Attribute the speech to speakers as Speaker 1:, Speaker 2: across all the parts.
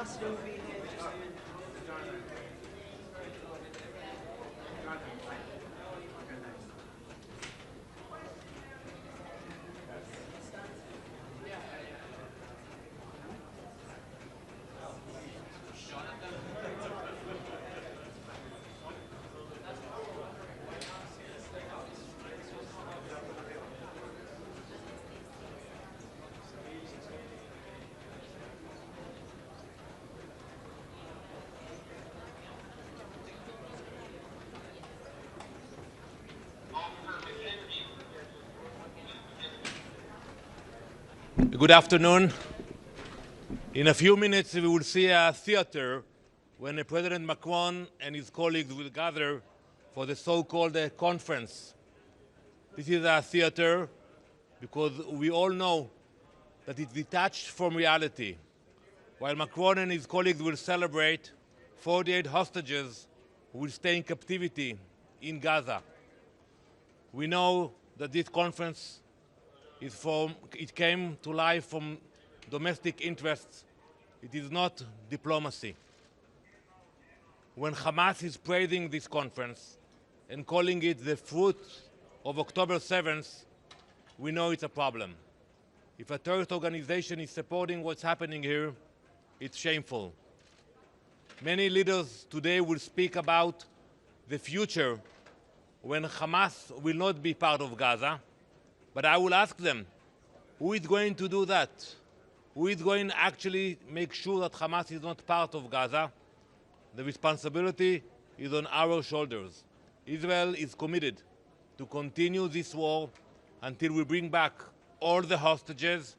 Speaker 1: Ambassador will be here in just a minute.
Speaker 2: Good afternoon. In a few minutes, we will see a theater when President Macron and his colleagues will gather for the so-called conference. This is a theater because we all know that it's detached from reality. While Macron and his colleagues will celebrate 48 hostages who will stay in captivity in Gaza. We know that this conference it came to life from domestic interests. It is not diplomacy. When Hamas is praising this conference and calling it the fruit of October 7th, we know it's a problem. If a terrorist organization is supporting what's happening here, it's shameful. Many leaders today will speak about the future when Hamas will not be part of Gaza. But I will ask them, who is going to do that? Who is going to actually make sure that Hamas is not part of Gaza? The responsibility is on our shoulders. Israel is committed to continue this war until we bring back all the hostages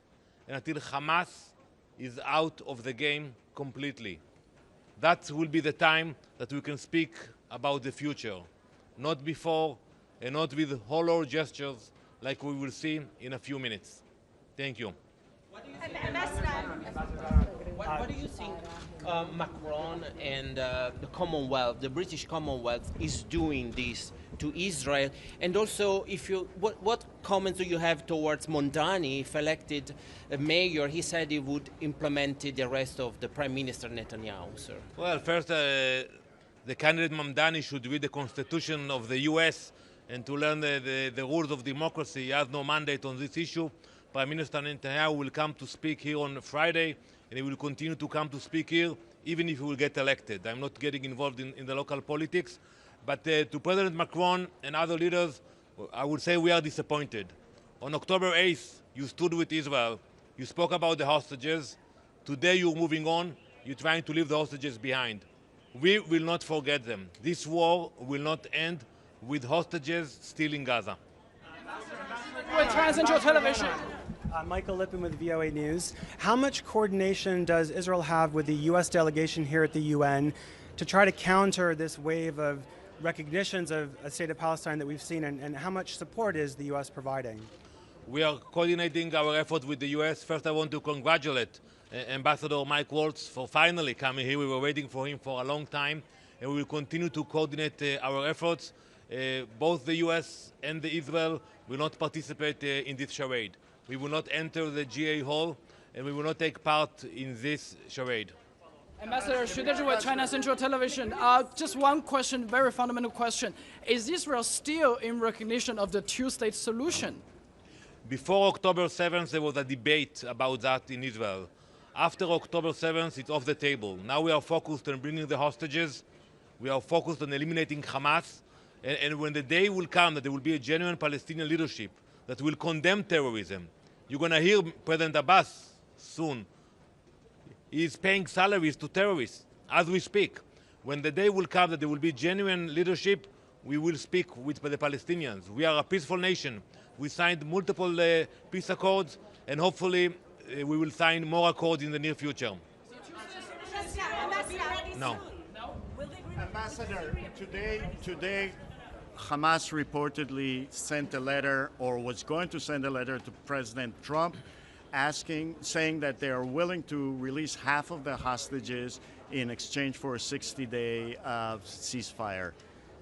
Speaker 2: and until Hamas is out of the game completely. That will be the time that we can speak about the future, not before and not with hollow gestures like we will see in a few minutes. Thank you.
Speaker 3: What do you think Macron and the Commonwealth, the British Commonwealth, is doing this to Israel? And also, what comments do you have towards Mondani? If elected mayor, he said he would implement the arrest of the Prime Minister Netanyahu, sir.
Speaker 2: Well, first, the candidate Mamdani should read the Constitution of the US and to learn the rules of democracy. He has no mandate on this issue. Prime Minister Netanyahu will come to speak here on Friday, and he will continue to come to speak here, even if he will get elected. I'm not getting involved in the local politics. But to President Macron and other leaders, I would say we are disappointed. On October 8th, you stood with Israel. You spoke about the hostages. Today you're moving on. You're trying to leave the hostages behind. We will not forget them. This war will not end with hostages still in Gaza.
Speaker 4: With Transcendental Television.
Speaker 5: Michael Lippin with VOA News. How much coordination does Israel have with the U.S. delegation here at the UN to try to counter this wave of recognitions of a state of Palestine that we've seen, and how much support is the U.S. providing?
Speaker 2: We are coordinating our efforts with the U.S. First, I want to congratulate Ambassador Mike Waltz for finally coming here. We were waiting for him for a long time, and we will continue to coordinate our efforts. Both the U.S. and the Israel will not participate in this charade. We will not enter the GA hall, and we will not take part in this charade.
Speaker 4: Ambassador, Shudaj with China Central Television. Just one question, very fundamental question. Is Israel still in recognition of the two-state solution?
Speaker 2: Before October 7th, there was a debate about that in Israel. After October 7th, it's off the table. Now we are focused on bringing the hostages. We are focused on eliminating Hamas. And when the day will come that there will be a genuine Palestinian leadership that will condemn terrorism, you're going to hear President Abbas soon. He is paying salaries to terrorists as we speak. When the day will come that there will be genuine leadership, we will speak with the Palestinians. We are a peaceful nation. We signed multiple peace accords, and hopefully we will sign more accords in the near future. No.
Speaker 6: Ambassador, today Hamas reportedly sent a letter, or was going to send a letter to President Trump, saying that they are willing to release half of the hostages in exchange for a 60-day ceasefire.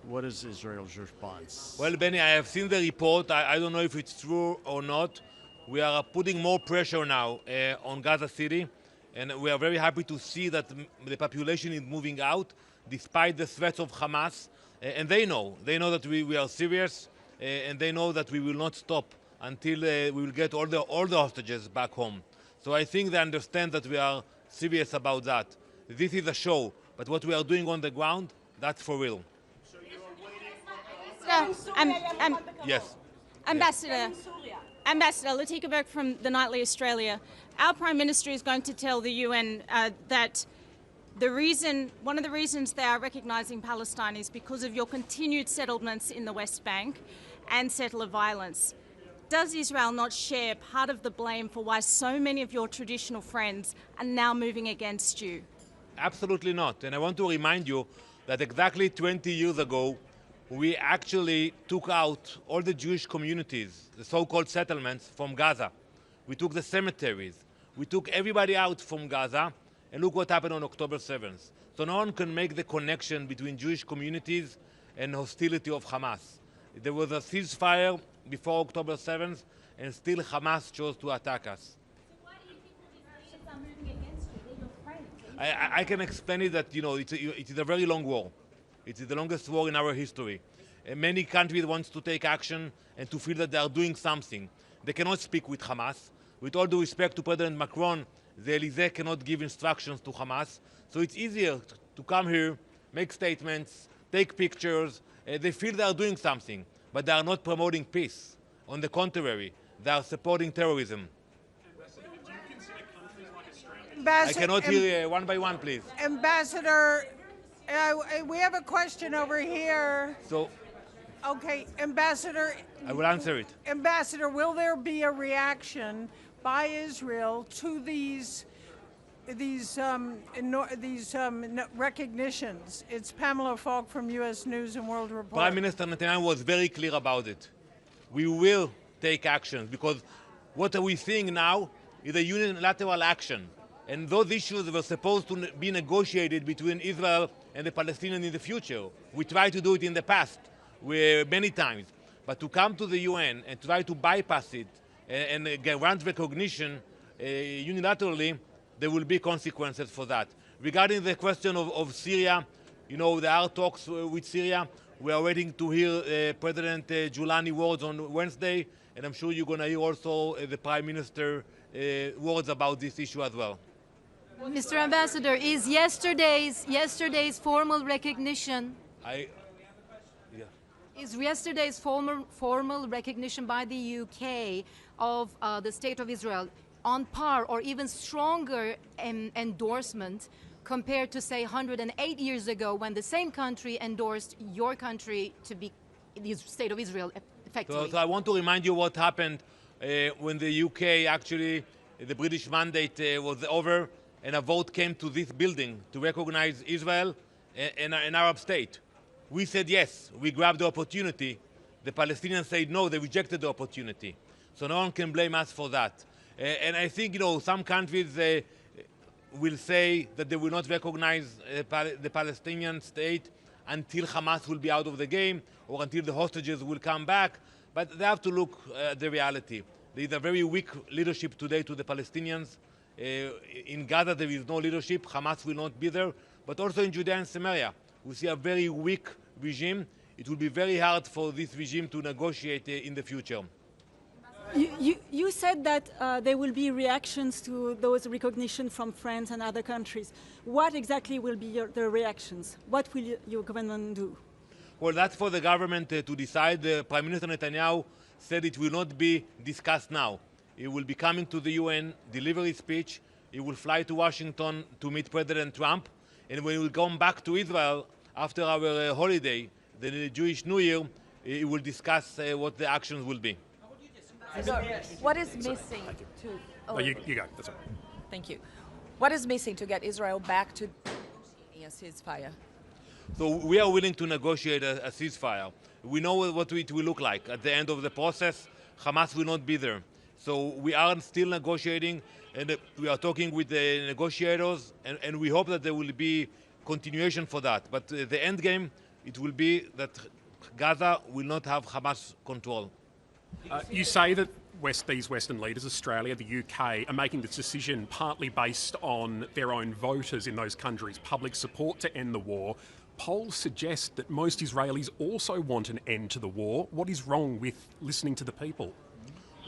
Speaker 6: What is Israel's response?
Speaker 2: Well, Benny, I have seen the report. I don't know if it's true or not. We are putting more pressure now on Gaza City. And we are very happy to see that the population is moving out despite the threats of Hamas. And they know that we are serious, and they know that we will not stop until we will get all the hostages back home. So I think they understand that we are serious about that. This is a show, but what we are doing on the ground, that's for real.
Speaker 6: So you are waiting for
Speaker 2: Yes.
Speaker 1: Ambassador Latika Berg from the Nightly Australia. Our Prime Minister is going to tell the UN that one of the reasons they are recognising Palestine is because of your continued settlements in the West Bank and settler violence. Does Israel not share part of the blame for why so many of your traditional friends are now moving against you?
Speaker 2: Absolutely not. And I want to remind you that exactly 20 years ago, we actually took out all the Jewish communities, the so-called settlements, from Gaza. We took the cemeteries. We took everybody out from Gaza, and look what happened on October 7th. So no one can make the connection between Jewish communities and hostility of Hamas. There was a ceasefire before October 7th, and still Hamas chose to attack us.
Speaker 1: So why do you think the Israelis are moving against you? They're your friends.
Speaker 2: I can explain it that, it is a very long war. It is the longest war in our history. Many countries want to take action and to feel that they are doing something. They cannot speak with Hamas. With all due respect to President Macron, the Elysee cannot give instructions to Hamas. So it's easier to come here, make statements, take pictures. They feel they are doing something, but they are not promoting peace. On the contrary, they are supporting terrorism. I cannot hear one by one, please.
Speaker 7: Ambassador, we have a question over here.
Speaker 2: So
Speaker 7: Okay, Ambassador.
Speaker 2: I will answer it.
Speaker 7: Ambassador, will there be a reaction by Israel to these recognitions? It's Pamela Falk from U.S. News and World Report.
Speaker 2: Prime Minister Netanyahu was very clear about it. We will take action because what are we seeing now is a unilateral action. And those issues were supposed to be negotiated between Israel and the Palestinians in the future. We tried to do it in the past, many times. But to come to the UN and try to bypass it and grant recognition unilaterally, there will be consequences for that. Regarding the question of Syria, there are talks with Syria. We are waiting to hear President Giuliani words on Wednesday, and I'm sure you're going to hear also the Prime Minister words about this issue as well.
Speaker 8: Mr. Ambassador, is yesterday's formal recognition is yesterday's formal recognition by the UK of the State of Israel on par or even stronger endorsement compared to, say, 108 years ago when the same country endorsed your country to be the State of Israel effectively?
Speaker 2: So I want to remind you what happened when the UK actually, the British mandate was over and a vote came to this building to recognize Israel and an Arab state. We said yes, we grabbed the opportunity. The Palestinians said no, they rejected the opportunity. So no one can blame us for that. And I think, some countries will say that they will not recognize the Palestinian state until Hamas will be out of the game or until the hostages will come back. But they have to look at the reality. There is a very weak leadership today to the Palestinians. In Gaza, there is no leadership. Hamas will not be there. But also in Judea and Samaria, we see a very weak regime. It will be very hard for this regime to negotiate in the future.
Speaker 9: You said that there will be reactions to those recognition from France and other countries. What exactly will be the reactions? What will your government do?
Speaker 2: Well, that's for the government to decide. Prime Minister Netanyahu said it will not be discussed now. He will be coming to the UN, deliver his speech. He will fly to Washington to meet President Trump. And when he will come back to Israel after our holiday, the Jewish New Year, he will discuss what the actions will be.
Speaker 10: What is missing to...
Speaker 11: Oh, you got it. That's all right.
Speaker 10: Thank you. What is missing to get Israel back to negotiating a ceasefire?
Speaker 2: So we are willing to negotiate a ceasefire. We know what it will look like. At the end of the process, Hamas will not be there. So we are still negotiating, and we are talking with the negotiators, and we hope that there will be continuation for that. But the end game, it will be that Gaza will not have Hamas control.
Speaker 11: You say that these Western leaders, Australia, the UK, are making this decision partly based on their own voters in those countries' public support to end the war. Polls suggest that most Israelis also want an end to the war. What is wrong with listening to the people?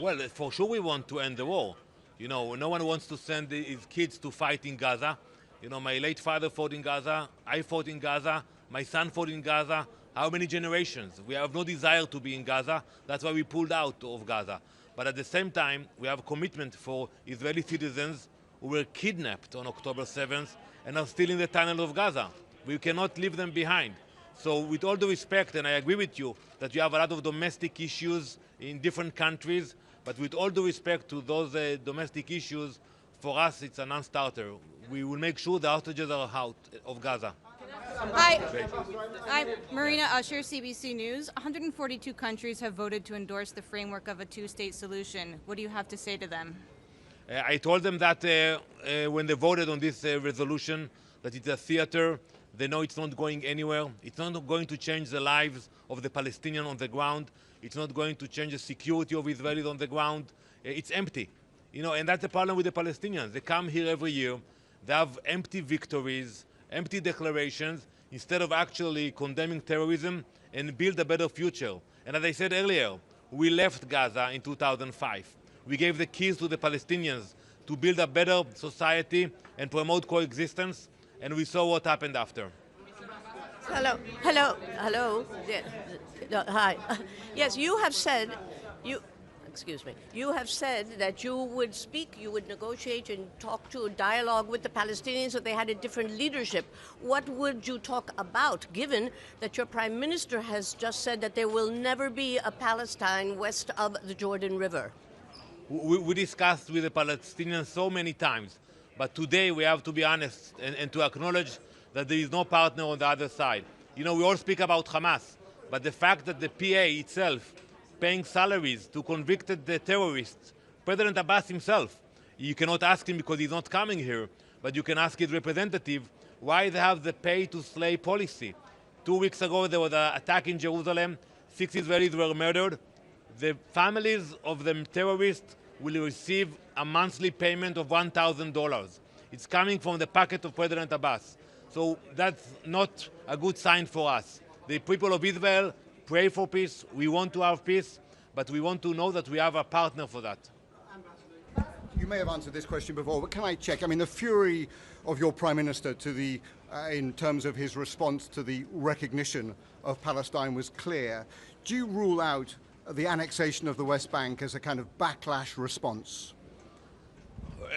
Speaker 2: Well, for sure we want to end the war. You know, no one wants to send his kids to fight in Gaza. You know, my late father fought in Gaza, I fought in Gaza, my son fought in Gaza. How many generations? We have no desire to be in Gaza. That's why we pulled out of Gaza. But at the same time, we have a commitment for Israeli citizens who were kidnapped on October 7th and are still in the tunnel of Gaza. We cannot leave them behind. So with all due respect, and I agree with you, that you have a lot of domestic issues in different countries, but with all due respect to those domestic issues, for us it's a non-starter. We will make sure the hostages are out of Gaza.
Speaker 12: Hi, I'm Marina Usher, CBC News. 142 countries have voted to endorse the framework of a two-state solution. What do you have to say to them?
Speaker 2: I told them that when they voted on this resolution, that it's a theater. They know it's not going anywhere. It's not going to change the lives of the Palestinians on the ground. It's not going to change the security of Israelis on the ground. It's empty. You know, and that's the problem with the Palestinians. They come here every year. They have empty victories, empty declarations, instead of actually condemning terrorism and build a better future. And as I said earlier, we left Gaza in 2005. We gave the keys to the Palestinians to build a better society and promote coexistence, and we saw what happened after.
Speaker 13: Hello. Yeah. Hi. Yes, you have said, you have said that you would speak, you would negotiate and talk to a dialogue with the Palestinians if they had a different leadership. What would you talk about, given that your Prime Minister has just said that there will never be a Palestine west of the Jordan River?
Speaker 2: We discussed with the Palestinians so many times, but today we have to be honest and to acknowledge that there is no partner on the other side. You know, we all speak about Hamas, but the fact that the PA itself paying salaries to convicted terrorists, President Abbas himself, you cannot ask him because he's not coming here, but you can ask his representative why they have the pay-to-slay policy. 2 weeks ago there was an attack in Jerusalem, 6 Israelis were murdered. The families of the terrorists will receive a monthly payment of $1,000. It's coming from the pocket of President Abbas. So that's not a good sign for us. The people of Israel pray for peace. We want to have peace, but we want to know that we have a partner for that.
Speaker 14: You may have answered this question before, but can I check? I mean, the fury of your Prime Minister to the, in terms of his response to the recognition of Palestine was clear. Do you rule out the annexation of the West Bank as a kind of backlash response?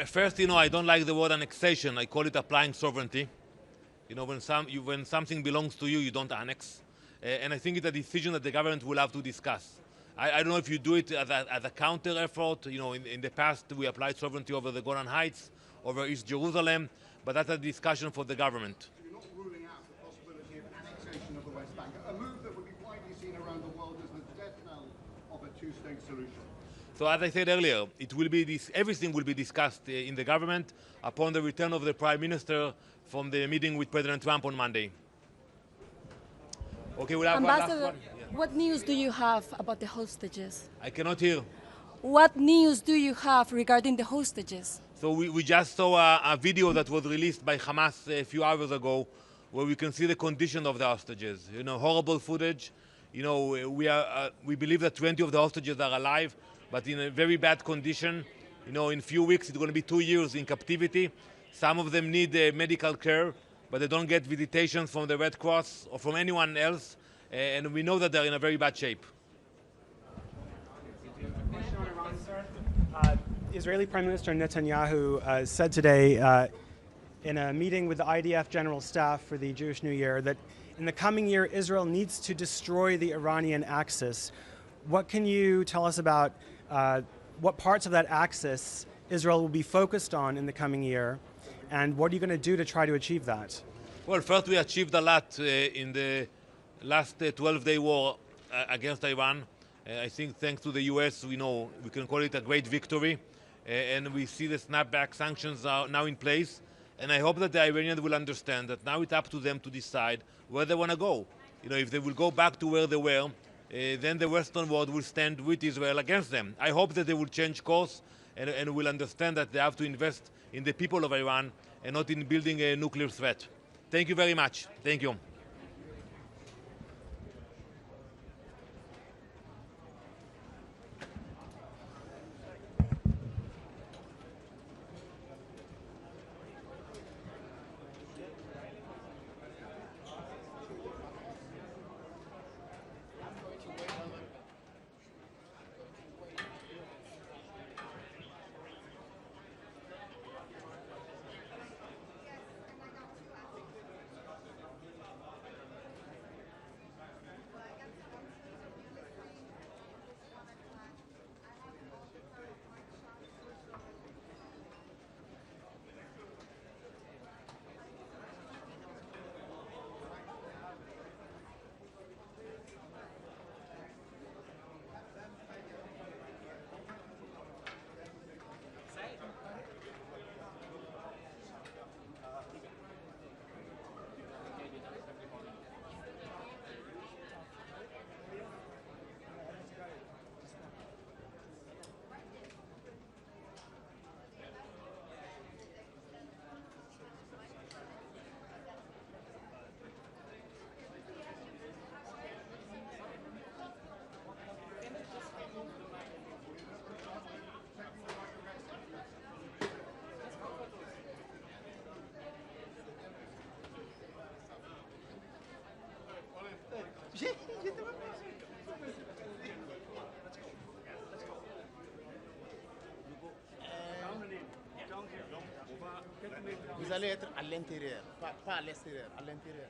Speaker 2: First, you know, I don't like the word annexation. I call it applying sovereignty. You know, when something belongs to you, you don't annex. And I think it's a decision that the government will have to discuss. I don't know if you do it as a counter effort. You know, in the past we applied sovereignty over the Golan Heights, over East Jerusalem, but that's a discussion for the government.
Speaker 14: You're not ruling out the possibility of annexation of the West Bank, a move that would be widely seen around the world as the death knell of a two-state solution.
Speaker 2: So as I said earlier, it will be everything will be discussed in the government upon the return of the Prime Minister from the meeting with President Trump on Monday. Okay, we'll have
Speaker 15: Ambassador,
Speaker 2: one last one. Yeah.
Speaker 15: what news do you have about the hostages?
Speaker 2: I cannot hear.
Speaker 15: What news do you have regarding the hostages?
Speaker 2: So we just saw a video that was released by Hamas a few hours ago where we can see the condition of the hostages. You know, horrible footage. You know, we believe that 20 of the hostages are alive, but in a very bad condition. You know, in a few weeks it's going to be 2 years in captivity. Some of them need medical care, but they don't get visitations from the Red Cross or from anyone else, and we know that they're in a very bad shape.
Speaker 5: Israeli Prime Minister Netanyahu said today in a meeting with the IDF General Staff for the Jewish New Year that in the coming year Israel needs to destroy the Iranian axis. What can you tell us about what parts of that axis Israel will be focused on in the coming year, and what are you going to do to try to achieve that?
Speaker 2: Well, first we achieved a lot in the last 12-day war against Iran. I think thanks to the US, we can call it a great victory. And we see the snapback sanctions are now in place. And I hope that the Iranians will understand that now it's up to them to decide where they want to go. You know, if they will go back to where they were, then the Western world will stand with Israel against them. I hope that they will change course and will understand that they have to invest in the people of Iran and not in building a nuclear threat. Thank you very much. Thank you.
Speaker 16: Vous allez être à l'intérieur, pas à l'extérieur, à l'intérieur.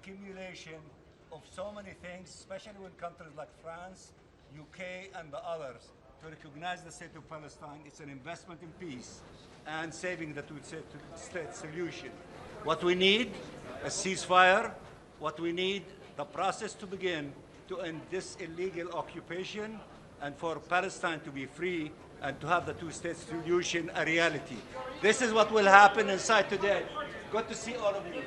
Speaker 17: accumulation of so many things, especially with countries like France, UK, and the others, to recognize the state of Palestine. It's an investment in peace and saving the two-state solution. What we need, a ceasefire. What we need, the process to begin to end this illegal occupation and for Palestine to be free and to have the two-state solution a reality. This is what will happen inside today. Good to see all of you.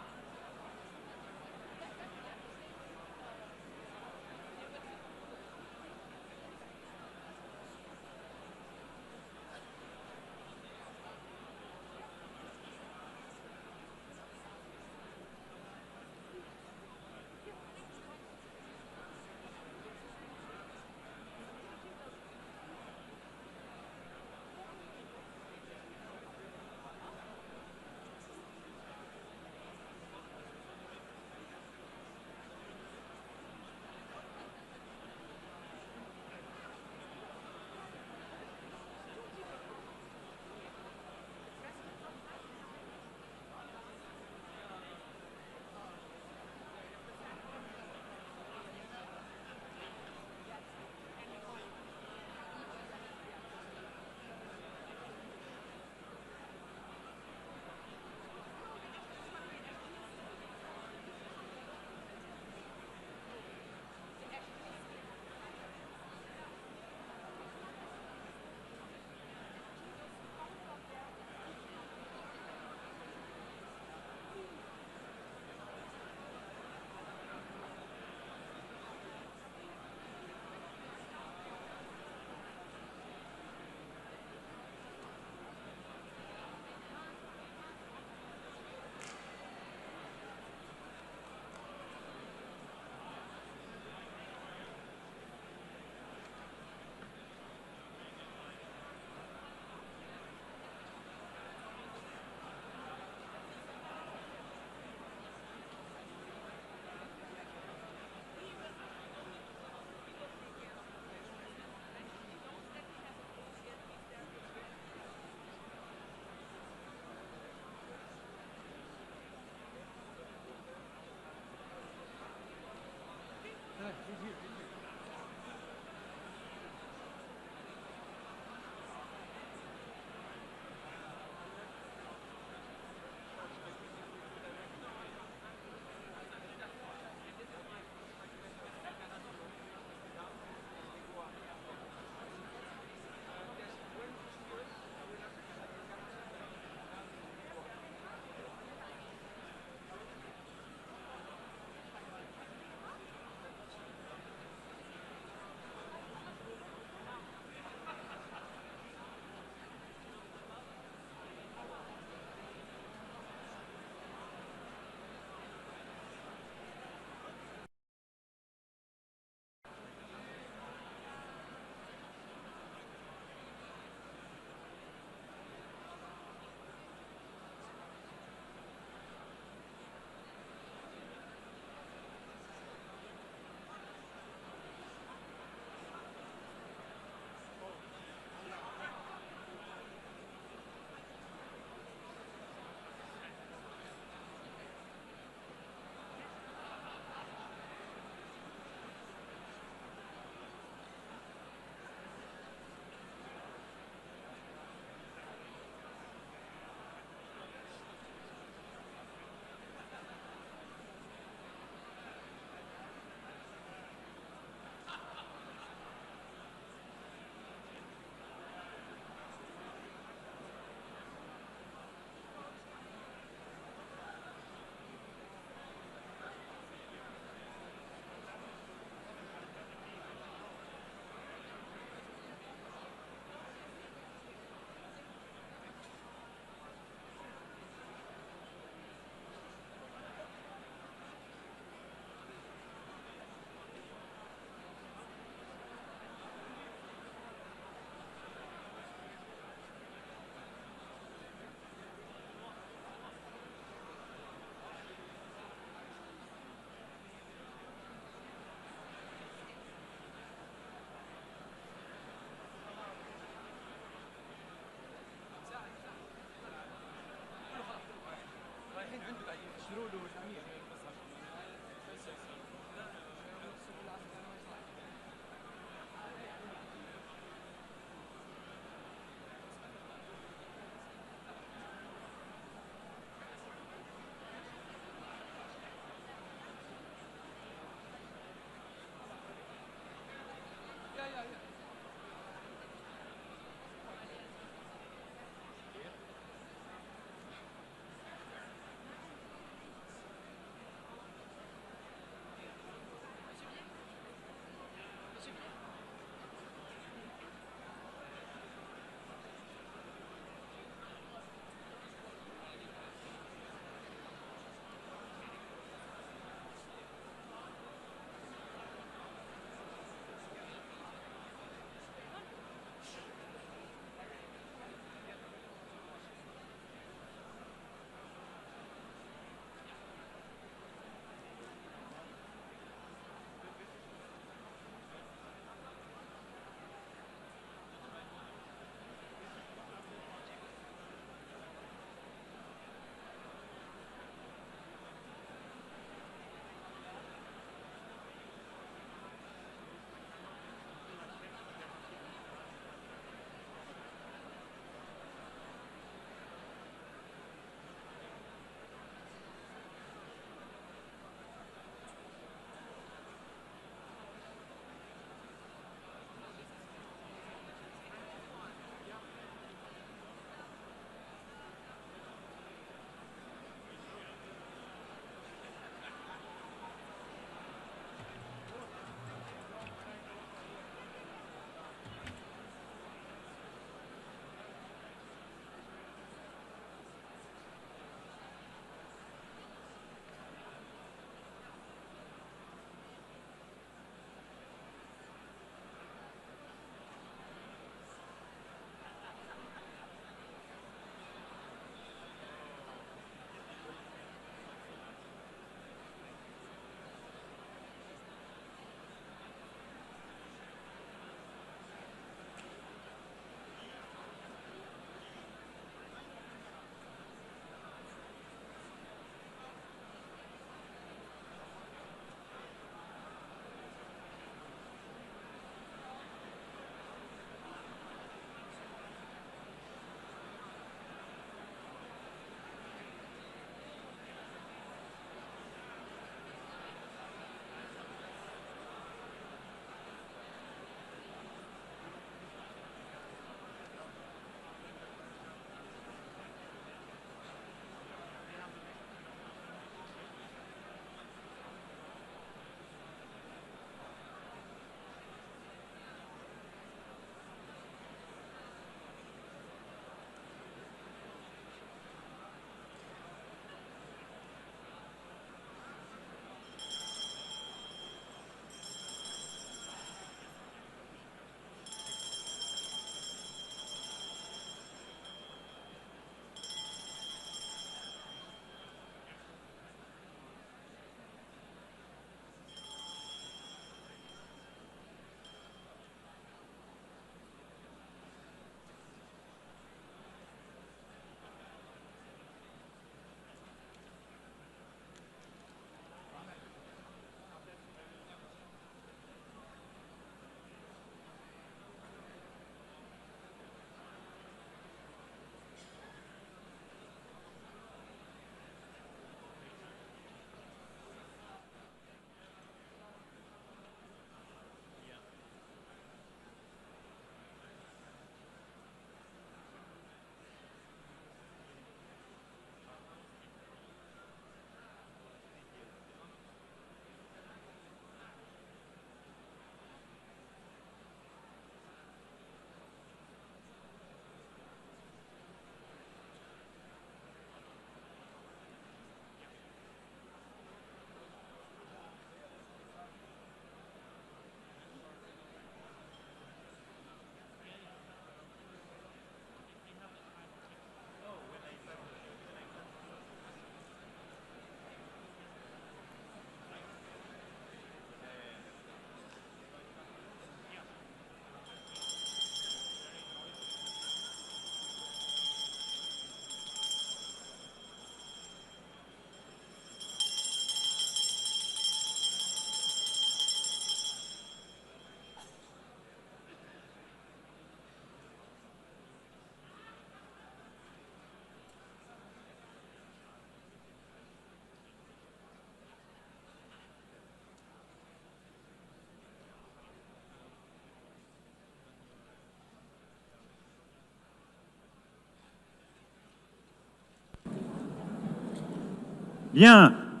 Speaker 18: Bien.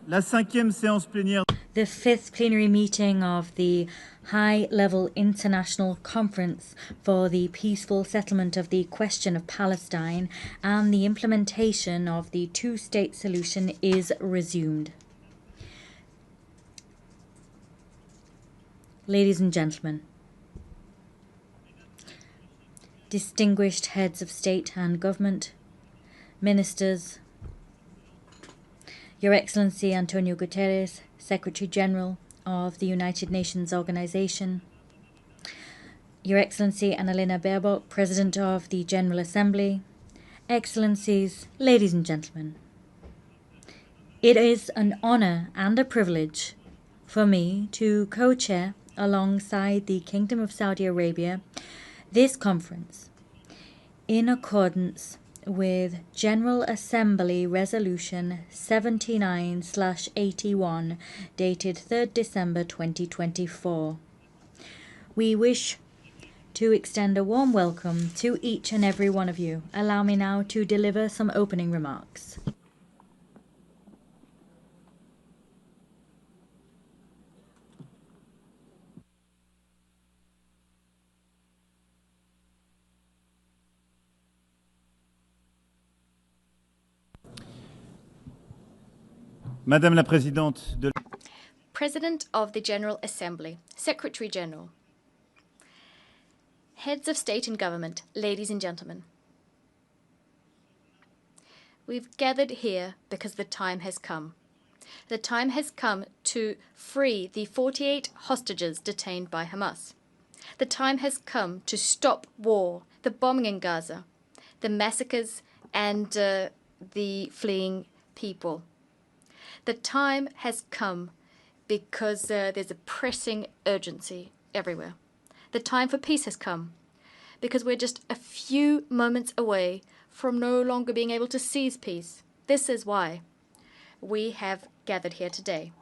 Speaker 18: La 5e séance plénière.
Speaker 19: The 5th plenary meeting of the High-Level International Conference for the Peaceful Settlement of the Question of Palestine and the Implementation of the Two-State Solution is resumed. Ladies and gentlemen, distinguished heads of state and government, ministers, Your Excellency Antonio Guterres, Secretary-General of the United Nations Organization, Your Excellency Annalena Baerbock, President of the General Assembly, Excellencies, ladies and gentlemen, it is an honor and a privilege for me to co-chair alongside the Kingdom of Saudi Arabia this conference in accordance with General Assembly Resolution 79/81 dated 3rd December 2024. We wish to extend a warm welcome to each and every one of you. Allow me now to deliver some opening remarks.
Speaker 18: Madame la Présidente de
Speaker 20: President of the General Assembly, Secretary-General, Heads of State and Government, ladies and gentlemen. We've gathered here because the time has come. The time has come to free the 48 hostages detained by Hamas. The time has come to stop war, the bombing in Gaza, the massacres and the fleeing people. The time has come because there's a pressing urgency everywhere. The time for peace has come because we're just a few moments away from no longer being able to seize peace. This is why we have gathered here today.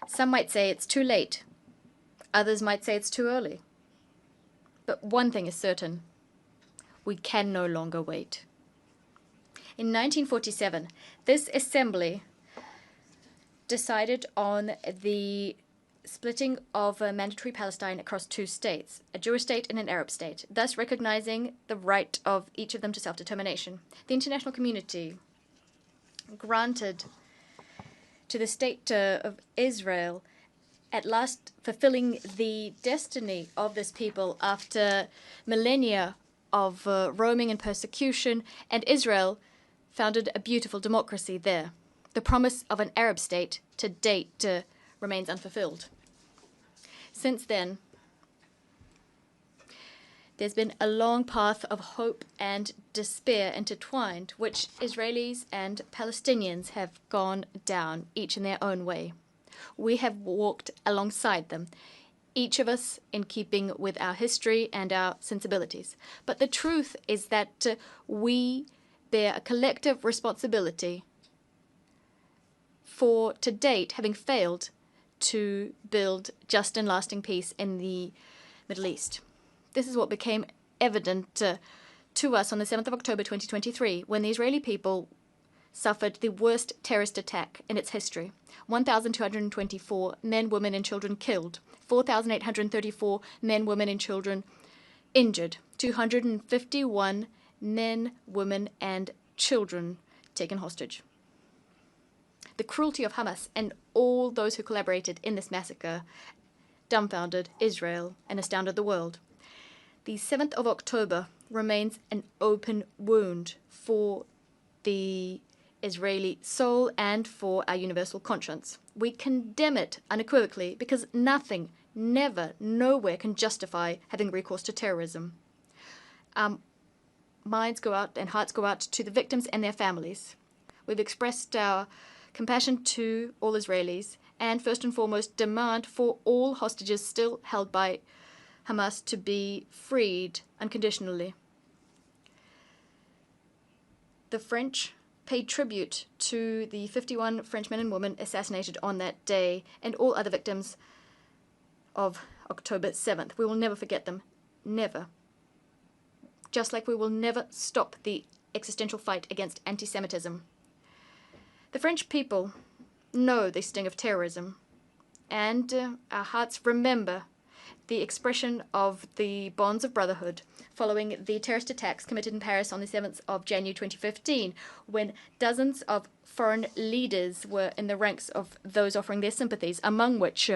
Speaker 20: Some might say it's too late. Others might say it's too early. But one thing is certain. We can no longer wait. In 1947, this assembly decided on the splitting of mandatory Palestine across two states, a Jewish state and an Arab state, thus recognizing the right of each of them to self-determination. The international community granted to the state of Israel at last fulfilling the destiny of this people after millennia of roaming and persecution, and Israel founded a beautiful democracy there. The promise of an Arab state to date remains unfulfilled. Since then, there's been a long path of hope and despair intertwined, which Israelis and Palestinians have gone down, each in their own way. We have walked alongside them, each of us in keeping with our history and our sensibilities. But the truth is that we bear a collective responsibility for, to date, having failed to build just and lasting peace in the Middle East. This is what became evident to us on the 7th of October 2023, when the Israeli people suffered the worst terrorist attack in its history. 1,224 men, women, and children killed, 4,834 men, women, and children injured, 251 men, women, and children taken hostage. The cruelty of Hamas and all those who collaborated in this massacre dumbfounded Israel and astounded the world. The 7th of October remains an open wound for the Israeli soul and for our universal conscience. We condemn it unequivocally because nothing, never, nowhere can justify having recourse to terrorism. Minds go out and hearts go out to the victims and their families. We've expressed our compassion to all Israelis and first and foremost demand for all hostages still held by Hamas to be freed unconditionally. The French paid tribute to the 51 French men and women assassinated on that day and all other victims of October 7th. We will never forget them. Never. Just like we will never stop the existential fight against anti-Semitism. The French people know the sting of terrorism, and our hearts remember the expression of the bonds of brotherhood following the terrorist attacks committed in Paris on the 7th of January 2015, when dozens of foreign leaders were in the ranks of those offering their sympathies, among which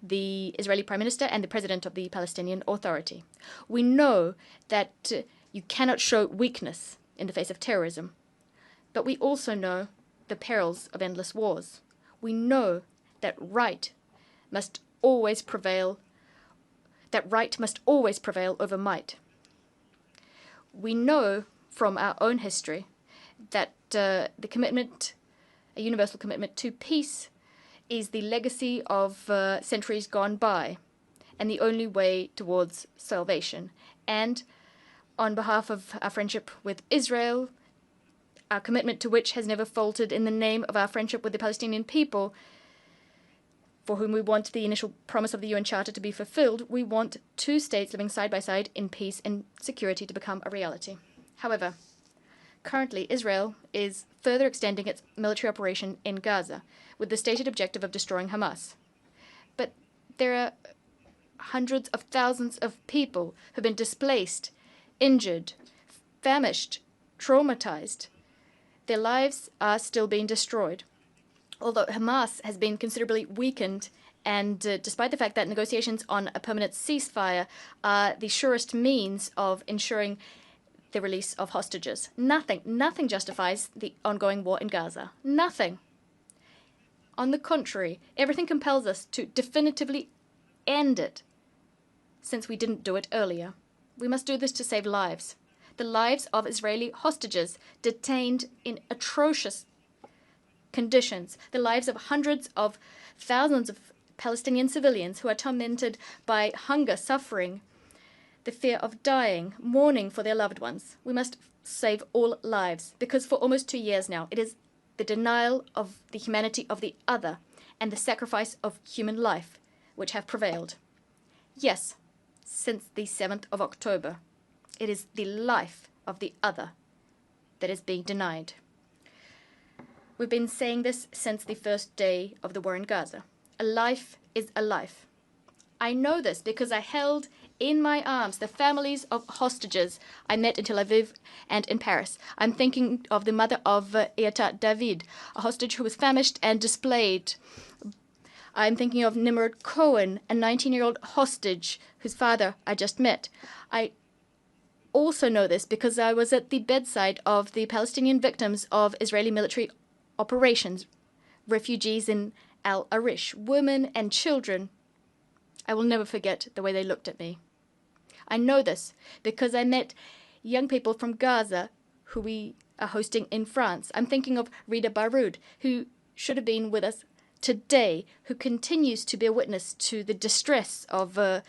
Speaker 20: the Israeli Prime Minister and the President of the Palestinian Authority. We know that you cannot show weakness in the face of terrorism, but we also know the perils of endless wars. We know that right must always prevail over might. We know from our own history that a universal commitment to peace is the legacy of centuries gone by and the only way towards salvation. And on behalf of our friendship with Israel, our commitment to which has never faltered in the name of our friendship with the Palestinian people, for whom we want the initial promise of the UN Charter to be fulfilled, we want two states living side by side in peace and security to become a reality. However, currently Israel is further extending its military operation in Gaza with the stated objective of destroying Hamas. But there are hundreds of thousands of people who have been displaced, injured, famished, traumatized. Their lives are still being destroyed. Although Hamas has been considerably weakened, and despite the fact that negotiations on a permanent ceasefire are the surest means of ensuring the release of hostages, nothing justifies the ongoing war in Gaza. Nothing. On the contrary, everything compels us to definitively end it, since we didn't do it earlier. We must do this to save lives. The lives of Israeli hostages detained in atrocious conditions, the lives of hundreds of thousands of Palestinian civilians who are tormented by hunger, suffering, the fear of dying, mourning for their loved ones. We must save all lives, because for almost 2 years now, it is the denial of the humanity of the other and the sacrifice of human life which have prevailed. Yes, since the 7th of October, it is the life of the other that is being denied. We've been saying this since the first day of the war in Gaza. A life is a life. I know this because I held in my arms the families of hostages I met in Tel Aviv and in Paris. I'm thinking of the mother of Eata David, a hostage who was famished and displaced. I'm thinking of Nimrod Cohen, a 19-year-old hostage whose father I just met. I also know this because I was at the bedside of the Palestinian victims of Israeli military operations, refugees in Al Arish, women and children. I will never forget the way they looked at me. I know this because I met young people from Gaza who we are hosting in France. I'm thinking of Rida Baroud, who should have been with us today, who continues to bear witness to the distress of her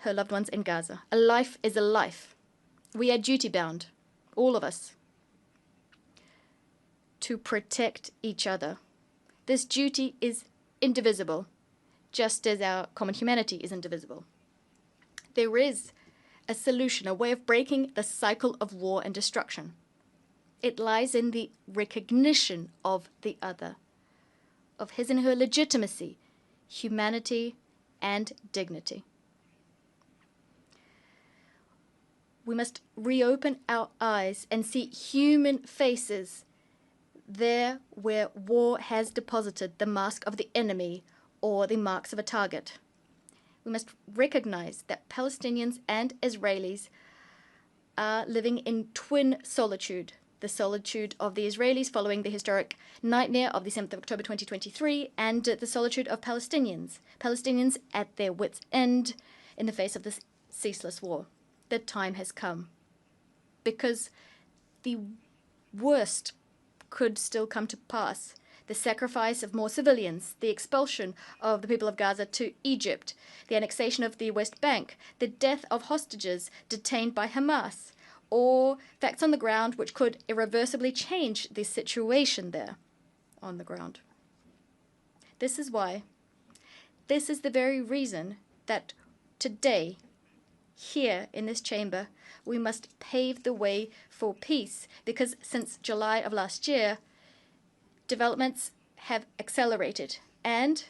Speaker 20: loved ones in Gaza. A life is a life. We are duty-bound, all of us, to protect each other. This duty is indivisible, just as our common humanity is indivisible. There is a solution, a way of breaking the cycle of war and destruction. It lies in the recognition of the other, of his and her legitimacy, humanity, and dignity. We must reopen our eyes and see human faces there where war has deposited the mask of the enemy or the marks of a target. We must recognize that Palestinians and Israelis are living in twin solitude. The solitude of the Israelis following the historic nightmare of the 7th of October 2023, and the solitude of Palestinians. Palestinians at their wits' end in the face of this ceaseless war. The time has come. Because the worst could still come to pass. The sacrifice of more civilians, the expulsion of the people of Gaza to Egypt, the annexation of the West Bank, the death of hostages detained by Hamas, or facts on the ground which could irreversibly change the situation there on the ground. This is why, this is the very reason that today here in this chamber, we must pave the way for peace, because since July of last year, developments have accelerated. And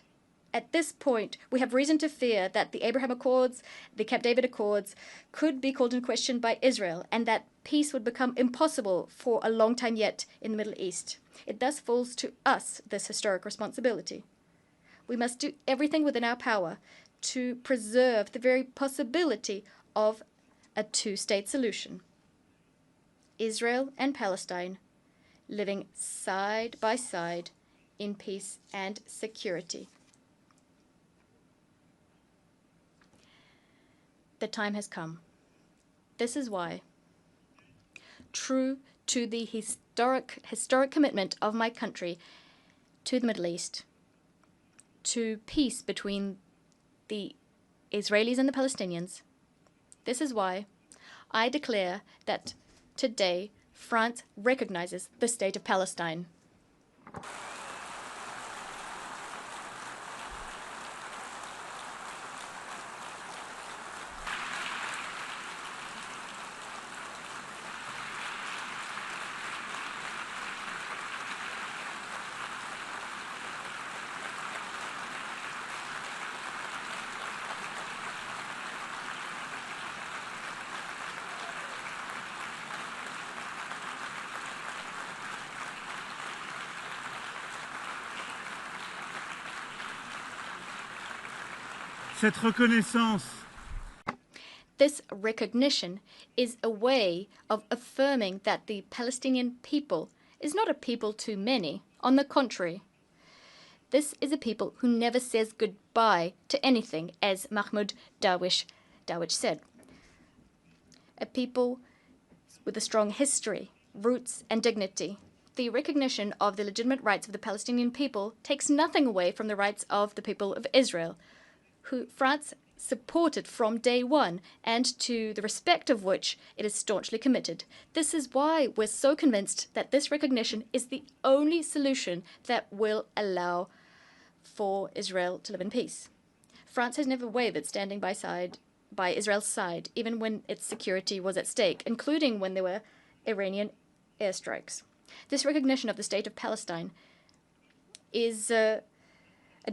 Speaker 20: at this point, we have reason to fear that the Abraham Accords, the Camp David Accords, could be called into question by Israel, and that peace would become impossible for a long time yet in the Middle East. It thus falls to us this historic responsibility. We must do everything within our power to preserve the very possibility of a two-state solution. Israel and Palestine living side by side in peace and security. The time has come. This is why, true to the historic commitment of my country to the Middle East, to peace between the Israelis and the Palestinians, this is why I declare that today France recognizes the state of Palestine.
Speaker 18: Cette reconnaissance.
Speaker 20: This recognition is a way of affirming that the Palestinian people is not a people too many. On the contrary, this is a people who never says goodbye to anything, as Mahmoud Darwish said. A people with a strong history, roots, and dignity. The recognition of the legitimate rights of the Palestinian people takes nothing away from the rights of the people of Israel, who France supported from day one, and to the respect of which it is staunchly committed. This is why we're so convinced that this recognition is the only solution that will allow for Israel to live in peace. France has never wavered standing by Israel's side, even when its security was at stake, including when there were Iranian airstrikes. This recognition of the state of Palestine is a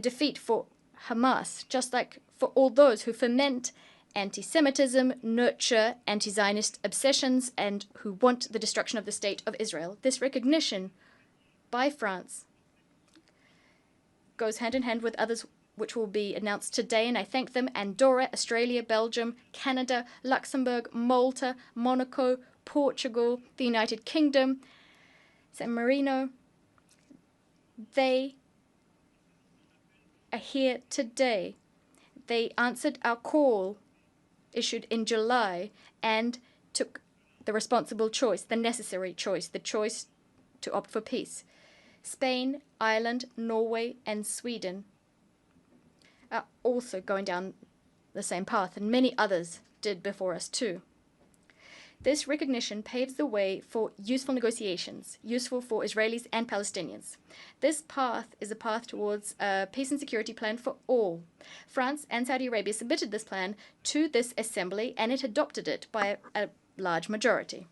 Speaker 20: defeat for Hamas, just like for all those who foment anti-Semitism, nurture anti-Zionist obsessions, and who want the destruction of the state of Israel. This recognition by France goes hand in hand with others which will be announced today, and I thank them: Andorra, Australia, Belgium, Canada, Luxembourg, Malta, Monaco, Portugal, the United Kingdom, San Marino. They are here today. They answered our call issued in July and took the responsible choice, the necessary choice, the choice to opt for peace. Spain, Ireland, Norway, and Sweden are also going down the same path, and many others did before us too. This recognition paves the way for useful negotiations, useful for Israelis and Palestinians. This path is a path towards a peace and security plan for all. France and Saudi Arabia submitted this plan to this assembly, and it adopted it by a large majority.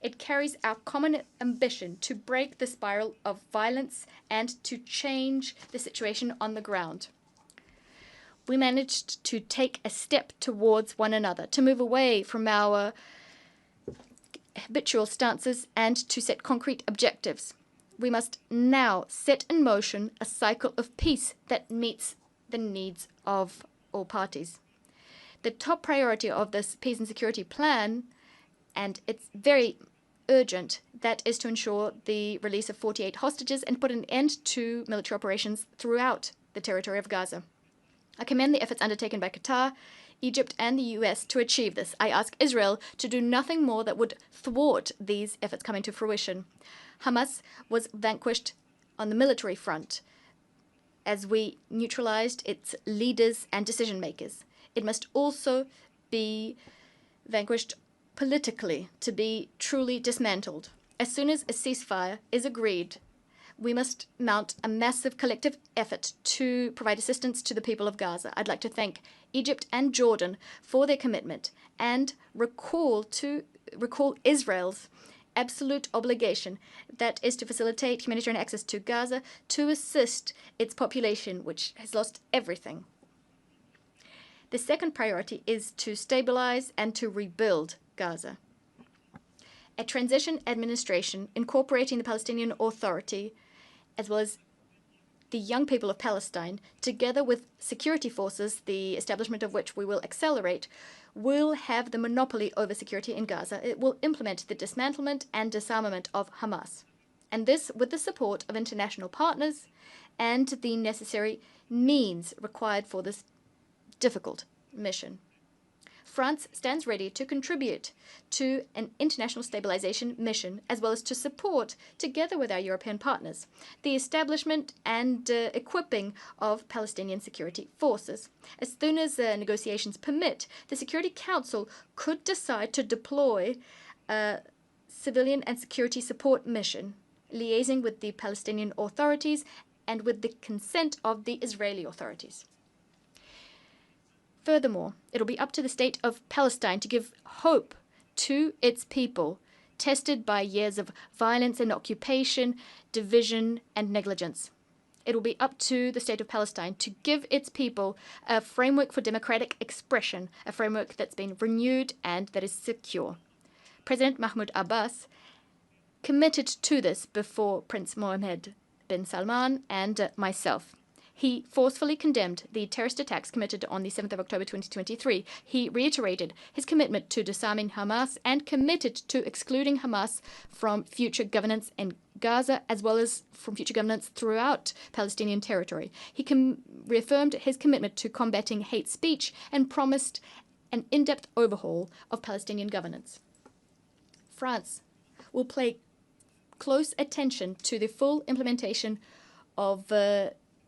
Speaker 20: It carries our common ambition to break the spiral of violence and to change the situation on the ground. We managed to take a step towards one another, to move away from our habitual stances and to set concrete objectives. We must now set in motion a cycle of peace that meets the needs of all parties. The top priority of this peace and security plan, and it's very urgent, that is to ensure the release of 48 hostages and put an end to military operations throughout the territory of Gaza. I commend the efforts undertaken by Qatar, Egypt, and the US to achieve this. I ask Israel to do nothing more that would thwart these efforts coming to fruition. Hamas was vanquished on the military front as we neutralized its leaders and decision makers. It must also be vanquished politically to be truly dismantled. As soon as a ceasefire is agreed, we must mount a massive collective effort to provide assistance to the people of Gaza. I'd like to thank Egypt and Jordan for their commitment and recall Israel's absolute obligation, that is to facilitate humanitarian access to Gaza to assist its population, which has lost everything. The second priority is to stabilize and to rebuild Gaza. A transition administration incorporating the Palestinian Authority, as well as the young people of Palestine, together with security forces, the establishment of which we will accelerate, will have the monopoly over security in Gaza. It will implement the dismantlement and disarmament of Hamas, and this with the support of international partners and the necessary means required for this difficult mission. France stands ready to contribute to an international stabilization mission, as well as to support, together with our European partners, the establishment and equipping of Palestinian security forces. As soon as negotiations permit, the Security Council could decide to deploy a civilian and security support mission, liaising with the Palestinian authorities and with the consent of the Israeli authorities. Furthermore, it'll be up to the state of Palestine to give hope to its people, tested by years of violence and occupation, division and negligence. It will be up to the state of Palestine to give its people a framework for democratic expression, a framework that's been renewed and that is secure. President Mahmoud Abbas committed to this before Prince Mohammed bin Salman and myself. He forcefully condemned the terrorist attacks committed on the 7th of October 2023. He reiterated his commitment to disarming Hamas and committed to excluding Hamas from future governance in Gaza, as well as from future governance throughout Palestinian territory. He reaffirmed his commitment to combating hate speech and promised an in-depth overhaul of Palestinian governance. France will pay close attention to the full implementation of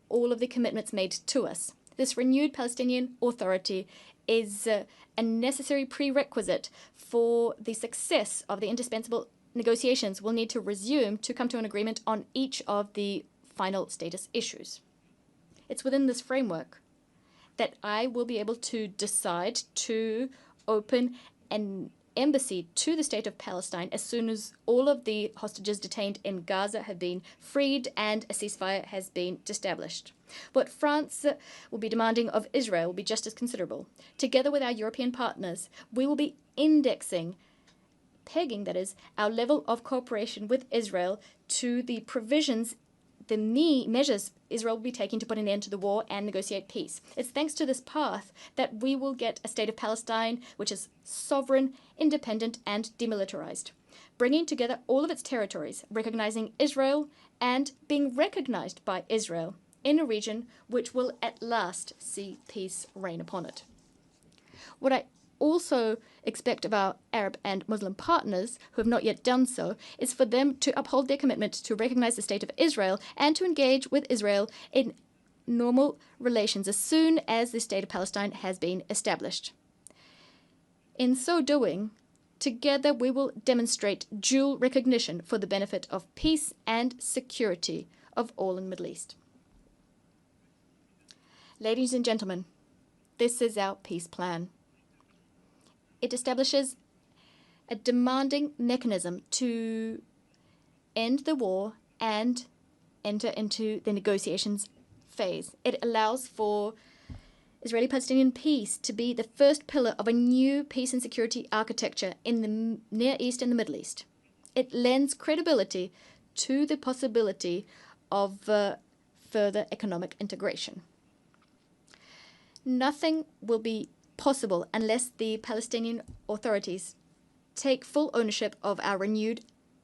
Speaker 20: all of the commitments made to us. This renewed Palestinian Authority is a necessary prerequisite for the success of the indispensable negotiations we'll need to resume to come to an agreement on each of the final status issues. It's within this framework that I will be able to decide to open an embassy to the state of Palestine as soon as all of the hostages detained in Gaza have been freed and a ceasefire has been established. What France will be demanding of Israel will be just as considerable. Together with our European partners, we will be pegging, that is, our level of cooperation with Israel to the provisions, the measures Israel will be taking to put an end to the war and negotiate peace. It's thanks to this path that we will get a state of Palestine which is sovereign, independent, and demilitarized, bringing together all of its territories, recognizing Israel and being recognized by Israel in a region which will at last see peace reign upon it. What I also expect of our Arab and Muslim partners, who have not yet done so, is for them to uphold their commitment to recognize the state of Israel and to engage with Israel in normal relations as soon as the state of Palestine has been established. In so doing, together we will demonstrate dual recognition for the benefit of peace and security of all in the Middle East. Ladies and gentlemen, this is our peace plan. It establishes a demanding mechanism to end the war and enter into the negotiations phase. It allows for Israeli-Palestinian peace to be the first pillar of a new peace and security architecture in the Near East and the Middle East. It lends credibility to the possibility of further economic integration. Nothing will be possible unless the Palestinian authorities take full ownership of our renewed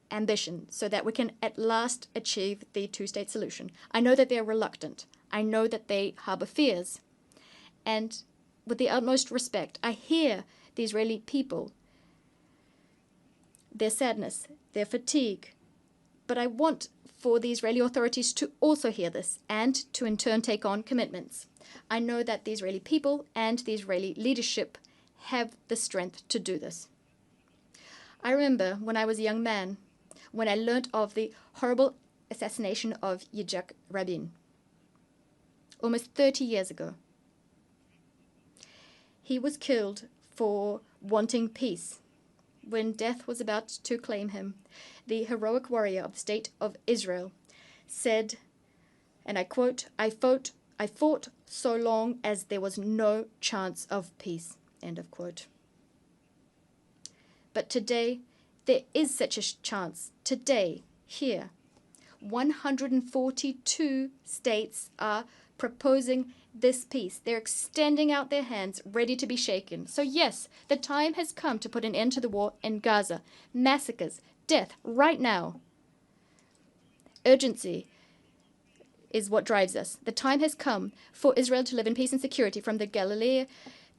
Speaker 20: ambition so that we can at last achieve the two-state solution. I know that they're reluctant. I know that they harbor fears. And with the utmost respect, I hear the Israeli people, their sadness, their fatigue. But I want for the Israeli authorities to also hear this and to in turn take on commitments. I know that the Israeli people and the Israeli leadership have the strength to do this. I remember when I was a young man, when I learnt of the horrible assassination of Yitzhak Rabin, almost 30 years ago. He was killed for wanting peace. When death was about to claim him, the heroic warrior of the State of Israel said, and I quote, I fought so long as there was no chance of peace, end of quote. But today, there is such a chance. Today, here, 142 states are proposing this peace. They're extending out their hands, ready to be shaken. So yes, the time has come to put an end to the war in Gaza. Massacres, death, right now. Urgency is what drives us. The time has come for Israel to live in peace and security from the Galilee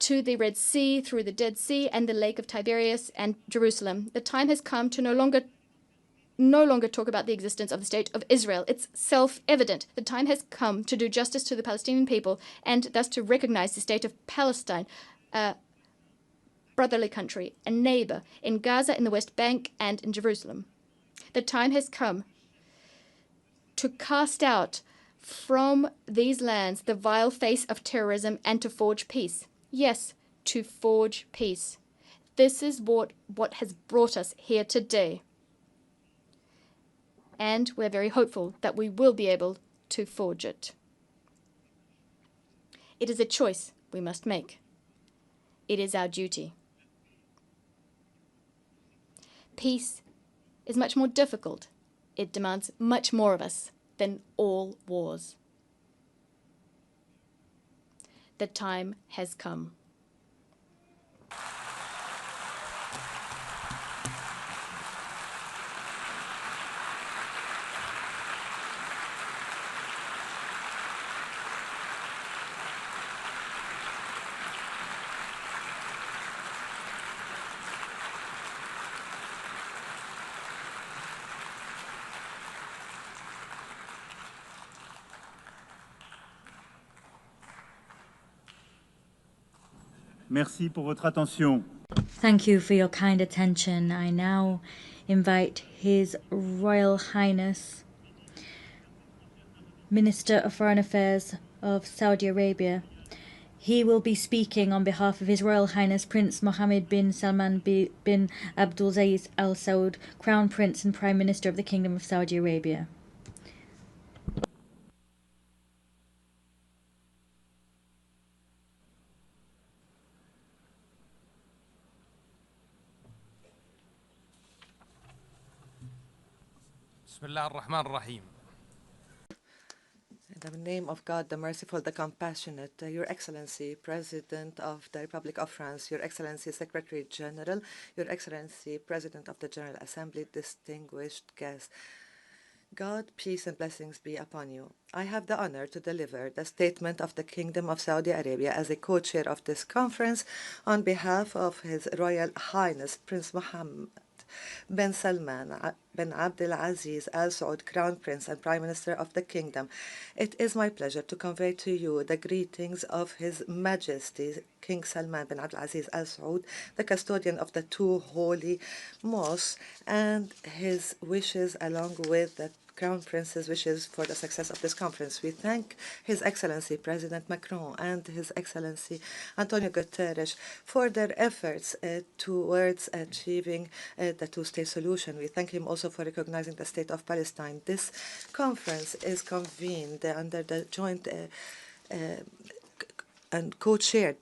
Speaker 20: to the Red Sea, through the Dead Sea and the Lake of Tiberias and Jerusalem. The time has come to no longer talk about the existence of the State of Israel. It's self-evident. The time has come to do justice to the Palestinian people and thus to recognize the State of Palestine, a brotherly country, a neighbor in Gaza, in the West Bank, and in Jerusalem. The time has come to cast out from these lands the vile face of terrorism and to forge peace. Yes, to forge peace. This is what has brought us here today. And we're very hopeful that we will be able to forge it. It is a choice we must make. It is our duty. Peace is much more difficult. It demands much more of us than all wars. The time has come.
Speaker 18: Merci pour votre attention.
Speaker 19: Thank you for your kind attention. I now invite His Royal Highness, Minister of Foreign Affairs of Saudi Arabia. He will be speaking on behalf of His Royal Highness Prince Mohammed bin Salman bin Abdulaziz Al Saud, Crown Prince and Prime Minister of the Kingdom of Saudi Arabia.
Speaker 21: In the name of God, the merciful, the compassionate, Your Excellency, President of the Republic of France, Your Excellency, Secretary-General, Your Excellency, President of the General Assembly, distinguished guests. God, peace and blessings be upon you. I have the honor to deliver the statement of the Kingdom of Saudi Arabia as a co-chair of this conference on behalf of His Royal Highness Prince Mohammed bin Salman bin Abdulaziz Al Saud, Crown Prince and Prime Minister of the Kingdom. It is my pleasure to convey to you the greetings of His Majesty King Salman bin Abdulaziz Al Saud, the custodian of the two holy mosques, and his wishes along with the Crown Prince's wishes for the success of this conference. We thank His Excellency President Macron and His Excellency Antonio Guterres for their efforts towards achieving the two-state solution. We thank him also for recognizing the State of Palestine. This conference is convened under the joint and co-chaired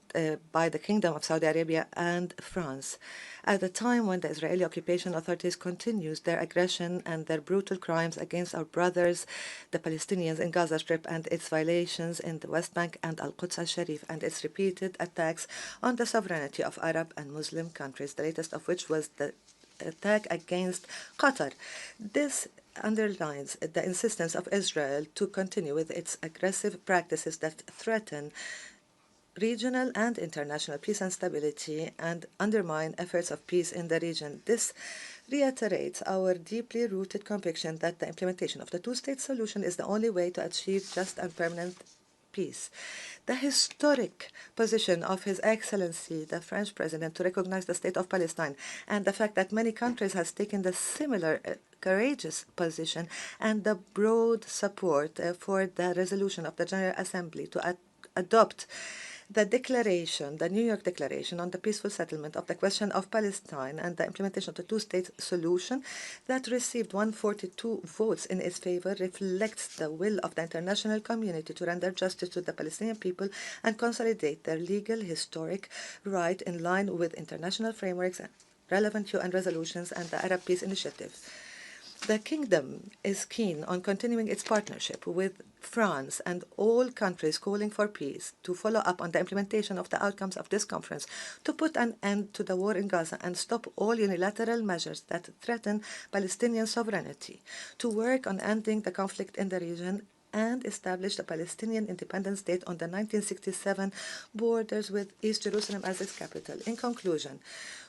Speaker 21: by the Kingdom of Saudi Arabia and France. At a time when the Israeli occupation authorities continues their aggression and their brutal crimes against our brothers, the Palestinians in Gaza Strip, and its violations in the West Bank and Al-Quds al-Sharif, and its repeated attacks on the sovereignty of Arab and Muslim countries, the latest of which was the attack against Qatar. This underlines the insistence of Israel to continue with its aggressive practices that threaten regional and international peace and stability and undermine efforts of peace in the region. This reiterates our deeply rooted conviction that the implementation of the two-state solution is the only way to achieve just and permanent peace. The historic position of His Excellency, the French President, to recognize the State of Palestine, and the fact that many countries have taken the similar courageous position, and the broad support for the resolution of the General Assembly to adopt the declaration, the New York Declaration on the peaceful settlement of the question of Palestine and the implementation of the two-state solution that received 142 votes in its favor reflects the will of the international community to render justice to the Palestinian people and consolidate their legal, historic right in line with international frameworks, relevant UN resolutions, and the Arab Peace Initiative. The Kingdom is keen on continuing its partnership with France and all countries calling for peace to follow up on the implementation of the outcomes of this conference, to put an end to the war in Gaza and stop all unilateral measures that threaten Palestinian sovereignty, to work on ending the conflict in the region and establish the Palestinian independent state on the 1967 borders with East Jerusalem as its capital. In conclusion,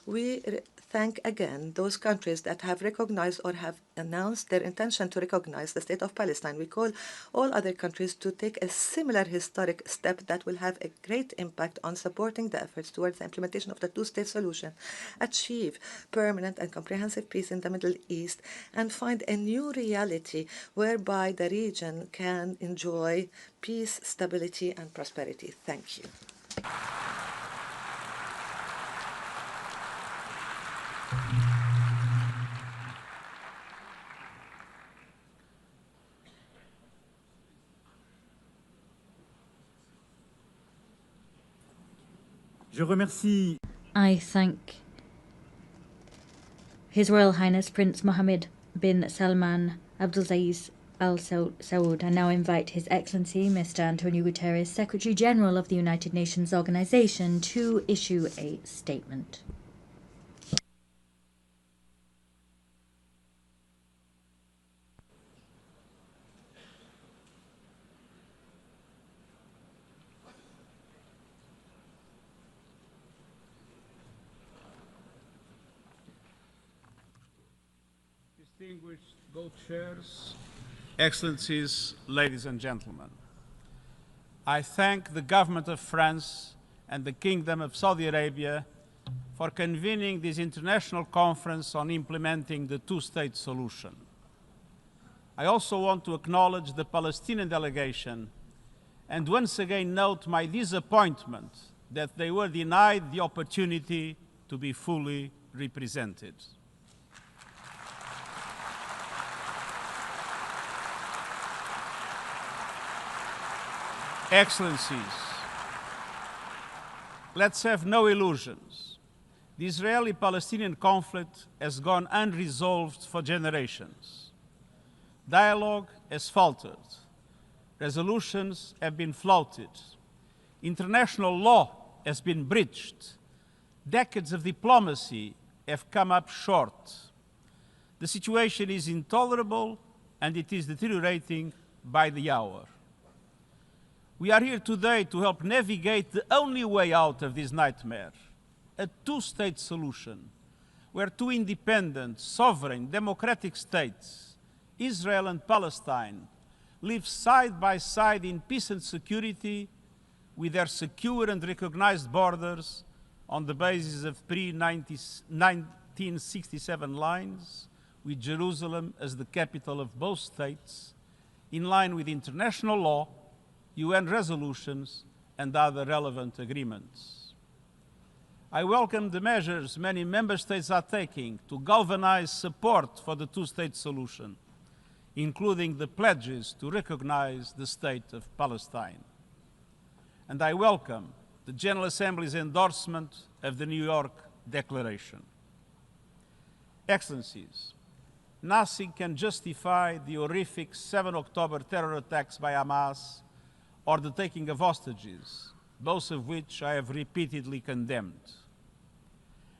Speaker 21: we thank again those countries that have recognized or have announced their intention to recognize the State of Palestine. We call all other countries to take a similar historic step that will have a great impact on supporting the efforts towards the implementation of the two-state solution, achieve permanent and comprehensive peace in the Middle East, and find a new reality whereby the region can enjoy peace, stability, and prosperity. Thank you.
Speaker 19: I thank His Royal Highness Prince Mohammed bin Salman Abdulaziz Al Saud. I now invite His Excellency Mr. Antonio Guterres, Secretary-General of the United Nations Organization, to issue a statement.
Speaker 3: Distinguished co-chairs, Excellencies, ladies and gentlemen, I thank the government of France and the Kingdom of Saudi Arabia for convening this international conference on implementing the two-state solution. I also want to acknowledge the Palestinian delegation and once again note my disappointment that they were denied the opportunity to be fully represented. Excellencies, let's have no illusions. The Israeli-Palestinian conflict has gone unresolved for generations. Dialogue has faltered. Resolutions have been flouted. International law has been breached. Decades of diplomacy have come up short. The situation is intolerable and it is deteriorating by the hour. We are here today to help navigate the only way out of this nightmare, a two-state solution, where two independent, sovereign, democratic states, Israel and Palestine, live side by side in peace and security with their secure and recognized borders on the basis of pre-1967 lines, with Jerusalem as the capital of both states, in line with international law, UN resolutions, and other relevant agreements. I welcome the measures many member states are taking to galvanize support for the two-state solution, including the pledges to recognize the State of Palestine. And I welcome the General Assembly's endorsement of the New York Declaration. Excellencies, nothing can justify the horrific 7 October terror attacks by Hamas or the taking of hostages, both of which I have repeatedly condemned.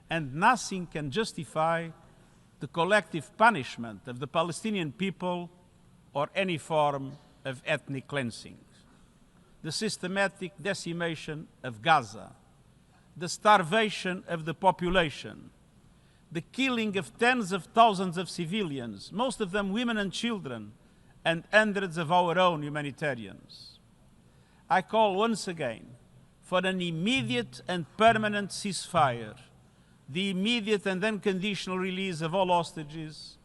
Speaker 3: And nothing can justify the collective punishment of the Palestinian people or any form of ethnic cleansing. The systematic decimation of Gaza, the starvation of the population, the killing of tens of thousands of civilians, most of them women and children, and hundreds of our own humanitarians. I call once again for an immediate and permanent ceasefire, the immediate and unconditional release of all hostages,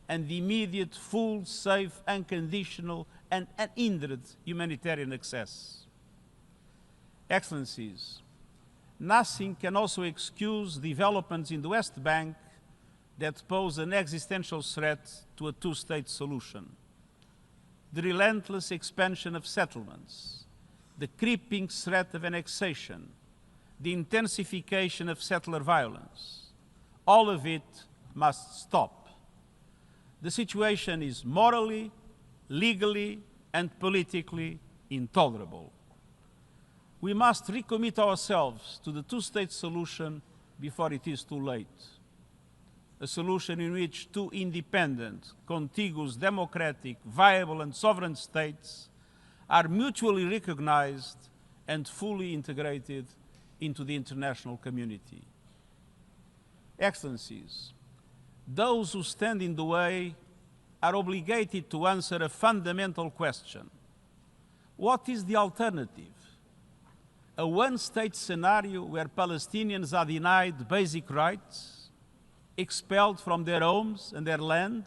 Speaker 3: and the immediate, full, safe, unconditional, and unhindered humanitarian access. Excellencies, nothing can also excuse developments in the West Bank that pose an existential threat to a two-state solution. The relentless expansion of settlements, the creeping threat of annexation, the intensification of settler violence, all of it must stop. The situation is morally, legally, and politically intolerable. We must recommit ourselves to the two-state solution before it is too late. A solution in which two independent, contiguous, democratic, viable, and sovereign states are mutually recognized and fully integrated into the international community. Excellencies, those who stand in the way are obligated to answer a fundamental question. What is the alternative? A one-state scenario where Palestinians are denied basic rights, expelled from their homes and their land,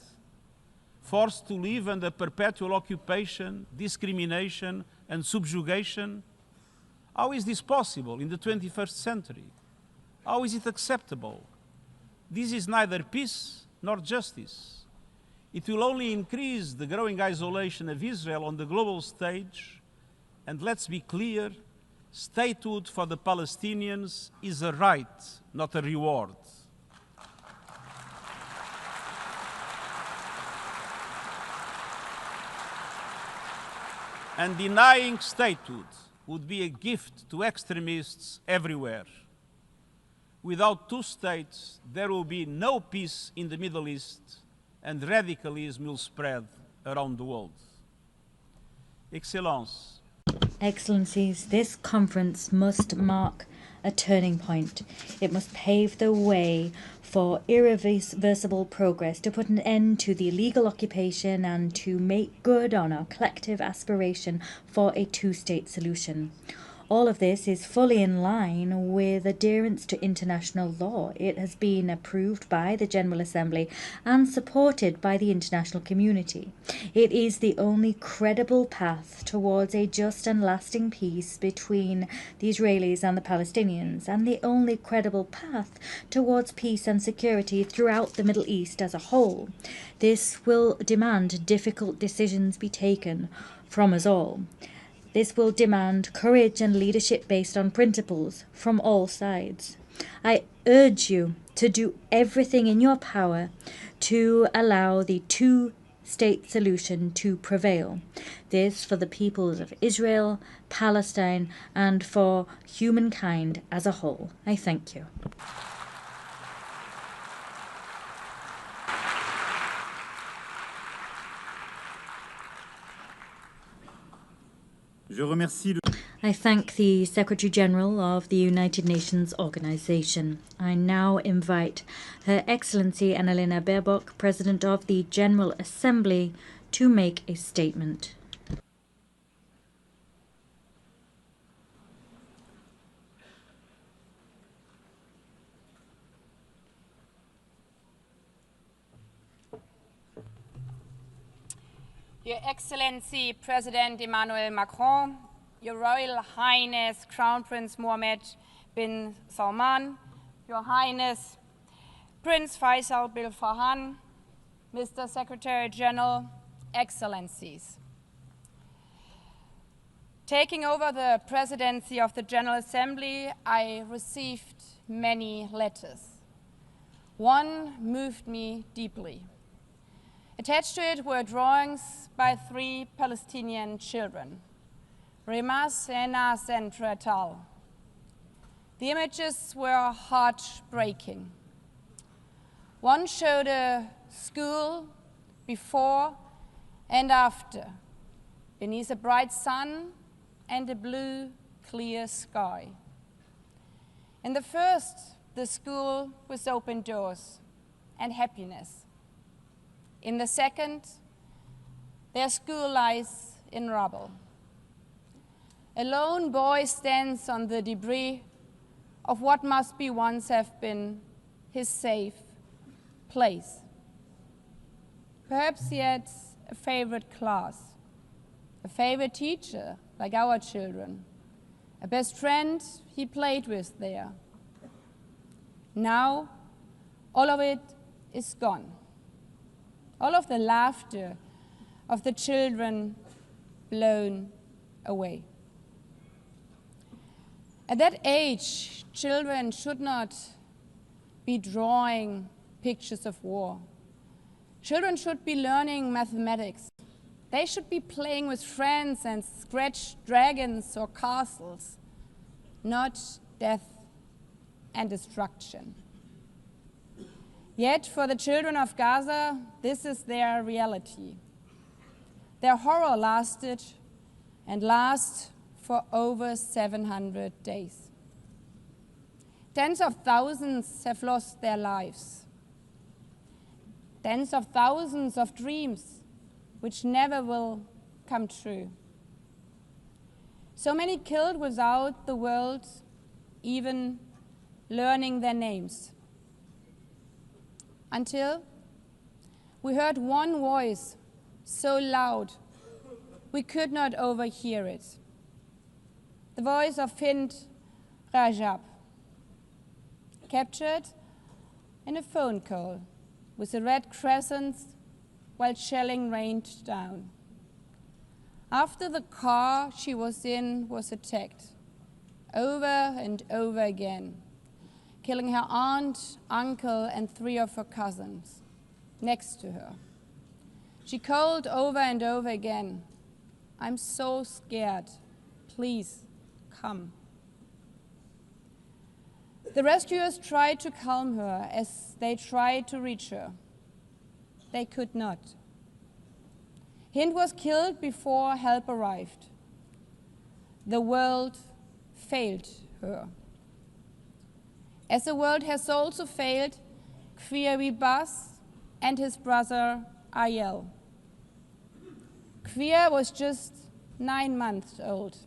Speaker 3: forced to live under perpetual occupation, discrimination, and subjugation? How is this possible in the 21st century? How is it acceptable? This is neither peace nor justice. It will only increase the growing isolation of Israel on the global stage, and let's be clear, statehood for the Palestinians is a right, not a reward. And denying statehood would be a gift to extremists everywhere. Without two states, there will be no peace in the Middle East, and radicalism will spread around the world. Excellences,
Speaker 19: Excellencies, this conference must mark a turning point. It must pave the way for irreversible progress, to put an end to the illegal occupation and to make good on our collective aspiration for a two-state solution. All of this is fully in line with adherence to international law. It has been approved by the General Assembly and supported by the international community. It is the only credible path towards a just and lasting peace between the Israelis and the Palestinians, and the only credible path towards peace and security throughout the Middle East as a whole. This will demand difficult decisions be taken from us all. This will demand courage and leadership based on principles from all sides. I urge you to do everything in your power to allow the two-state solution to prevail. This for the peoples of Israel, Palestine, and for humankind as a whole. I thank you. I thank the Secretary-General of the United Nations Organization. I now invite Her Excellency Annalena Baerbock, President of the General Assembly, to make a statement.
Speaker 4: Your Excellency President Emmanuel Macron, Your Royal Highness Crown Prince Mohammed bin Salman, Your Highness Prince Faisal bin Farhan, Mr. Secretary-General, Excellencies. Taking over the presidency of the General Assembly, I received many letters. One moved me deeply. Attached to it were drawings by 3 Palestinian children, Remas, Enas, and Tretal. The images were heartbreaking. One showed a school before and after, beneath a bright sun and a blue, clear sky. In the first, the school with open doors and happiness. In the second, their school lies in rubble. A lone boy stands on the debris of what must be once have been his safe place. Perhaps he had a favorite class, a favorite teacher, like our children, a best friend he played with there. Now, all of it is gone. All of the laughter of the children blown away. At that age, children should not be drawing pictures of war. Children should be learning mathematics. They should be playing with friends and scratch dragons or castles, not death and destruction. Yet for the children of Gaza, this is their reality. Their horror lasted and lasts for over 700 days. Tens of thousands have lost their lives. Tens of thousands of dreams which never will come true. So many killed without the world even learning their names. Until we heard one voice so loud we could not overhear it. The voice of Hind Rajab, captured in a phone call with a red crescent while shelling rained down. After the car she was in was attacked, over and over again, killing her aunt, uncle, and 3 of her cousins next to her. She called over and over again, "I'm so scared, please come." The rescuers tried to calm her as they tried to reach her. They could not. Hind was killed before help arrived. The world failed her. As the world has also failed Kfir Bas and his brother Ariel. Kfir was just 9 months old,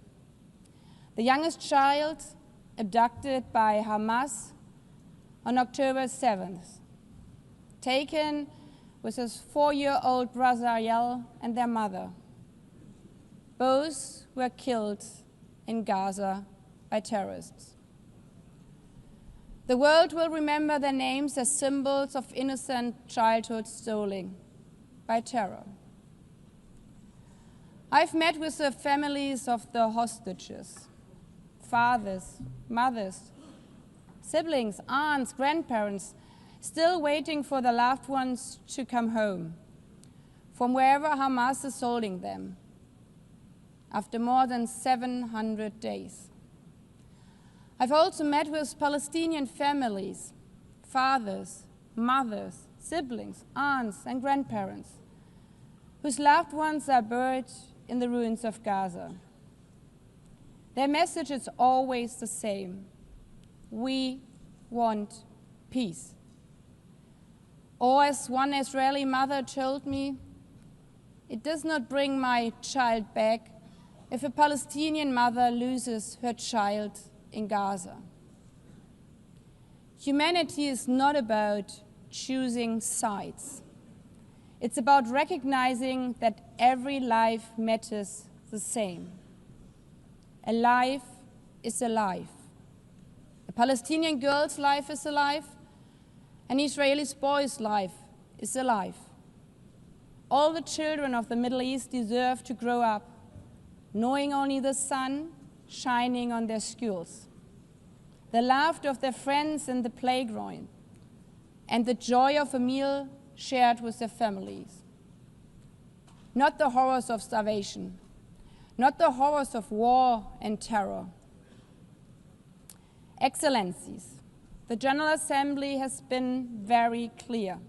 Speaker 4: the youngest child abducted by Hamas on October 7th, taken with his 4-year-old brother Ariel and their mother. Both were killed in Gaza by terrorists. The world will remember their names as symbols of innocent childhood stolen by terror. I've met with the families of the hostages, fathers, mothers, siblings, aunts, grandparents, still waiting for their loved ones to come home from wherever Hamas is holding them after more than 700 days. I've also met with Palestinian families, fathers, mothers, siblings, aunts, and grandparents, whose loved ones are buried in the ruins of Gaza. Their message is always the same: we want peace. Or as one Israeli mother told me, "It does not bring my child back if a Palestinian mother loses her child in Gaza." Humanity is not about choosing sides. It's about recognizing that every life matters the same. A life is a life. A Palestinian girl's life is alive. An Israeli boy's life is alive. All the children of the Middle East deserve to grow up knowing only the sun shining on their schools, the laughter of their friends in the playground, and the joy of a meal shared with their families. Not the horrors of starvation, not the horrors of war and terror. Excellencies, the General Assembly has been very clear.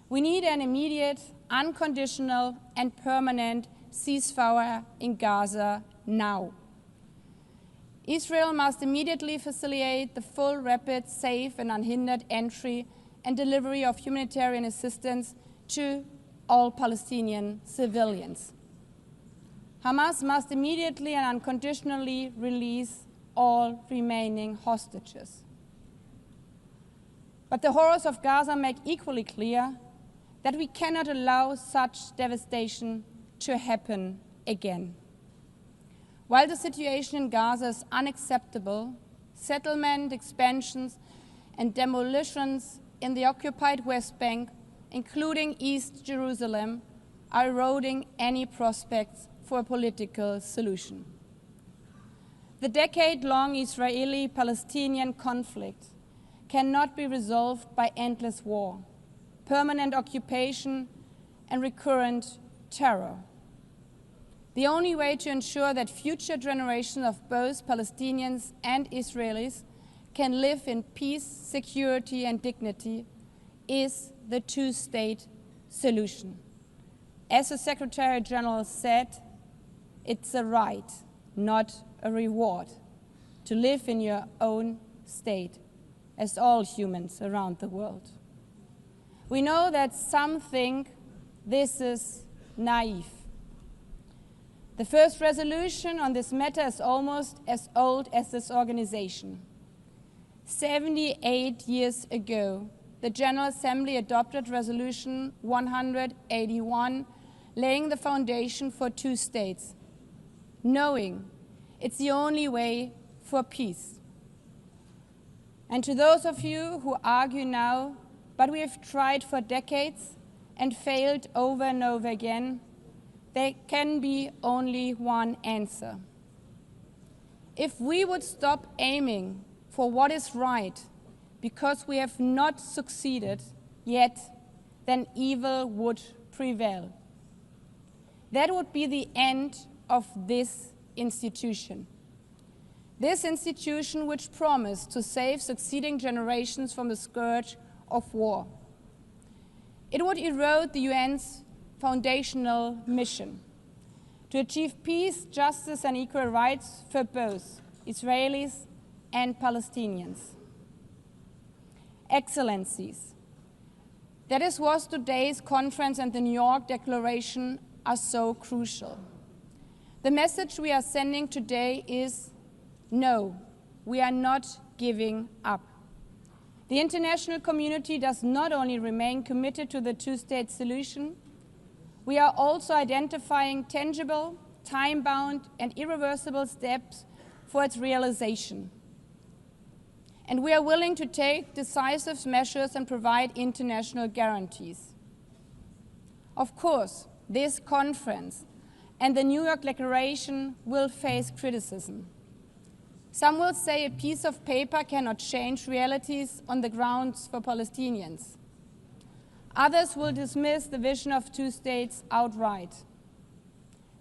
Speaker 4: We need an immediate, unconditional, and permanent ceasefire in Gaza now. Israel must immediately facilitate the full, rapid, safe, and unhindered entry and delivery of humanitarian assistance to all Palestinian civilians. Hamas must immediately and unconditionally release all remaining hostages. But the horrors of Gaza make equally clear that we cannot allow such devastation to happen again. While the situation in Gaza is unacceptable, settlement expansions and demolitions in the occupied West Bank, including East Jerusalem, are eroding any prospects for a political solution. The decade-long Israeli-Palestinian conflict cannot be resolved by endless war, permanent occupation, and recurrent terror. The only way to ensure that future generations of both Palestinians and Israelis can live in peace, security, and dignity is the two-state solution. As the Secretary-General said, it's a right, not a reward, to live in your own state, as all humans around the world. We know that some think this is naive. The first resolution on this matter is almost as old as this organization. 78 years ago, the General Assembly adopted Resolution 181, laying the foundation for two states, knowing it's the only way for peace. And to those of you who argue now, but we have tried for decades and failed over and over again, there can be only one answer. If we would stop aiming for what is right because we have not succeeded yet, then evil would prevail. That would be the end of this institution. This institution which promised to save succeeding generations from the scourge of war. It would erode the UN's foundational mission to achieve peace, justice, and equal rights for both Israelis and Palestinians. Excellencies, that is what today's conference and the New York Declaration are so crucial. The message we are sending today is no, we are not giving up. The international community does not only remain committed to the two-state solution, we are also identifying tangible, time-bound, and irreversible steps for its realization. And we are willing to take decisive measures and provide international guarantees. Of course, this conference and the New York Declaration will face criticism. Some will say a piece of paper cannot change realities on the grounds for Palestinians. Others will dismiss the vision of two states outright.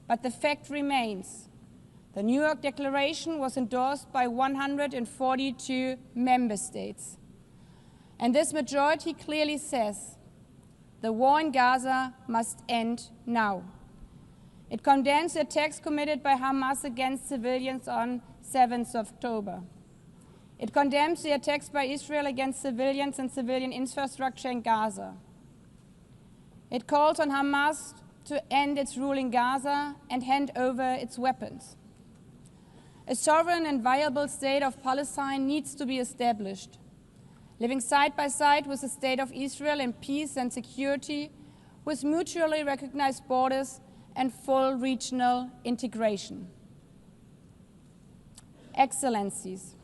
Speaker 4: But the fact remains, the New York Declaration was endorsed by 142 member states. And this majority clearly says the war in Gaza must end now. It condemns the attacks committed by Hamas against civilians on 7th of October. It condemns the attacks by Israel against civilians and civilian infrastructure in Gaza. It calls on Hamas to end its rule in Gaza and hand over its weapons. A sovereign and viable state of Palestine needs to be established, living side by side with the state of Israel in peace and security, with mutually recognized borders and full regional integration. Excellencies,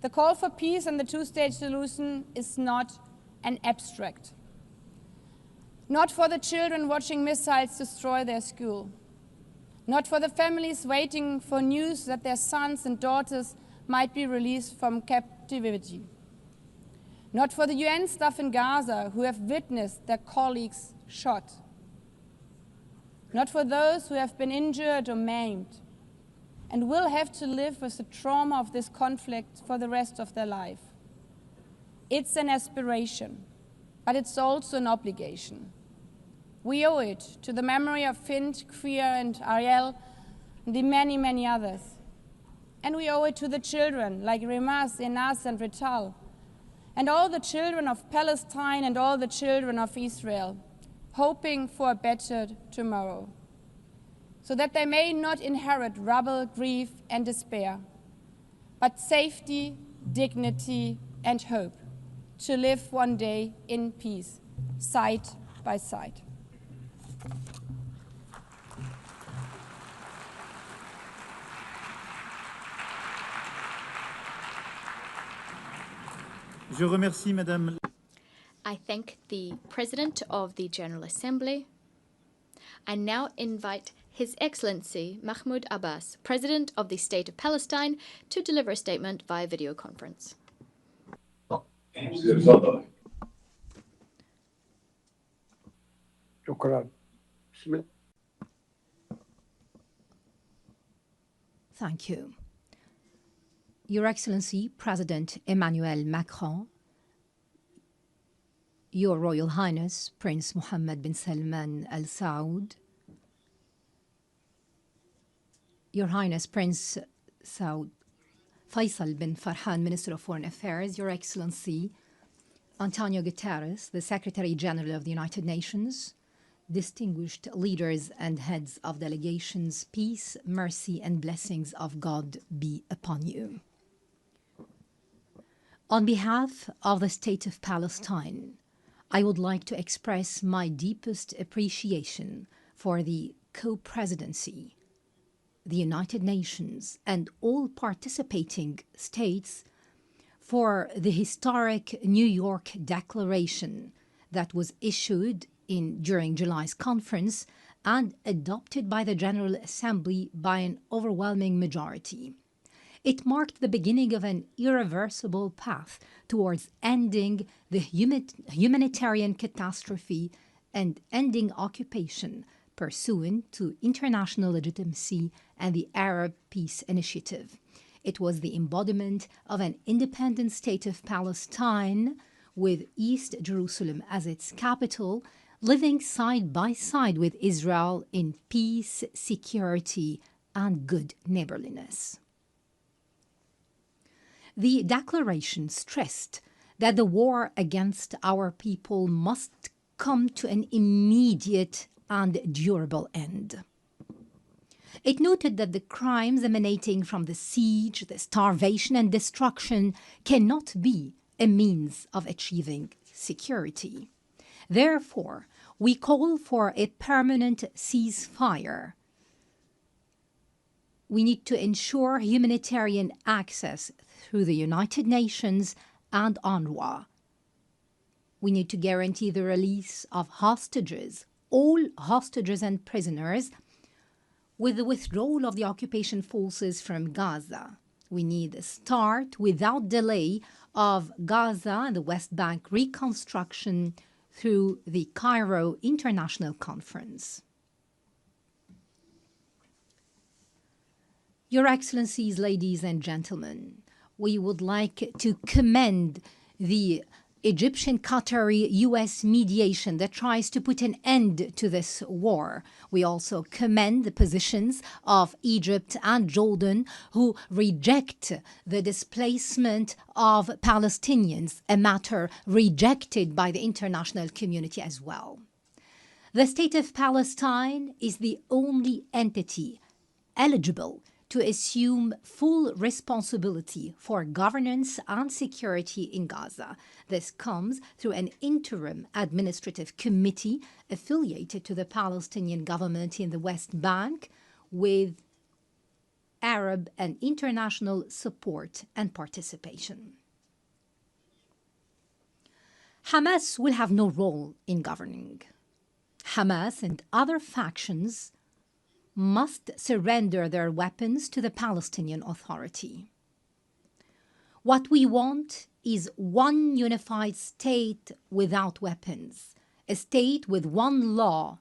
Speaker 4: the call for peace and the two-state solution is not an abstract. Not for the children watching missiles destroy their school. Not for the families waiting for news that their sons and daughters might be released from captivity. Not for the UN staff in Gaza who have witnessed their colleagues shot. Not for those who have been injured or maimed and will have to live with the trauma of this conflict for the rest of their life. It's an aspiration, but it's also an obligation. We owe it to the memory of Fint, Krier, and Ariel, and the many, many others. And we owe it to the children like Rimas, Enas, and Rital, and all the children of Palestine and all the children of Israel, hoping for a better tomorrow. so that they may not inherit rubble, grief, and despair, but safety, dignity, and hope to live one day in peace, side by side.
Speaker 18: Je remercie Madame.
Speaker 20: I thank the President of the General Assembly. I now invite His Excellency Mahmoud Abbas, President of the State of Palestine, to deliver a statement via video conference.
Speaker 6: Thank you. Your Excellency, President Emmanuel Macron, Your Royal Highness, Prince Mohammed bin Salman Al Saud, Your Highness Prince Saud Faisal bin Farhan, Minister of Foreign Affairs, Your Excellency, Antonio Guterres, the Secretary-General of the United Nations, distinguished leaders and heads of delegations, peace, mercy, and blessings of God be upon you. On behalf of the State of Palestine, I would like to express my deepest appreciation for the co-presidency, the United Nations, and all participating states for the historic New York Declaration that was issued during July's conference and adopted by the General Assembly by an overwhelming majority. It marked the beginning of an irreversible path towards ending the humanitarian catastrophe and ending occupation pursuant to international legitimacy and the Arab Peace Initiative. It was the embodiment of an independent state of Palestine with East Jerusalem as its capital, living side by side with Israel in peace, security, and good neighborliness. The declaration stressed that the war against our people must come to an immediate and durable end. It noted that the crimes emanating from the siege, the starvation, and destruction cannot be a means of achieving security. Therefore, we call for a permanent ceasefire. We need to ensure humanitarian access through the United Nations and UNRWA. We need to guarantee the release of hostages, all hostages and prisoners, with the withdrawal of the occupation forces from Gaza. We need a start without delay of Gaza and the West Bank reconstruction through the Cairo International Conference. Your Excellencies, ladies and gentlemen, we would like to commend the Egyptian-Qatari-US mediation that tries to put an end to this war. We also commend the positions of Egypt and Jordan, who reject the displacement of Palestinians, a matter rejected by the international community as well. The State of Palestine is the only entity eligible to assume full responsibility for governance and security in Gaza. This comes through an interim administrative committee affiliated to the Palestinian government in the West Bank with Arab and international support and participation. Hamas will have no role in governing. Hamas and other factions must surrender their weapons to the Palestinian Authority. What we want is one unified state without weapons, a state with one law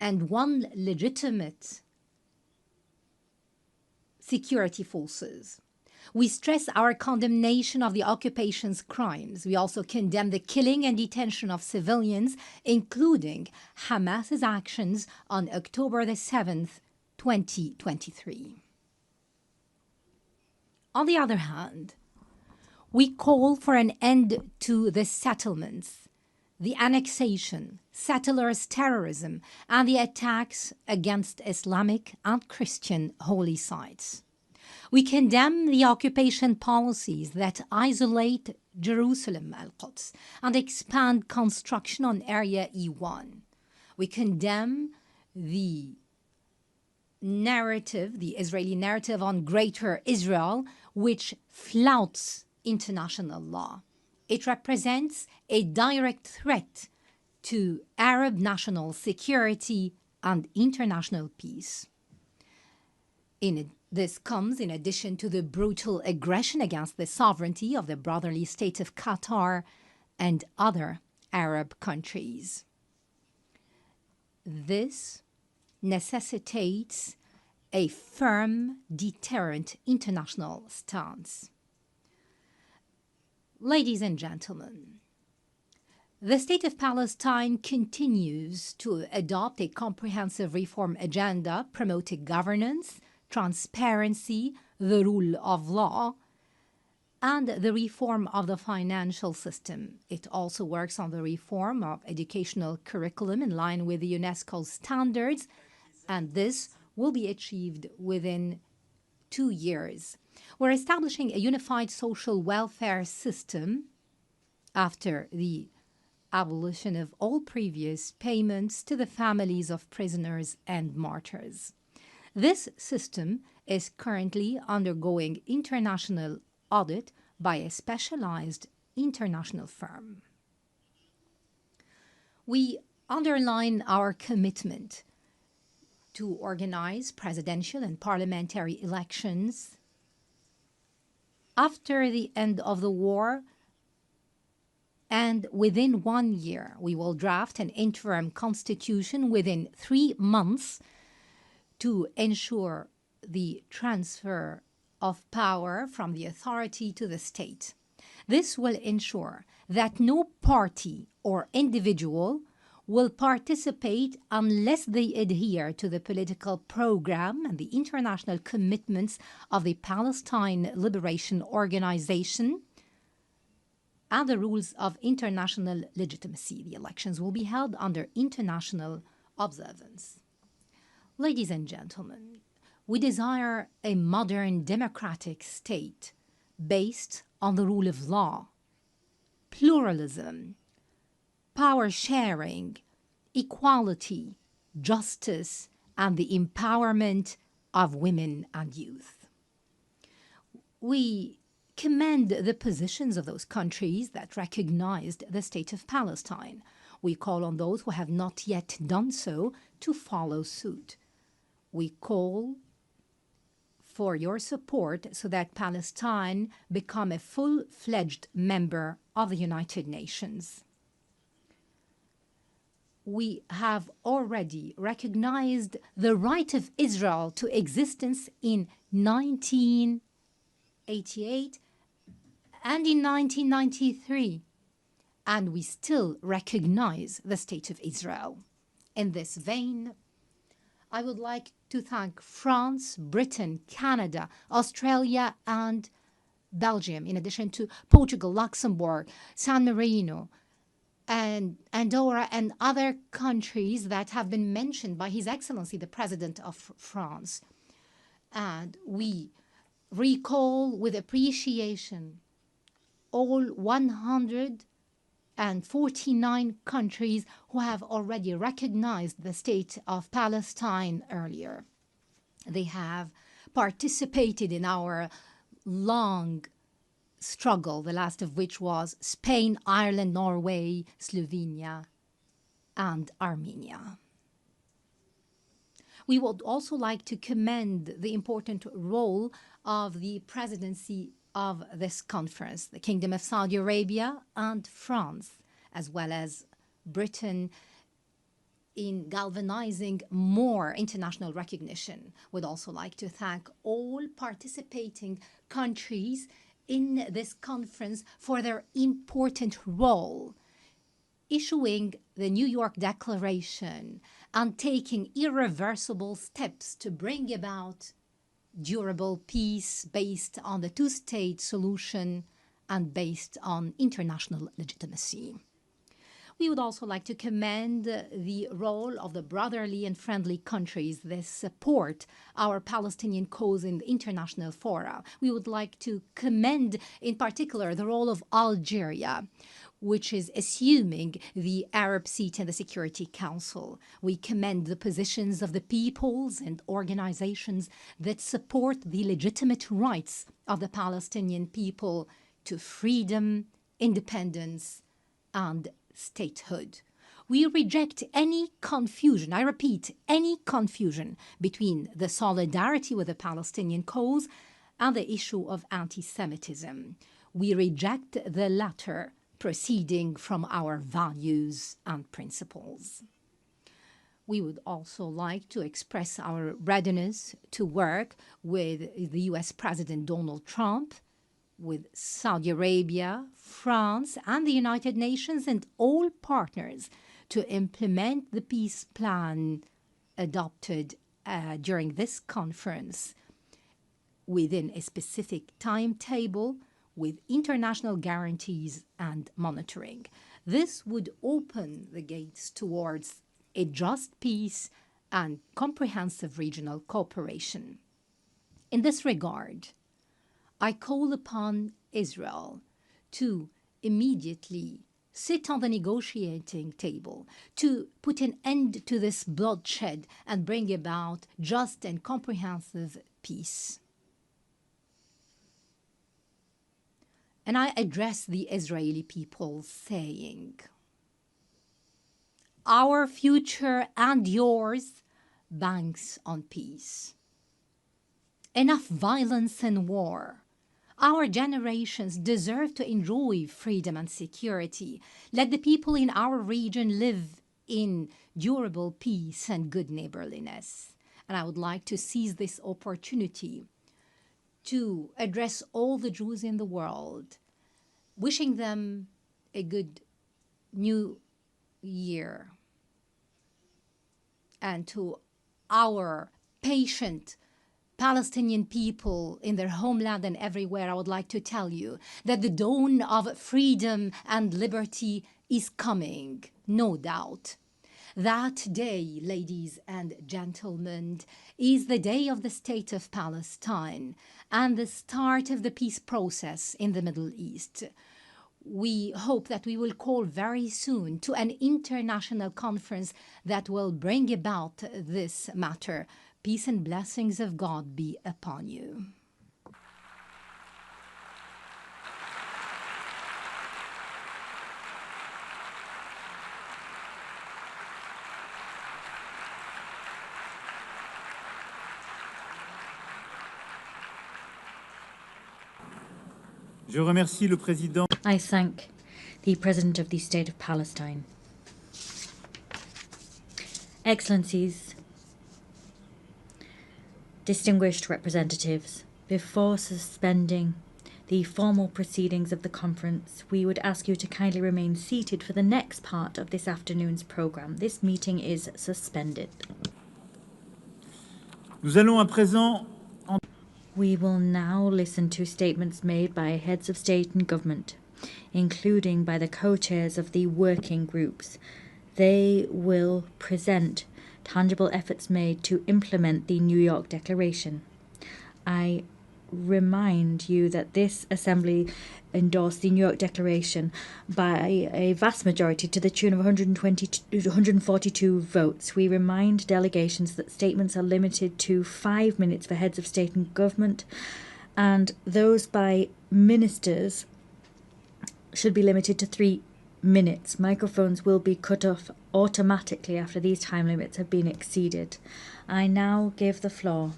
Speaker 6: and one legitimate security forces. We stress our condemnation of the occupation's crimes. We also condemn the killing and detention of civilians, including Hamas's actions on October the 7th, 2023. On the other hand, we call for an end to the settlements the annexation, settlers' terrorism, and the attacks against Islamic and Christian holy sites. We condemn the occupation policies that isolate Jerusalem, Al-Quds, and expand construction on Area E1. We condemn the narrative, the Israeli narrative on Greater Israel, which flouts international law. It represents a direct threat to Arab national security and international peace. This comes in addition to the brutal aggression against the sovereignty of the brotherly state of Qatar and other Arab countries. This necessitates a firm, deterrent international stance. Ladies and gentlemen, the State of Palestine continues to adopt a comprehensive reform agenda promoting governance, transparency, the rule of law, and the reform of the financial system. It also works on the reform of educational curriculum in line with the UNESCO standards, and this will be achieved within 2 years. We're establishing a unified social welfare system after the abolition of all previous payments to the families of prisoners and martyrs. This system is currently undergoing international audit by a specialized international firm. We underline our commitment to organize presidential and parliamentary elections after the end of the war, and within 1 year, we will draft an interim constitution within 3 months to ensure the transfer of power from the authority to the state. This will ensure that no party or individual will participate unless they adhere to the political program and the international commitments of the Palestine Liberation Organization and the rules of international legitimacy. The elections will be held under international observance. Ladies and gentlemen, we desire a modern democratic state based on the rule of law, pluralism, power sharing, equality, justice, and the empowerment of women and youth. We commend the positions of those countries that recognized the State of Palestine. We call on those who have not yet done so to follow suit. We call for your support so that Palestine become a full-fledged member of the United Nations. We have already recognized the right of Israel to existence in 1988 and in 1993, and we still recognize the State of Israel. In this vein, I would like to thank France, Britain, Canada, Australia, and Belgium, in addition to Portugal, Luxembourg, San Marino, and Andorra, and other countries that have been mentioned by His Excellency, the President of France. And we recall with appreciation all 149 countries who have already recognized the State of Palestine earlier. They have participated in our long struggle, the last of which was Spain, Ireland, Norway, Slovenia, and Armenia. We would also like to commend the important role of the presidency of this conference, the Kingdom of Saudi Arabia and France, as well as Britain, in galvanizing more international recognition. We'd also like to thank all participating countries in this conference for their important role, issuing the New York Declaration and taking irreversible steps to bring about durable peace based on the two-state solution and based on international legitimacy. We would also like to commend the role of the brotherly and friendly countries that support our Palestinian cause in the international fora. We would like to commend, in particular, the role of Algeria, which is assuming the Arab seat in the Security Council. We commend the positions of the peoples and organizations that support the legitimate rights of the Palestinian people to freedom, independence, and statehood. We reject any confusion, I repeat, any confusion between the solidarity with the Palestinian cause and the issue of anti-Semitism. We reject the latter, proceeding from our values and principles. We would also like to express our readiness to work with the US President Donald Trump, with Saudi Arabia, France, and the United Nations and all partners to implement the peace plan adopted during this conference within a specific timetable with international guarantees and monitoring. This would open the gates towards a just peace and comprehensive regional cooperation. In this regard, I call upon Israel to immediately sit on the negotiating table, to put an end to this bloodshed and bring about just and comprehensive peace. And I address the Israeli people saying, our future and yours banks on peace. Enough violence and war. Our generations deserve to enjoy freedom and security. Let the people in our region live in durable peace and good neighborliness. And I would like to seize this opportunity to address all the Jews in the world, wishing them a good new year. And to our patient Palestinian people in their homeland and everywhere, I would like to tell you that the dawn of freedom and liberty is coming, no doubt. That day, ladies and gentlemen, is the day of the State of Palestine and the start of the peace process in the Middle East. We hope that we will call very soon to an international conference that will bring about this matter. Peace and blessings of God be upon you.
Speaker 18: Je remercie le président.
Speaker 19: I thank the President of the State of Palestine. Excellencies, distinguished representatives, before suspending the formal proceedings of the conference, we would ask you to kindly remain seated for the next part of this afternoon's program. This meeting is suspended.
Speaker 18: Nous allons à présent
Speaker 19: We will now listen to statements made by heads of state and government, including by the co-chairs of the working groups. They will present tangible efforts made to implement the New York Declaration. I remind you that this Assembly endorsed the New York Declaration by a vast majority to the tune of 142 votes. We remind delegations that statements are limited to 5 minutes for heads of state and government, and those by ministers should be limited to 3 minutes. Microphones will be cut off automatically after these time limits have been exceeded. I now give the floor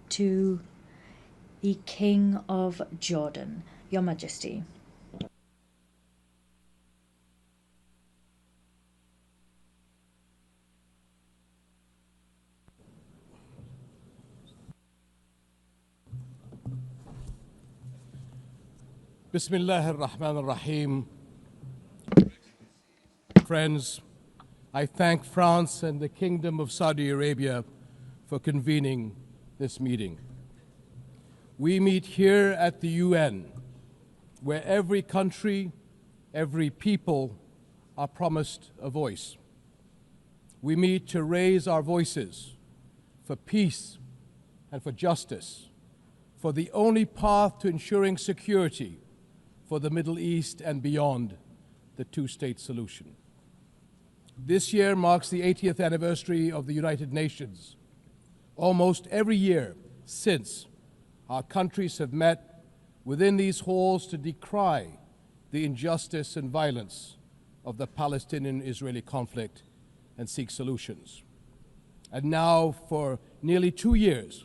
Speaker 19: to the King of Jordan, Your Majesty.
Speaker 1: Bismillah ar-Rahman ar-Rahim. Friends, I thank France and the Kingdom of Saudi Arabia for convening this meeting. We meet here at the UN, where every country, every people, are promised a voice. We meet to raise our voices for peace and for justice, for the only path to ensuring security for the Middle East and beyond the two-state solution. This year marks the 80th anniversary of the United Nations. Almost every year since, our countries have met within these halls to decry the injustice and violence of the Palestinian-Israeli conflict and seek solutions. And now, for nearly 2 years,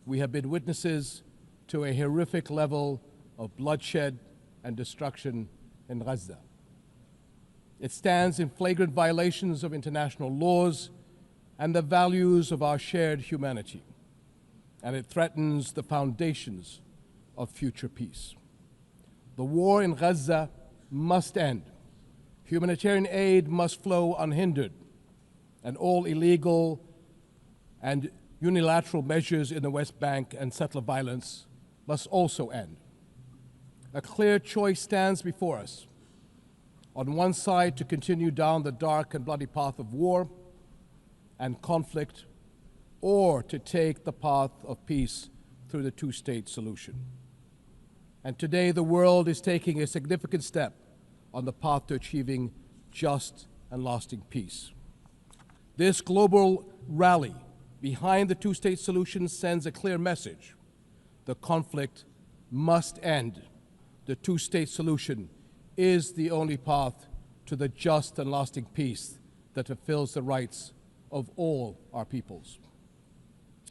Speaker 1: we have been witnesses to a horrific level of bloodshed and destruction in Gaza. It stands in flagrant violations of international laws and the values of our shared humanity, and it threatens the foundations of future peace. The war in Gaza must end. Humanitarian aid must flow unhindered, and all illegal and unilateral measures in the West Bank and settler violence must also end. A clear choice stands before us. On one side, to continue down the dark and bloody path of war and conflict, or to take the path of peace through the two-state solution. And today, the world is taking a significant step on the path to achieving just and lasting peace. This global rally behind the two-state solution sends a clear message. The conflict must end. The two-state solution is the only path to the just and lasting peace that fulfills the rights of all our peoples.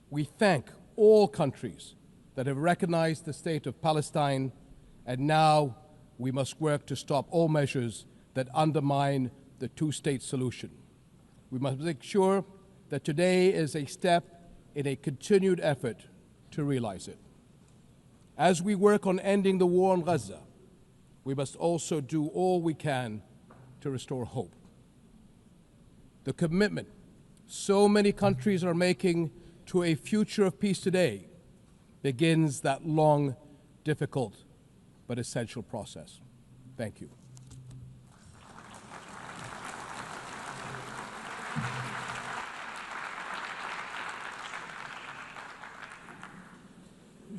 Speaker 1: We thank all countries that have recognized the state of Palestine, and now we must work to stop all measures that undermine the two-state solution. We must make sure that today is a step in a continued effort to realize it. As we work on ending the war in Gaza, we must also do all we can to restore hope. The commitment so many countries are making to a future of peace today begins that long, difficult, but essential process. Thank you.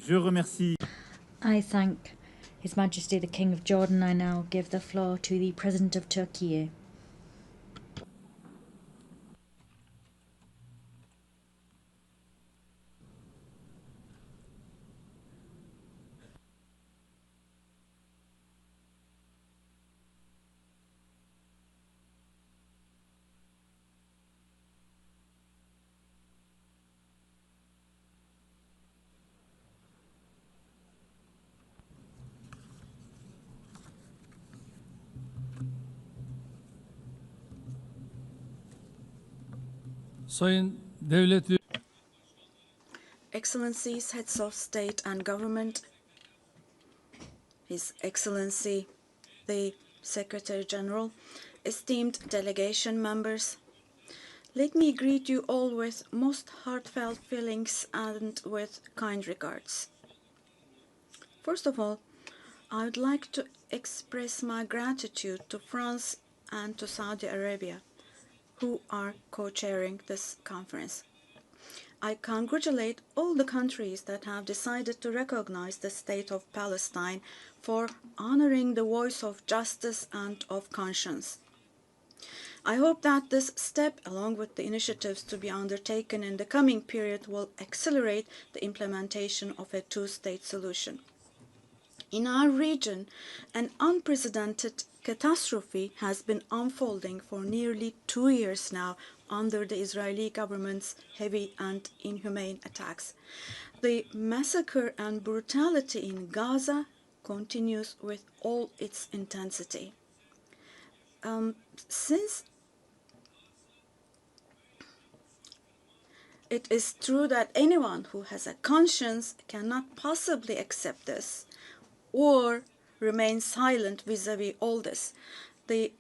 Speaker 18: Je remercie.
Speaker 19: I thank His Majesty the King of Jordan. I now give the floor to the President of Turkey.
Speaker 7: Sayın Devlet
Speaker 22: Excellencies, heads of state and government, His Excellency the Secretary-General, esteemed delegation members, let me greet you all with most heartfelt feelings and with kind regards. First of all, I would like to express my gratitude to France and to Saudi Arabia, who are co-chairing this conference. I congratulate all the countries that have decided to recognize the state of Palestine for honoring the voice of justice and of conscience. I hope that this step, along with the initiatives to be undertaken in the coming period, will accelerate the implementation of a two-state solution. In our region, an unprecedented catastrophe has been unfolding for nearly 2 years now under the Israeli government's heavy and inhumane attacks. The massacre and brutality in Gaza continues with all its intensity. Since it is true that anyone who has a conscience cannot possibly accept this or remain silent vis-à-vis all this, the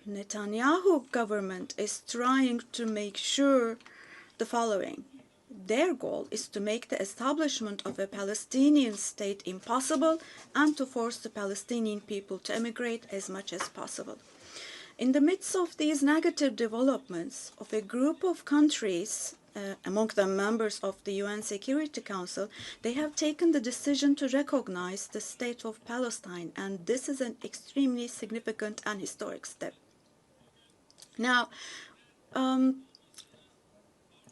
Speaker 22: Netanyahu government is trying to make sure the following. Their goal is to make the establishment of a Palestinian state impossible and to force the Palestinian people to emigrate as much as possible. In the midst of these negative developments of a group of countries, among them members of the UN Security Council, they have taken the decision to recognize the state of Palestine, and this is an extremely significant and historic step. Now,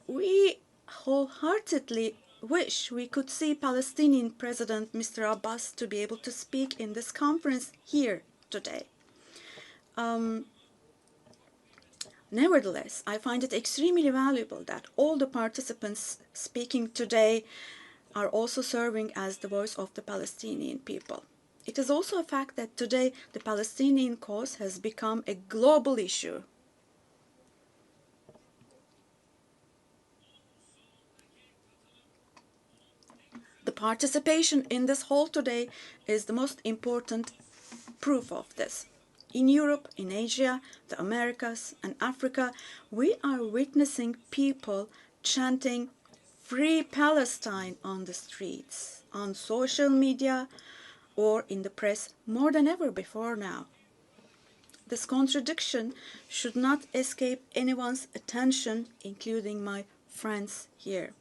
Speaker 22: we wholeheartedly wish we could see Palestinian President Mr. Abbas to be able to speak in this conference here today. Nevertheless, I find it extremely valuable that all the participants speaking today are also serving as the voice of the Palestinian people. It is also a fact that today the Palestinian cause has become a global issue. The participation in this hall today is the most important proof of this. In Europe, in Asia, the Americas, and Africa, we are witnessing people chanting "Free Palestine" on the streets, on social media, or in the press more than ever before now. This contradiction should not escape anyone's attention, including my friends here.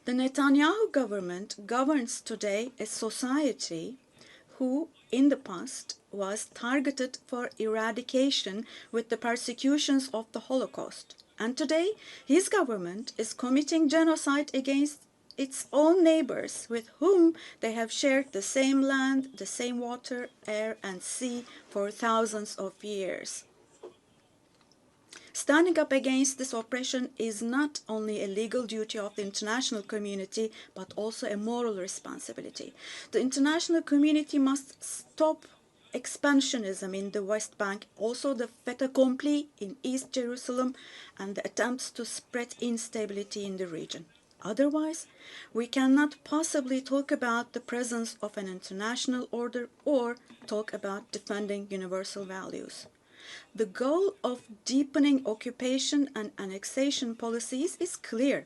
Speaker 22: The Netanyahu government governs today a society who, in the past, was targeted for eradication with the persecutions of the Holocaust. And today, his government is committing genocide against its own neighbors with whom they have shared the same land, the same water, air, and sea for thousands of years. Standing up against this oppression is not only a legal duty of the international community, but also a moral responsibility. The international community must stop expansionism in the West Bank, also the fait accompli in East Jerusalem, and the attempts to spread instability in the region. Otherwise, we cannot possibly talk about the presence of an international order or talk about defending universal values. The goal of deepening occupation and annexation policies is clear.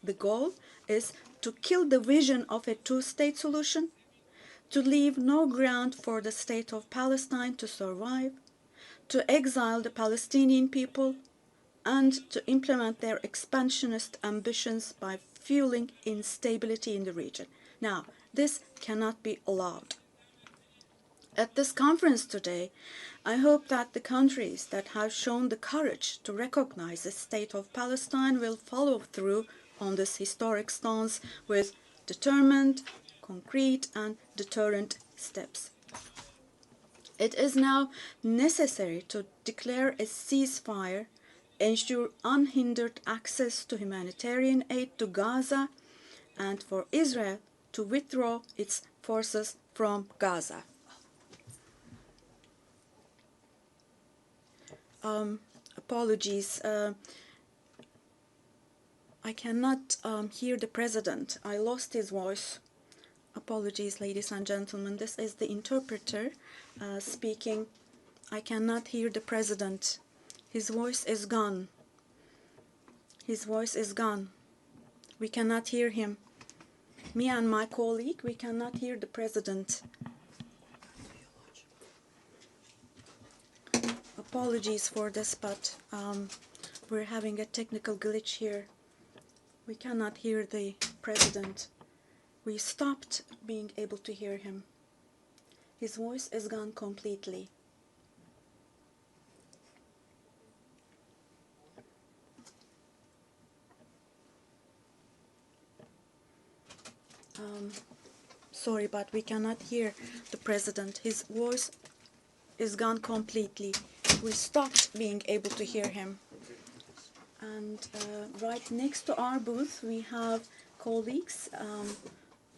Speaker 22: The goal is to kill the vision of a two-state solution, to leave no ground for the state of Palestine to survive, to exile the Palestinian people, and to implement their expansionist ambitions by fueling instability in the region. Now, this cannot be allowed. At this conference today, I hope that the countries that have shown the courage to recognize the state of Palestine will follow through on this historic stance with determined, concrete, and deterrent steps. It is now necessary to declare a ceasefire, ensure unhindered access to humanitarian aid to Gaza, and for Israel to withdraw its forces from Gaza. Apologies. I cannot hear the president. I lost his voice. Apologies, ladies and gentlemen. This is the interpreter speaking. I cannot hear the president. His voice is gone. His voice is gone. We cannot hear him. Me and my colleague, we cannot hear the president. Apologies for this, but we're having a technical glitch here. We cannot hear the president. We stopped being able to hear him. His voice is gone completely. Sorry, but we cannot hear the president. His voice is gone completely. We stopped being able to hear him. And right next to our booth, we have colleagues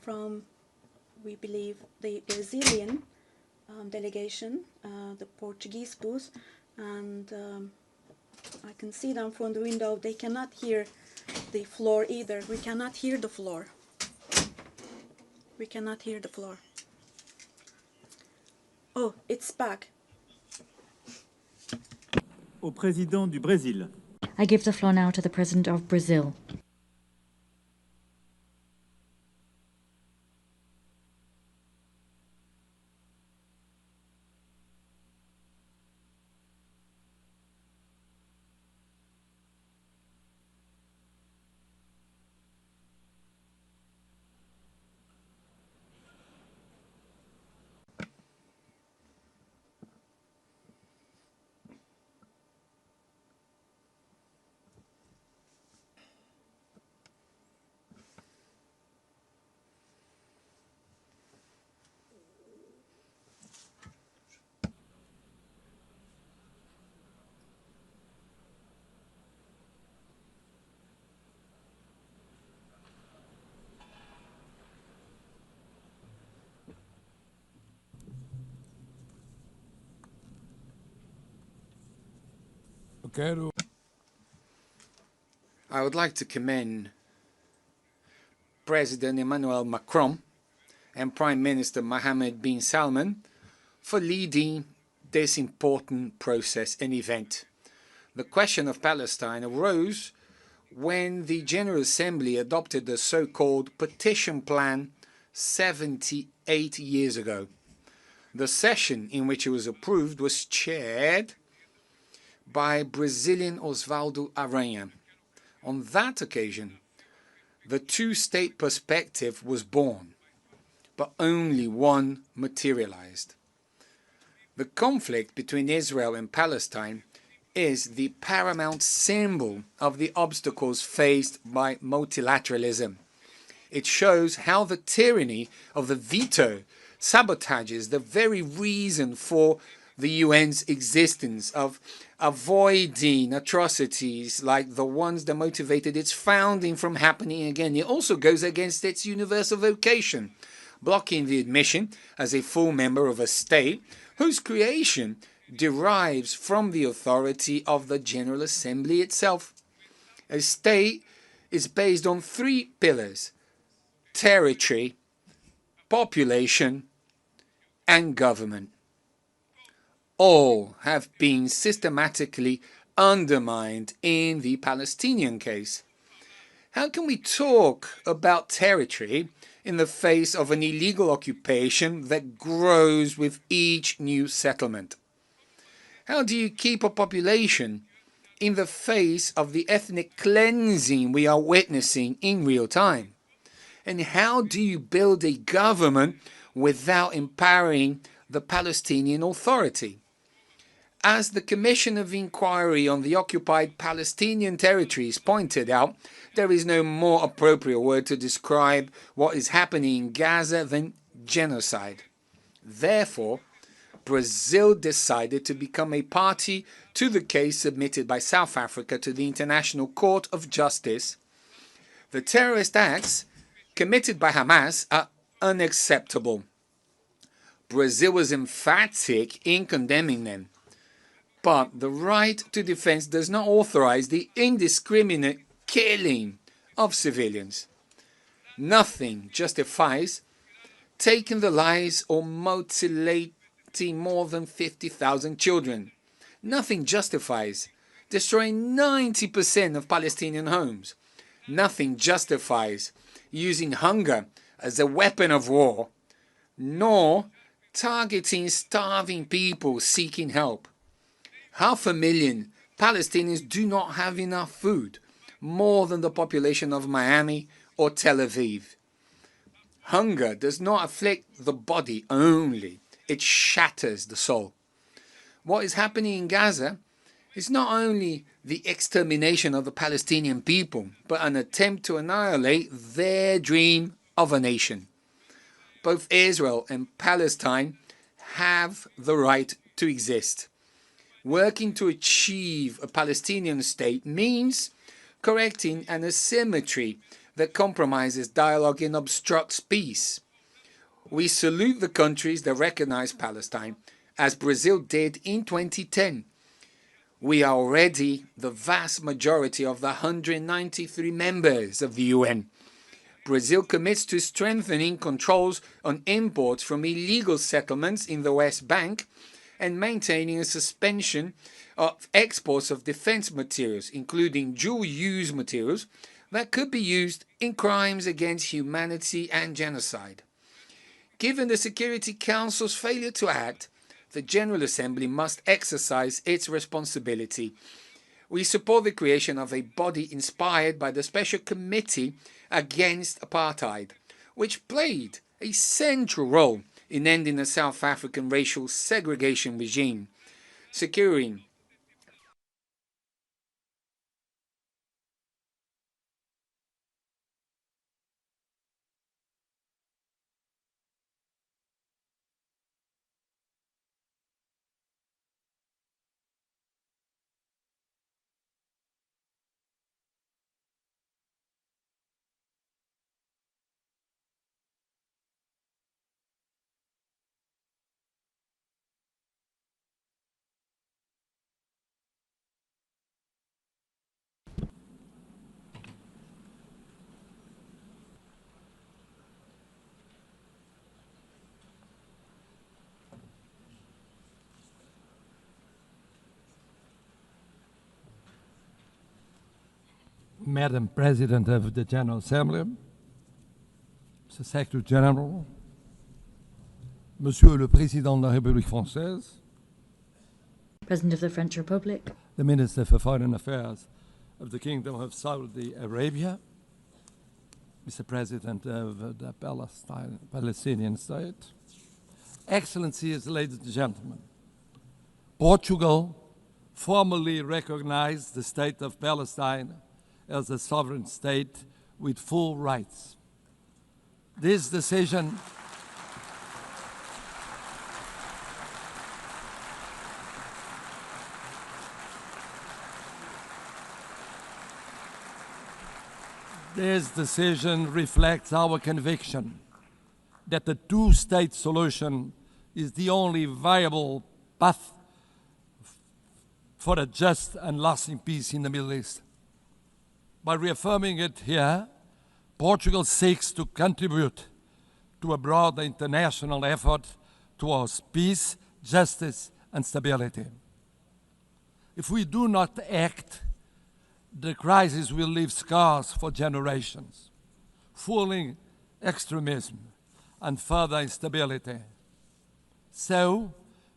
Speaker 22: from, we believe, the Brazilian delegation, the Portuguese booth, and I can see them from the window. They cannot hear the floor either. We cannot hear the floor. We cannot hear the floor. Oh, it's back.
Speaker 18: Au président du Brésil.
Speaker 19: I give the floor now to the President of Brazil.
Speaker 8: I would like to commend President Emmanuel Macron and Prime Minister Mohammed bin Salman for leading this important process and event. The question of Palestine arose when the General Assembly adopted the so-called Partition Plan 78 years ago. The session in which it was approved was chaired by Brazilian Osvaldo Aranha. On that occasion, the two-state perspective was born, but only one materialized. The conflict between Israel and Palestine is the paramount symbol of the obstacles faced by multilateralism. It shows how the tyranny of the veto sabotages the very reason for the UN's existence, of avoiding atrocities like the ones that motivated its founding from happening again. It also goes against its universal vocation, blocking the admission as a full member of a state whose creation derives from the authority of the General Assembly itself. A state is based on three pillars: territory, population, and government. All have been systematically undermined in the Palestinian case. How can we talk about territory in the face of an illegal occupation that grows with each new settlement? How do you keep a population in the face of the ethnic cleansing we are witnessing in real time? And how do you build a government without empowering the Palestinian Authority? As the Commission of Inquiry on the Occupied Palestinian Territories pointed out, there is no more appropriate word to describe what is happening in Gaza than genocide. Therefore, Brazil decided to become a party to the case submitted by South Africa to the International Court of Justice. The terrorist acts committed by Hamas are unacceptable. Brazil was emphatic in condemning them. But the right to defense does not authorize the indiscriminate killing of civilians. Nothing justifies taking the lives or mutilating more than 50,000 children. Nothing justifies destroying 90% of Palestinian homes. Nothing justifies using hunger as a weapon of war, nor targeting starving people seeking help. 500,000 Palestinians do not have enough food, more than the population of Miami or Tel Aviv. Hunger does not afflict the body only, it shatters the soul. What is happening in Gaza is not only the extermination of the Palestinian people, but an attempt to annihilate their dream of a nation. Both Israel and Palestine have the right to exist. Working to achieve a Palestinian state means correcting an asymmetry that compromises dialogue and obstructs peace. We salute the countries that recognize Palestine, as Brazil did in 2010. We are already the vast majority of the 193 members of the UN. Brazil commits to strengthening controls on imports from illegal settlements in the West Bank and maintaining a suspension of exports of defense materials, including dual-use materials that could be used in crimes against humanity and genocide. Given the Security Council's failure to act, the General Assembly must exercise its responsibility. We support the creation of a body inspired by the Special Committee Against Apartheid, which played a central role in ending the South African racial segregation regime, securing
Speaker 9: Madam President of the General Assembly, Mr. Secretary-General, Monsieur le Président de la République française,
Speaker 19: President of the French Republic,
Speaker 9: the Minister for Foreign Affairs of the Kingdom of Saudi Arabia, Mr. President of the Palestinian State, Excellencies, ladies and gentlemen, Portugal formally recognized the state of Palestine as a sovereign state with full rights. This decision reflects our conviction that the two-state solution is the only viable path for a just and lasting peace in the Middle East. By reaffirming it here, Portugal seeks to contribute to a broader international effort towards peace, justice, and stability. If we do not act, the crisis will leave scars for generations, fueling extremism and further instability. So,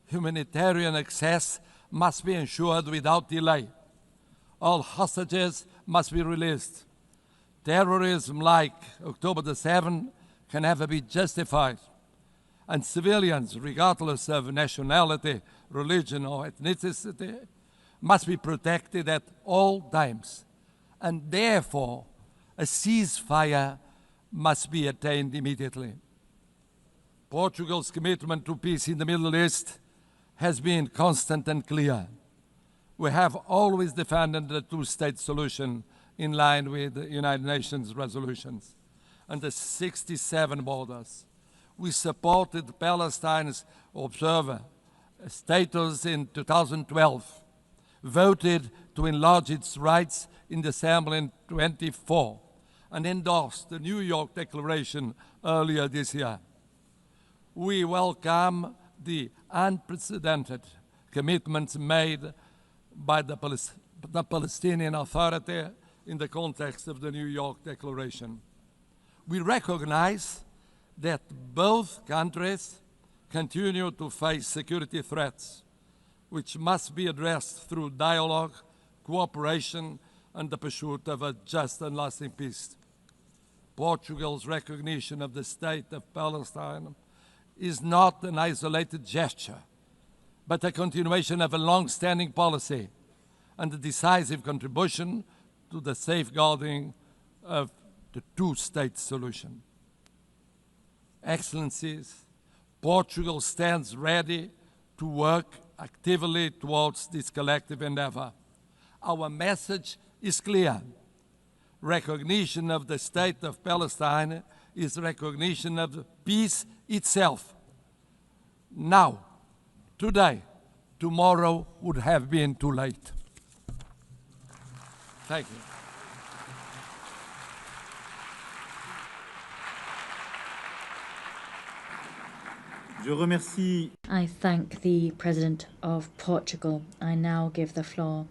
Speaker 9: humanitarian access must be ensured without delay. All hostages must be released. Terrorism like October the 7th can never be justified. And civilians, regardless of nationality, religion, or ethnicity, must be protected at all times. And therefore, a ceasefire must be attained immediately. Portugal's commitment to peace in the Middle East has been constant and clear. We have always defended the two-state solution in line with the United Nations resolutions and the 67 borders. We supported Palestine's observer status in 2012, voted to enlarge its rights in the Assembly in 2024, and endorsed the New York Declaration earlier this year. We welcome the unprecedented commitments made by the Palestinian Authority in the context of the New York Declaration. We recognize that both countries continue to face security threats, which must be addressed through dialogue, cooperation, and the pursuit of a just and lasting peace. Portugal's recognition of the state of Palestine is not an isolated gesture, but a continuation of a long-standing policy and a decisive contribution to the safeguarding of the two-state solution. Excellencies, Portugal stands ready to work actively towards this collective endeavor. Our message is clear. Recognition of the state of Palestine is recognition of peace itself. Now, today, tomorrow would have been too late. Thank you.
Speaker 19: I thank the President of Portugal. I now give the floor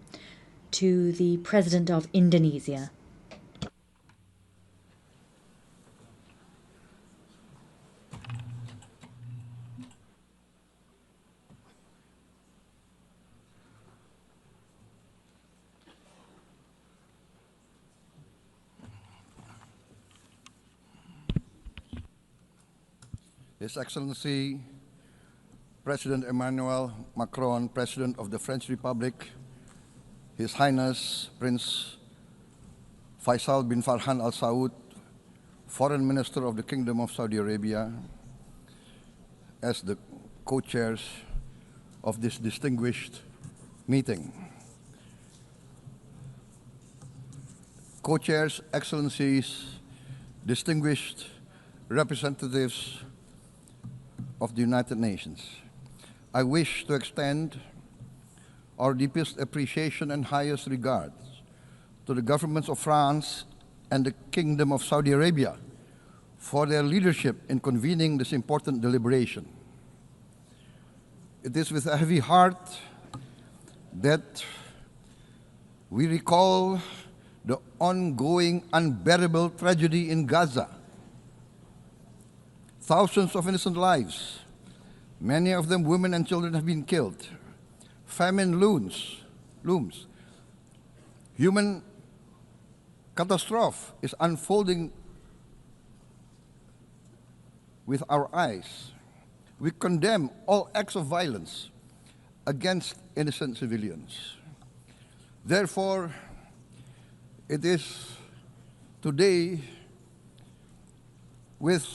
Speaker 19: to the President of Indonesia.
Speaker 14: His Excellency President Emmanuel Macron, President of the French Republic, His Highness Prince Faisal bin Farhan Al Saud, Foreign Minister of the Kingdom of Saudi Arabia, as the co-chairs of this distinguished meeting. Co-chairs, Excellencies, distinguished representatives of the United Nations, I wish to extend our deepest appreciation and highest regards to the governments of France and the Kingdom of Saudi Arabia for their leadership in convening this important deliberation. It is with a heavy heart that we recall
Speaker 10: the ongoing unbearable tragedy in Gaza. Thousands of innocent lives, many of them women and children, have been killed. Famine looms. Human catastrophe is unfolding with our eyes. We condemn all acts of violence against innocent civilians. Therefore, it is today with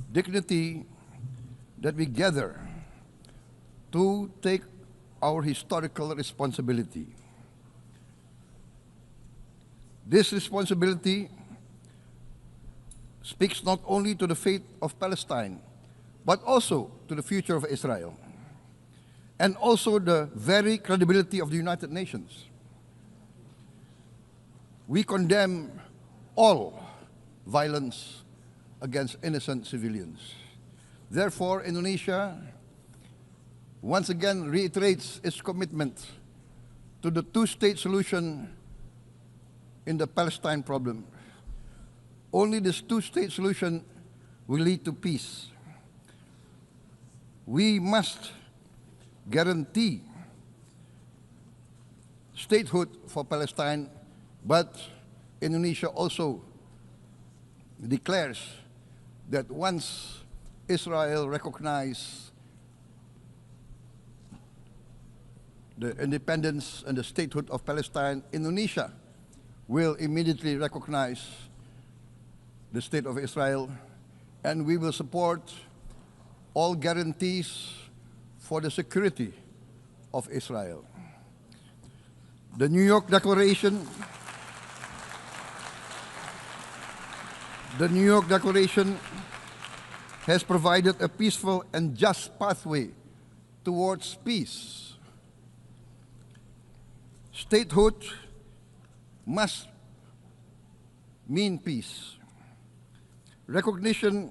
Speaker 10: dignity that we gather to take our historical responsibility. This responsibility speaks not only to the fate of Palestine, but also to the future of Israel, and also the very credibility of the United Nations. We condemn all violence against innocent civilians. Therefore, Indonesia once again reiterates its commitment to the two-state solution in the Palestine problem. Only this two-state solution will lead to peace. We must guarantee statehood for Palestine, but Indonesia also declares that once Israel recognizes the independence and the statehood of Palestine, Indonesia will immediately recognize the state of Israel, and we will support all guarantees for the security of Israel. The New York Declaration has provided a peaceful and just pathway towards peace. Statehood must mean peace. Recognition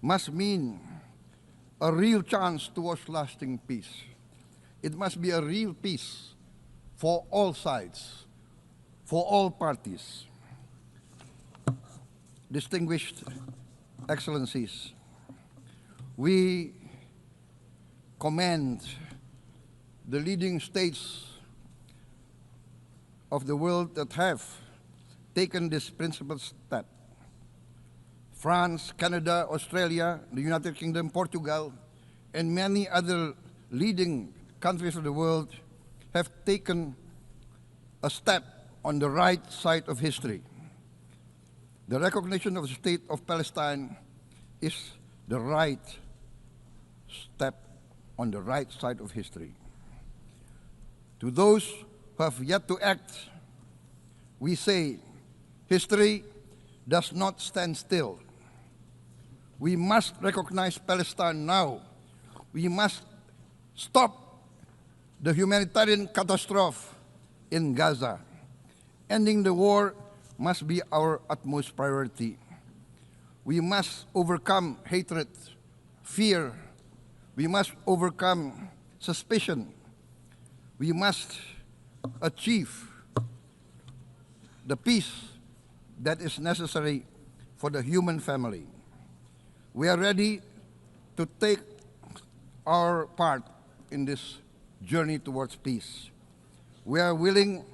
Speaker 10: must mean a real chance towards lasting peace. It must be a real peace for all sides, for all parties. Distinguished Excellencies, we commend the leading states of the world that have taken this principled step. France, Canada, Australia, the United Kingdom, Portugal, and many other leading countries of the world have taken a step on the right side of history. The recognition of the state of Palestine is the right step on the right side of history. To those who have yet to act, we say, history does not stand still. We must recognize Palestine now. We must stop the humanitarian catastrophe in Gaza. Ending the war must be our utmost priority. We must overcome hatred, fear. We must overcome suspicion. We must achieve the peace that is necessary for the human family. We are ready to take our part in this journey towards peace. We are willing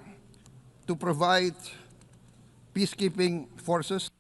Speaker 10: to provide peacekeeping forces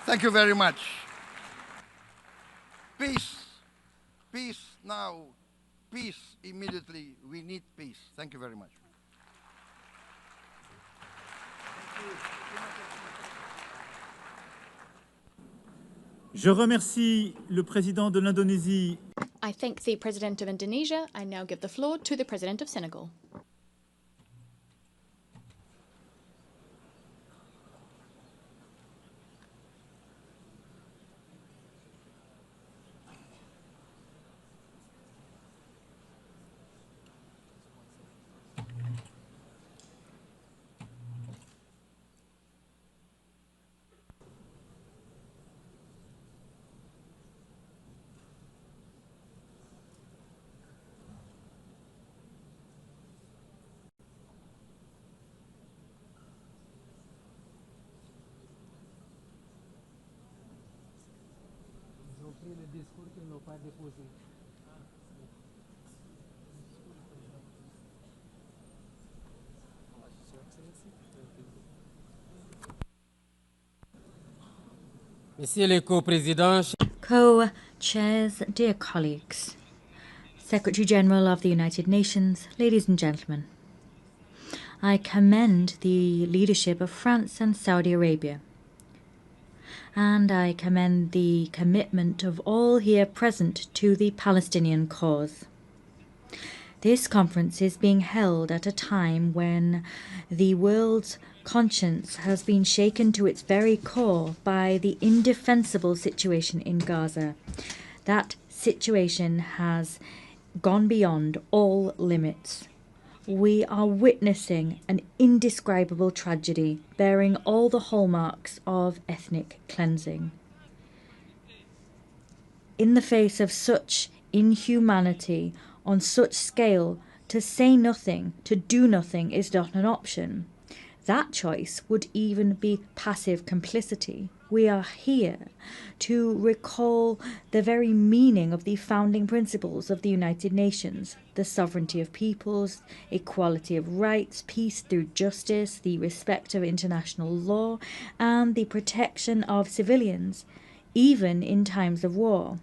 Speaker 10: Thank you very much. Peace. Peace now. Peace immediately. We need peace. Thank you very much.
Speaker 18: Je remercie le président de l'Indonésie.
Speaker 20: I thank the President of Indonesia. I now give the floor to the President of Senegal.
Speaker 11: Le discours qu'ils n'ont pas déposé. Messieurs les co-présidents,
Speaker 19: Co-chairs, dear colleagues, Secretary-General of the United Nations, ladies and gentlemen, I commend the leadership of France and Saudi Arabia, and I commend the commitment of all here present to the Palestinian cause. This conference is being held at a time when the world's conscience has been shaken to its very core by the indefensible situation in Gaza. That situation has gone beyond all limits. We are witnessing an indescribable tragedy bearing all the hallmarks of ethnic cleansing. In the face of such inhumanity on such scale, to say nothing, to do nothing is not an option. That choice would even be passive complicity. We are here to recall the very meaning of the founding principles of the United Nations: the sovereignty of peoples, equality of rights, peace through justice, the respect of international law, and the protection of civilians, even in times of war.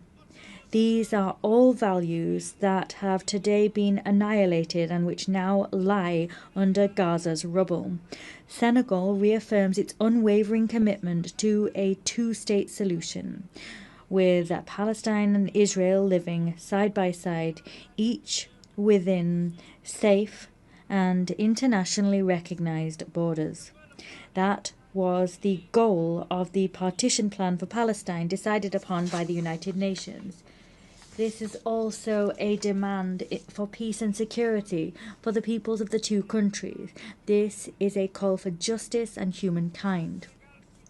Speaker 19: These are all values that have today been annihilated and which now lie under Gaza's rubble. Senegal reaffirms its unwavering commitment to a two-state solution, with Palestine and Israel living side by side, each within safe and internationally recognized borders. That was the goal of the partition plan for Palestine decided upon by the United Nations. This is also a demand for peace and security for the peoples of the two countries. This is a call for justice and humankind.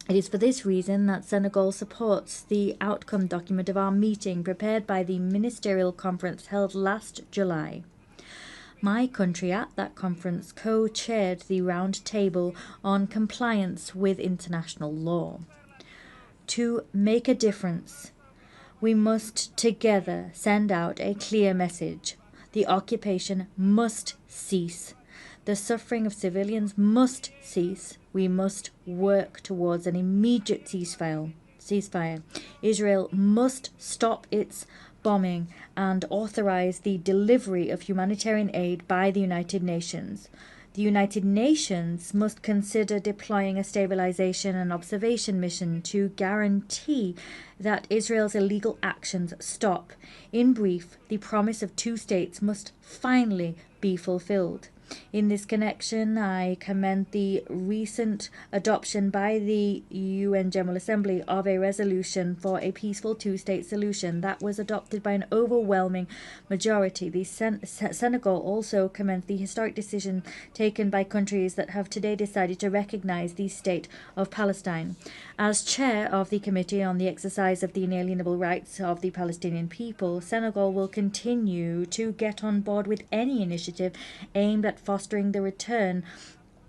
Speaker 19: It is for this reason that Senegal supports the outcome document of our meeting prepared by the ministerial conference held last July. My country at that conference co-chaired the round table on compliance with international law. To make a difference, we must together send out a clear message. The occupation must cease. The suffering of civilians must cease. We must work towards an immediate ceasefire. Israel must stop its bombing and authorize the delivery of humanitarian aid by the United Nations. The United Nations must consider deploying a stabilization and observation mission to guarantee that Israel's illegal actions stop. In brief, the promise of two states must finally be fulfilled. In this connection, I commend the recent adoption by the UN General Assembly of a resolution for a peaceful two-state solution that was adopted by an overwhelming majority. The Senegal also commends the historic decision taken by countries that have today decided to recognize the state of Palestine. As chair of the Committee on the Exercise of the Inalienable Rights of the Palestinian People, Senegal will continue to get on board with any initiative aimed at fostering the return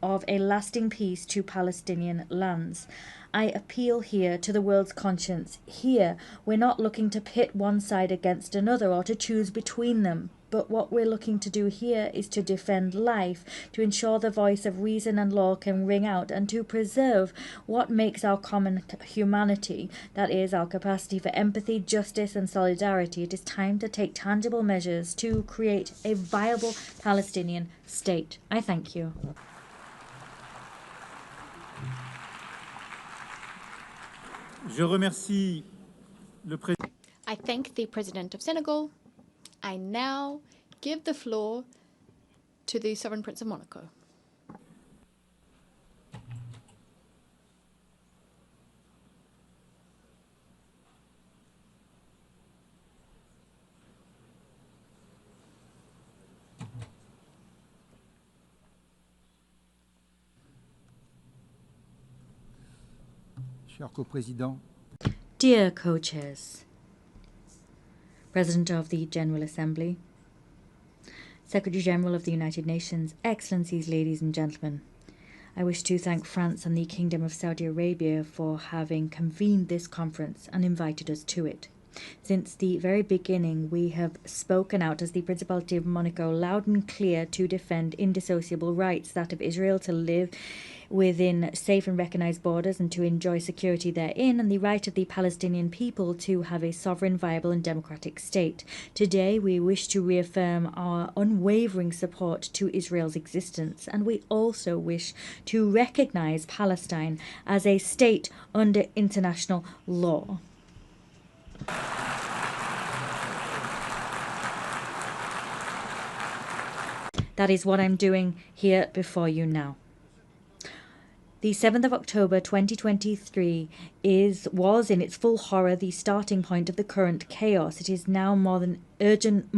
Speaker 19: of a lasting peace to Palestinian lands. I appeal here to the world's conscience. Here, we're not looking to pit one side against another or to choose between them. But what we're looking to do here is to defend life, to ensure the voice of reason and law can ring out, and to preserve what makes our common humanity, that is, our capacity for empathy, justice and solidarity. It is time to take tangible measures to create a viable Palestinian state. I thank you.
Speaker 18: Je remercie le président.
Speaker 20: I thank the President of Senegal. I now give the floor to the Sovereign Prince of Monaco.
Speaker 12: Cher co-président.
Speaker 19: Dear co-chairs, President of the General Assembly, Secretary-General of the United Nations, Excellencies, ladies and gentlemen, I wish to thank France and the Kingdom of Saudi Arabia for having convened this conference and invited us to it. Since the very beginning, we have spoken out as the Principality of Monaco loud and clear to defend indissociable rights, that of Israel to live within safe and recognized borders and to enjoy security therein, and the right of the Palestinian people to have a sovereign, viable and democratic state. Today we wish to reaffirm our unwavering support to Israel's existence, and we also wish to recognize Palestine as a state under international law. That is what I'm doing here before you now. The 7th of October 2023 was in its full horror the starting point of the current chaos. It is now more urgent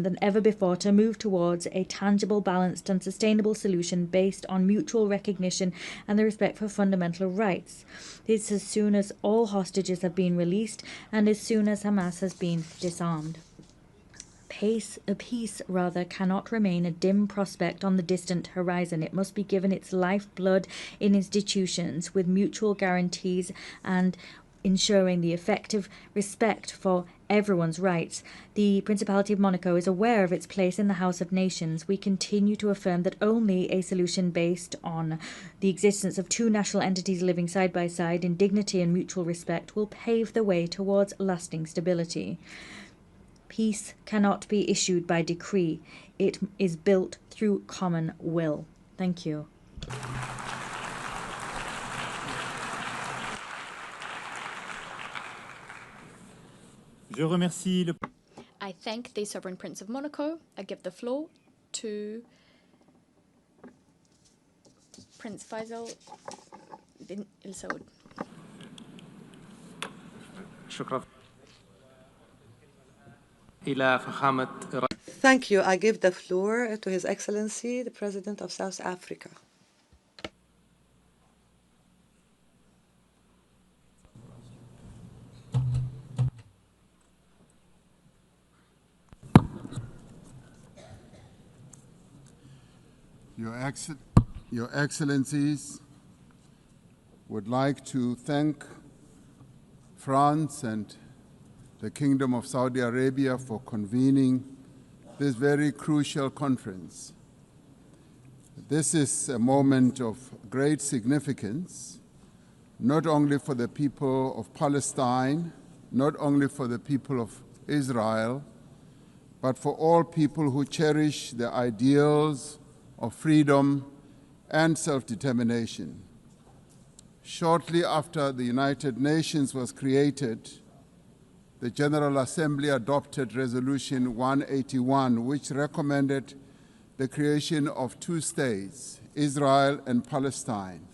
Speaker 19: than ever before to move towards a tangible, balanced and sustainable solution based on mutual recognition and the respect for fundamental rights. This as soon as all hostages have been released and as soon as Hamas has been disarmed. Peace cannot remain a dim prospect on the distant horizon. It must be given its lifeblood in institutions with mutual guarantees and ensuring the effective respect for everyone's rights. The Principality of Monaco is aware of its place in the House of Nations. We continue to affirm that only a solution based on the existence of two national entities living side by side in dignity and mutual respect will pave the way towards lasting stability. Peace cannot be issued by decree. It is built through common will. Thank you.
Speaker 18: Je remercie le...
Speaker 20: I thank the Sovereign Prince of Monaco. I give the floor to Prince Faisal bin Al Saud.
Speaker 21: Shukran. Thank you. I give the floor to His Excellency, the President of South Africa.
Speaker 13: Your Excellencies, would like to thank France and the Kingdom of Saudi Arabia for convening this very crucial conference. This is a moment of great significance, not only for the people of Palestine, not only for the people of Israel, but for all people who cherish the ideals of freedom and self-determination. Shortly after the United Nations was created, the General Assembly adopted Resolution 181, which recommended the creation of two states, Israel and Palestine.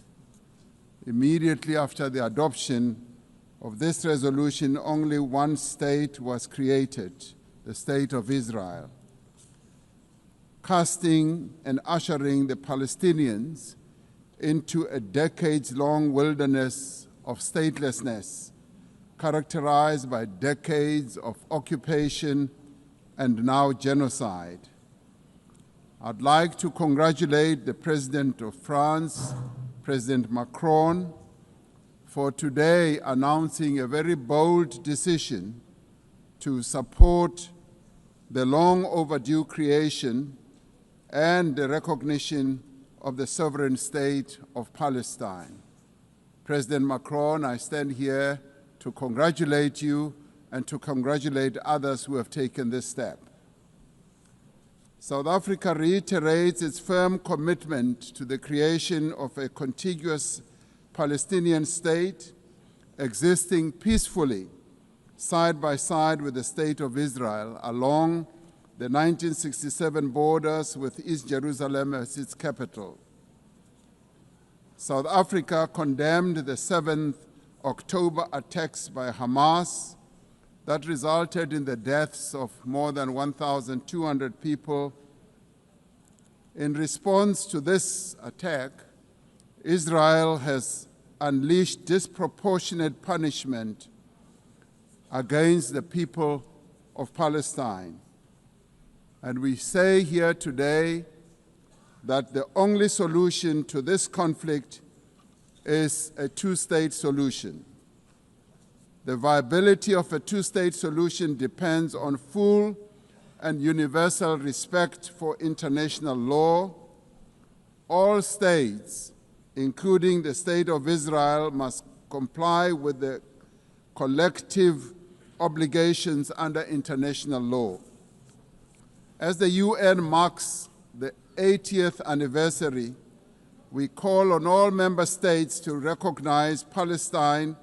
Speaker 13: Immediately after the adoption of this resolution, only one state was created, the State of Israel, casting and ushering the Palestinians into a decades-long wilderness of statelessness, characterized by decades of occupation and now genocide. I'd like to congratulate the President of France, President Macron, for today announcing a very bold decision to support the long overdue creation and the recognition of the sovereign state of Palestine. President Macron, I stand here to congratulate you and to congratulate others who have taken this step. South Africa reiterates its firm commitment to the creation of a contiguous Palestinian state existing peacefully side by side with the State of Israel along the 1967 borders with East Jerusalem as its capital. South Africa condemned the 7th October attacks by Hamas that resulted in the deaths of more than 1,200 people. In response to this attack, Israel has unleashed disproportionate punishment against the people of Palestine. And we say here today that the only solution to this conflict is a two-state solution. The viability of a two-state solution depends on full and universal respect for international law. All states, including the State of Israel, must comply with the collective obligations under international law. As the UN marks the 80th anniversary, we call on all member states to recognize Palestine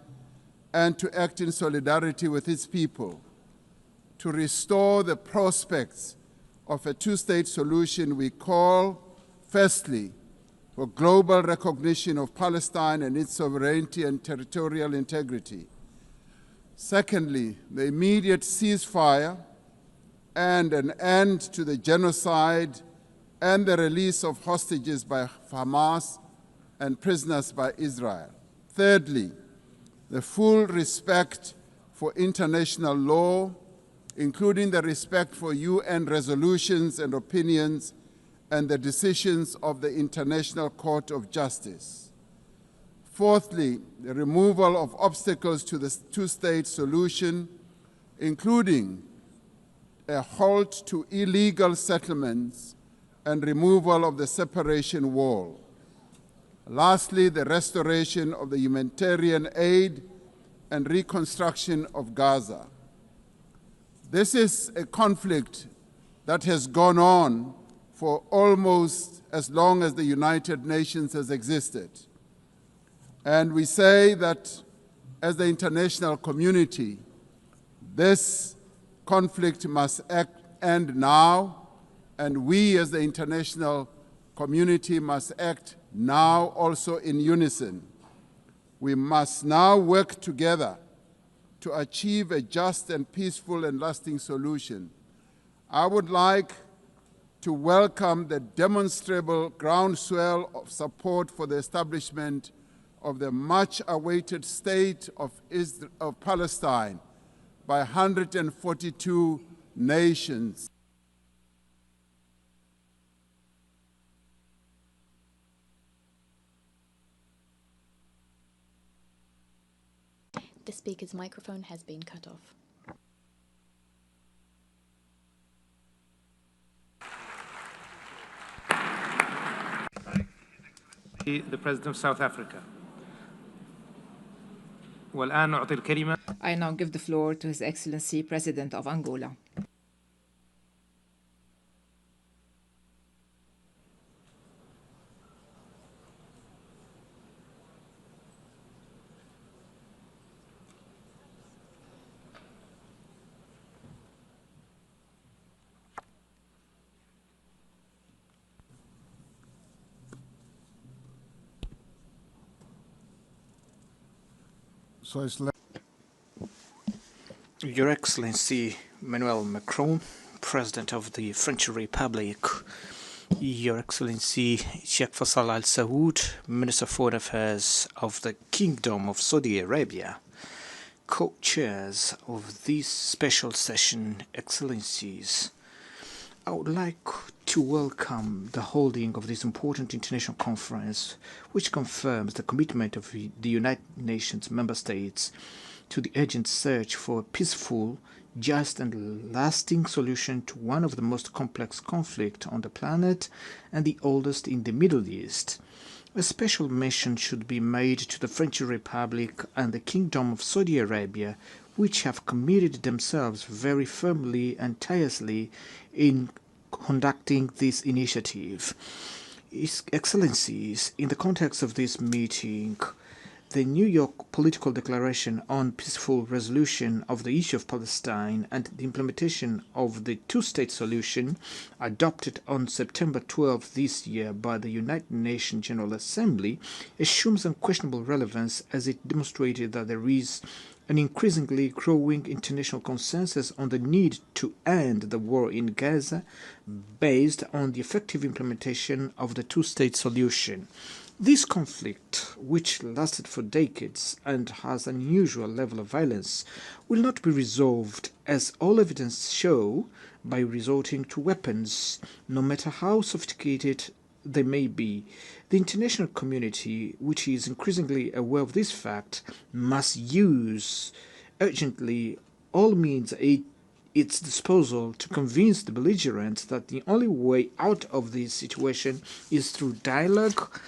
Speaker 13: and to act in solidarity with its people. To restore the prospects of a two-state solution, we call, firstly, for global recognition of Palestine and its sovereignty and territorial integrity. Secondly, the immediate ceasefire and an end to the genocide and the release of hostages by Hamas and prisoners by Israel. Thirdly, the full respect for international law, including the respect for UN resolutions and opinions and the decisions of the International Court of Justice. Fourthly, the removal of obstacles to the two-state solution, including a halt to illegal settlements and removal of the separation wall. Lastly, the restoration of the humanitarian aid and reconstruction of Gaza. This is a conflict that has gone on for almost as long as the United Nations has existed. And we say that as the international community, this conflict must end now, and we as the international community must act now also in unison. We must now work together to achieve a just and peaceful and lasting solution. I would like to welcome the demonstrable groundswell of support for the establishment of the much-awaited state of Palestine by 142 nations.
Speaker 20: The speaker's microphone has been cut off.
Speaker 5: The President of South Africa.
Speaker 15: I now give the floor to His Excellency President of Angola.
Speaker 23: Your Excellency Emmanuel Macron, President of the French Republic, Your Excellency Sheikh Faisal Al Saud, Minister of Foreign Affairs of the Kingdom of Saudi Arabia, co-chairs of this special session, Excellencies, I would like to welcome the holding of this important international conference, which confirms the commitment of the United Nations member states to the urgent search for a peaceful, just and lasting solution to one of the most complex conflicts on the planet and the oldest in the Middle East. A special mention should be made to the French Republic and the Kingdom of Saudi Arabia, which have committed themselves very firmly and tirelessly in conducting this initiative. His Excellencies, in the context of this meeting, the New York Political Declaration on Peaceful Resolution of the Issue of Palestine and the implementation of the two-state solution, adopted on September 12 this year by the United Nations General Assembly, assumes unquestionable relevance as it demonstrated that there is an increasingly growing international consensus on the need to end the war in Gaza based on the effective implementation of the two-state solution. This conflict, which lasted for decades and has an unusual level of violence, will not be resolved, as all evidence show, by resorting to weapons, no matter how sophisticated they may be. The international community, which is increasingly aware of this fact, must use urgently all means at its disposal to convince the belligerents that the only way out of this situation is through dialogue,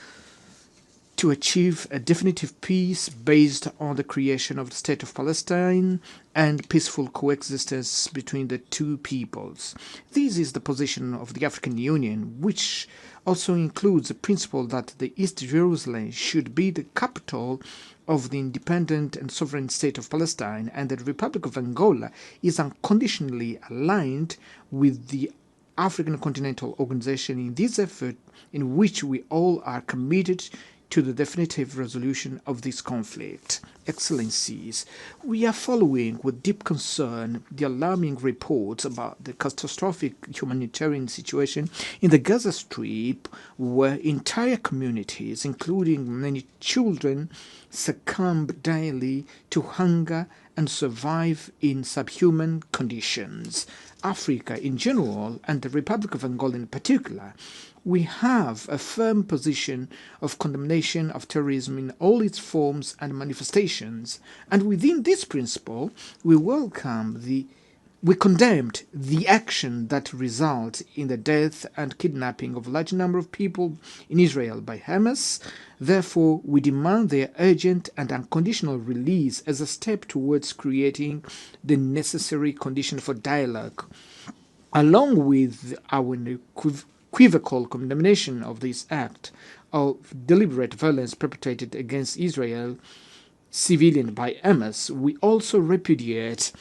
Speaker 23: to achieve a definitive peace based on the creation of the State of Palestine and peaceful coexistence between the two peoples. This is the position of the African Union, which also includes the principle that the East Jerusalem should be the capital of the independent and sovereign State of Palestine, and that the Republic of Angola is unconditionally aligned with the African Continental Organization in this effort, in which we all are committed to the definitive resolution of this conflict. Excellencies, we are following with deep concern the alarming reports about the catastrophic humanitarian situation in the Gaza Strip, where entire communities, including many children, succumb daily to hunger and survive in subhuman conditions. Africa in general, and the Republic of Angola in particular, we have a firm position of condemnation of terrorism in all its forms and manifestations, and within this principle, we condemned the action that resulted in the death and kidnapping of a large number of people in Israel by Hamas. Therefore, we demand their urgent and unconditional release as a step towards creating the necessary condition for dialogue. Along with our unequivocal condemnation of this act of deliberate violence perpetrated against Israel civilian by Hamas, we also repudiate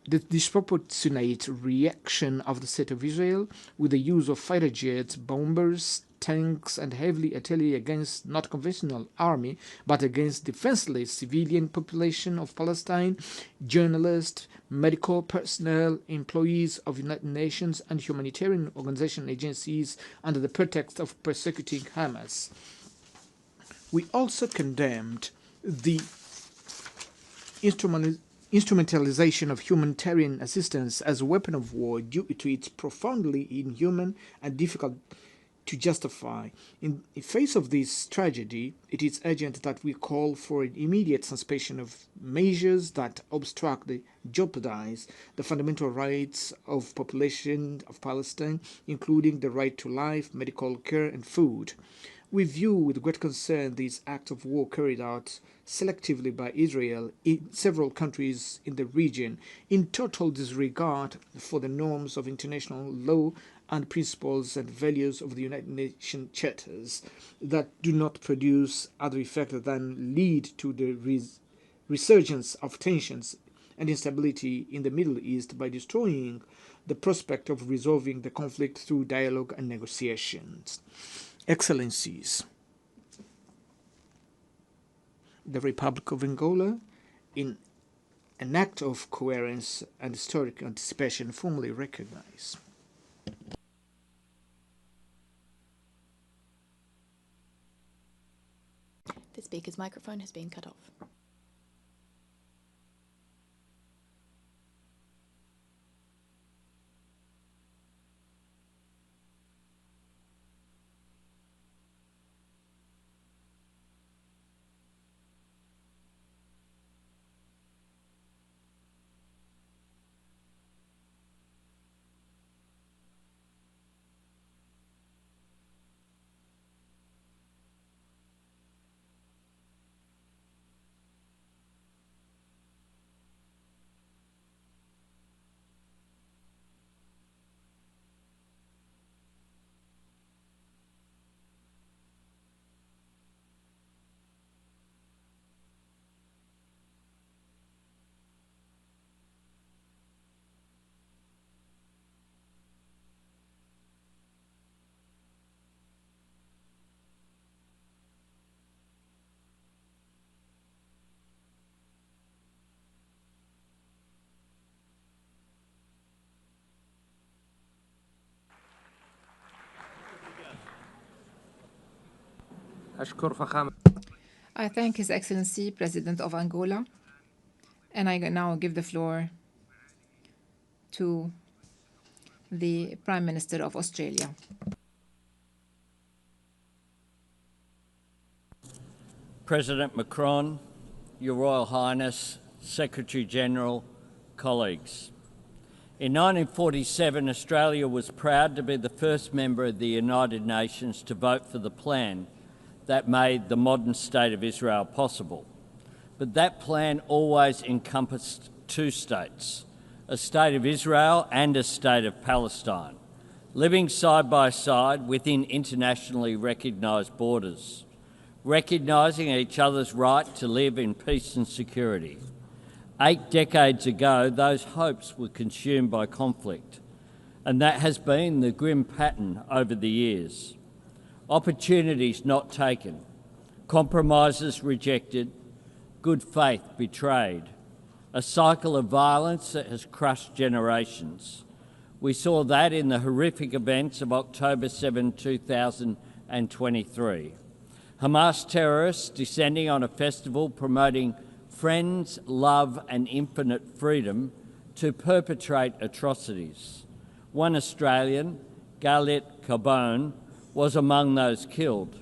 Speaker 23: the disproportionate reaction of the State of Israel with the use of fighter jets, bombers, tanks, and heavy artillery against not conventional army, but against defenseless civilian population of Palestine, journalists, medical personnel, employees of United Nations and humanitarian organization agencies under the pretext of persecuting Hamas. We also condemned the instrumentalization of humanitarian assistance as a weapon of war due to its profoundly inhuman and difficult to justify. In the face of this tragedy, it is urgent that we call for an immediate suspension of measures that obstruct and jeopardize the fundamental rights of population of Palestine, including the right to life, medical care, and food. We view with great concern these acts of war carried out selectively by Israel in several countries in the region, in total disregard for the norms of international law and principles and values of the United Nations charters, that do not produce other effect than lead to the resurgence of tensions and instability in the Middle East by destroying the prospect of resolving the conflict through dialogue and negotiations. Excellencies, the Republic of Angola, in an act of coherence and historic anticipation, formally recognize.
Speaker 20: The speaker's microphone has been cut off.
Speaker 15: I thank His Excellency President of Angola, and I now give the floor to the Prime Minister of Australia.
Speaker 2: President Macron, Your Royal Highness, Secretary-General, colleagues. In 1947, Australia was proud to be the first member of the United Nations to vote for the plan that made the modern state of Israel possible. But that plan always encompassed two states, a state of Israel and a state of Palestine, living side by side within internationally recognised borders, recognising each other's right to live in peace and security. 8 decades ago, those hopes were consumed by conflict, and that has been the grim pattern over the years. Opportunities not taken, compromises rejected, good faith betrayed, a cycle of violence that has crushed generations. We saw that in the horrific events of October 7, 2023. Hamas terrorists descending on a festival promoting friends, love and infinite freedom to perpetrate atrocities. One Australian, Galit Carbone, was among those killed.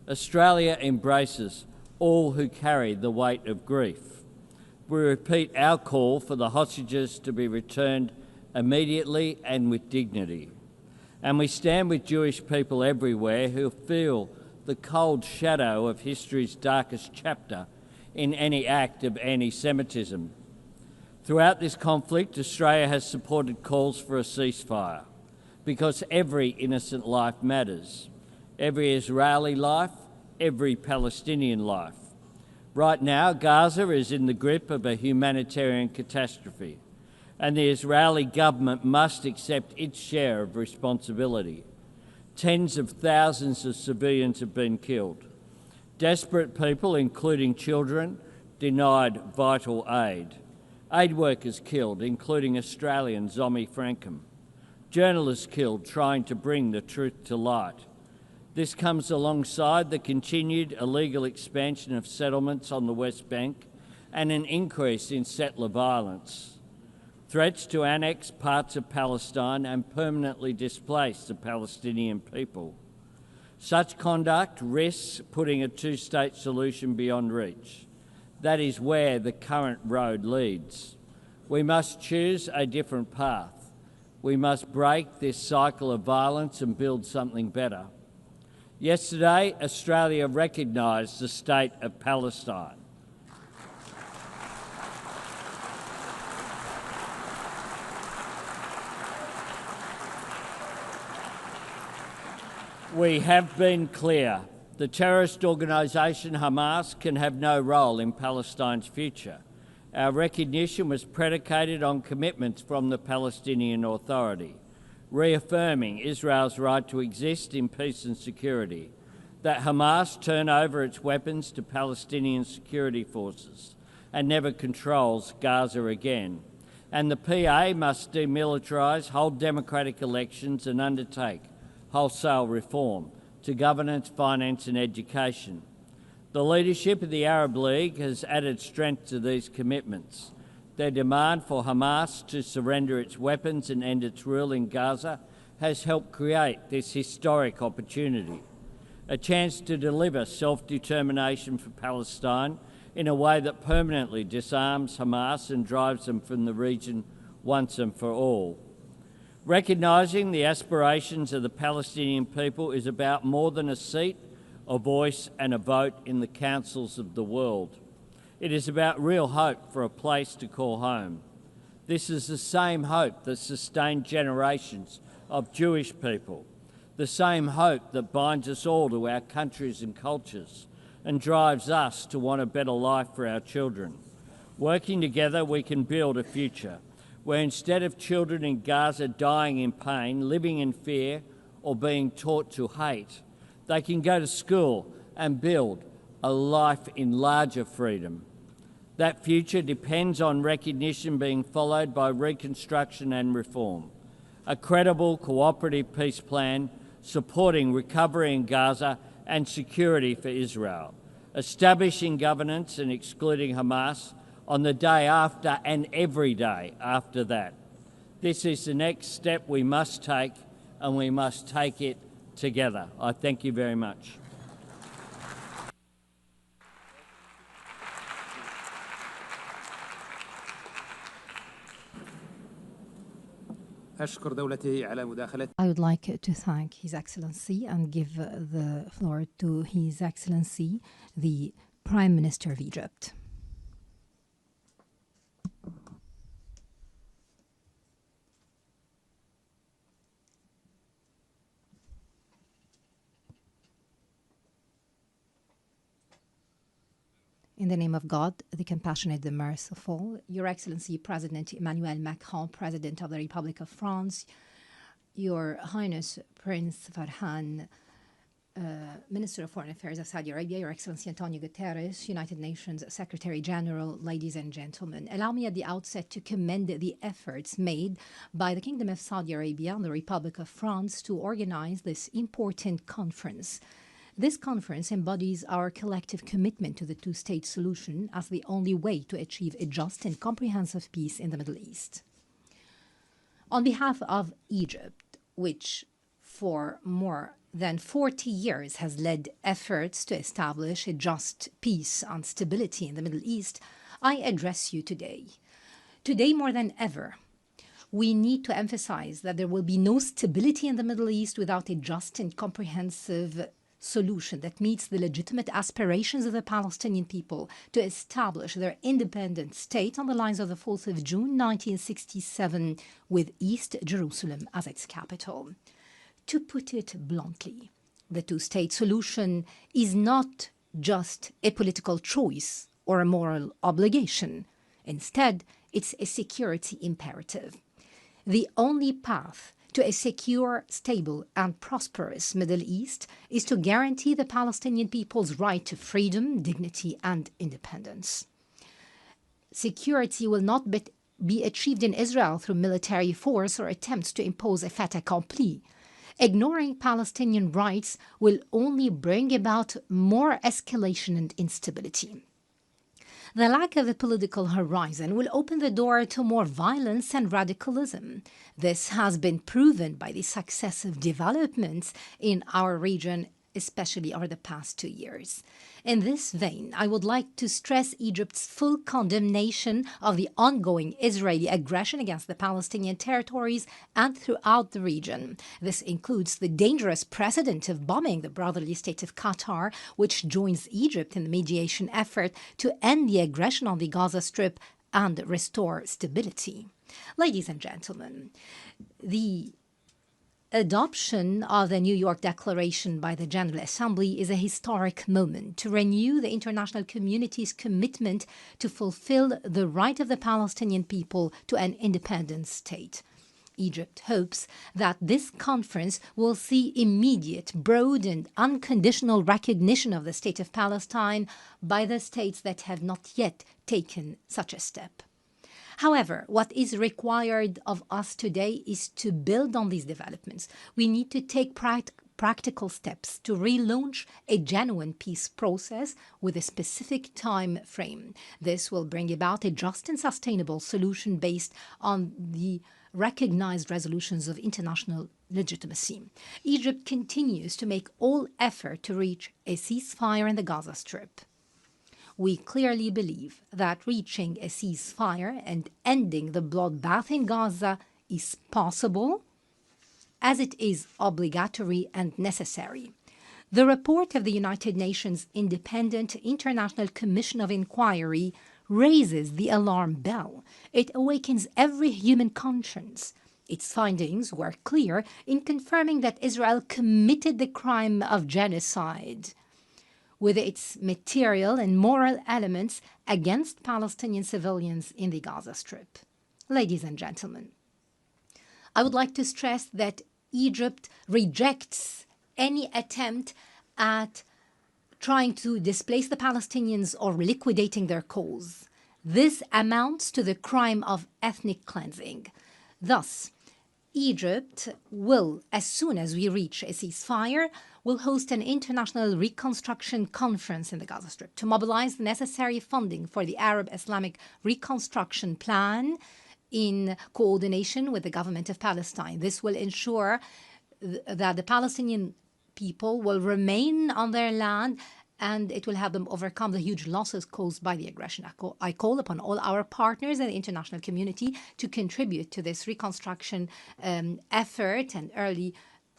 Speaker 2: Australia embraces all who carry the weight of grief. We repeat our call for the hostages to be returned immediately and with dignity. And we stand with Jewish people everywhere who feel the cold shadow of history's darkest chapter in any act of anti-Semitism. Throughout this conflict, Australia has supported calls for a ceasefire because every innocent life matters. Every Israeli life, every Palestinian life. Right now, Gaza is in the grip of a humanitarian catastrophe, and the Israeli government must accept its share of responsibility. Tens of thousands of civilians have been killed. Desperate people, including children, denied vital aid. Aid workers killed, including Australian Zomi Frankham. Journalists killed trying to bring the truth to light. This comes alongside the continued illegal expansion of settlements on the West Bank and an increase in settler violence. Threats to annex parts of Palestine and permanently displace the Palestinian people. Such conduct risks putting a two-state solution beyond reach. That is where the current road leads. We must choose a different path. We must break this cycle of violence and build something better. Yesterday, Australia recognised the state of Palestine. We have been clear. The terrorist organisation Hamas can have no role in Palestine's future. Our recognition was predicated on commitments from the Palestinian Authority, reaffirming Israel's right to exist in peace and security, that Hamas turn over its weapons to Palestinian security forces and never controls Gaza again, and the PA must demilitarise, hold democratic elections and undertake wholesale reform to governance, finance and education. The leadership of the Arab League has added strength to these commitments. Their demand for Hamas to surrender its weapons and end its rule in Gaza has helped create this historic opportunity, a chance to deliver self-determination for Palestine in a way that permanently disarms Hamas and drives them from the region once and for all. Recognising the aspirations of the Palestinian people is about more than a seat, a voice and a vote in the councils of the world. It is about real hope for a place to call home. This is the same hope that sustained generations of Jewish people, the same hope that binds us all to our countries and cultures and drives us to want a better life for our children. Working together, we can build a future where instead of children in Gaza dying in pain, living in fear or being taught to hate, they can go to school and build a life in larger freedom. That future depends on recognition being followed by reconstruction and reform, a credible cooperative peace plan supporting recovery in Gaza and security for Israel, establishing governance and excluding Hamas on the day after and every day after that. This is the next step we must take, and we must take it together. I thank you very much.
Speaker 6: I would like to thank His Excellency and give the floor to His Excellency, the Prime Minister of Egypt. In the name of God, the compassionate, the merciful, Your Excellency President Emmanuel Macron, President of the Republic of France, Your Highness Prince Farhan, Minister of Foreign Affairs of Saudi Arabia, Your Excellency Antonio Guterres, United Nations Secretary-General, ladies and gentlemen. Allow me at the outset to commend the efforts made by the Kingdom of Saudi Arabia and the Republic of France to organize this important conference. This conference embodies our collective commitment to the two-state solution as the only way to achieve a just and comprehensive peace in the Middle East. On behalf of Egypt, which for more than 40 years has led efforts to establish a just peace and stability in the Middle East, I address you today. Today more than ever, we need to emphasize that there will be no stability in the Middle East without a just and comprehensive solution that meets the legitimate aspirations of the Palestinian people to establish their independent state on the lines of the 4th of June 1967 with East Jerusalem as its capital. To put it bluntly, the two-state solution is not just a political choice or a moral obligation. Instead, it's a security imperative. The only path to a secure, stable, and prosperous Middle East is to guarantee the Palestinian people's right to freedom, dignity, and independence. Security will not be achieved in Israel through military force or attempts to impose a fait accompli. Ignoring Palestinian rights will only bring about more escalation and instability. The lack of a political horizon will open the door to more violence and radicalism. This has been proven by the successive developments in our region, especially over the past 2 years. In this vein, I would like to stress Egypt's full condemnation of the ongoing Israeli aggression against the Palestinian territories and throughout the region. This includes the dangerous precedent of bombing the brotherly state of Qatar, which joins Egypt in the mediation effort to end the aggression on the Gaza Strip and restore stability. Ladies and gentlemen, the adoption of the New York Declaration by the General Assembly is a historic moment to renew the international community's commitment to fulfill the right of the Palestinian people to an independent state. Egypt hopes that this conference will see immediate, broad, and unconditional recognition of the State of Palestine by the states that have not yet taken such a step. However, what is required of us today is to build on these developments. We need to take practical steps to relaunch a genuine peace process with a specific time frame. This will bring about a just and sustainable solution based on the recognized resolutions of international legitimacy. Egypt continues to make all effort to reach a ceasefire in the Gaza Strip. We clearly believe that reaching a ceasefire and ending the bloodbath in Gaza is possible, as it is obligatory and necessary. The report of the United Nations Independent International Commission of Inquiry raises the alarm bell. It awakens every human conscience. Its findings were clear in confirming that Israel committed the crime of genocide with its material and moral elements against Palestinian civilians in the Gaza Strip. Ladies and gentlemen, I would like to stress that Egypt rejects any attempt at trying to displace the Palestinians or liquidating their cause. This amounts to the crime of ethnic cleansing. Thus, Egypt will, as soon as we reach a ceasefire, will host an international reconstruction conference in the Gaza Strip to mobilize the necessary funding for the Arab Islamic Reconstruction Plan in coordination with the government of Palestine. This will ensure that the Palestinian people will remain on their land, and it will help them overcome the huge losses caused by the aggression. I call upon all our partners in the international community to contribute to this reconstruction effort and early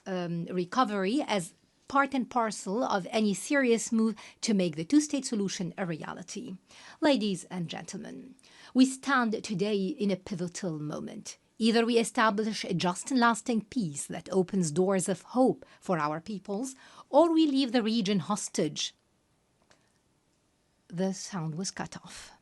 Speaker 6: recovery as part and parcel of any serious move to make the two-state solution a reality. Ladies and gentlemen, we stand today in a pivotal moment. Either we establish a just and lasting peace that opens doors of hope for our peoples, or we leave the region hostage. The sound was cut off.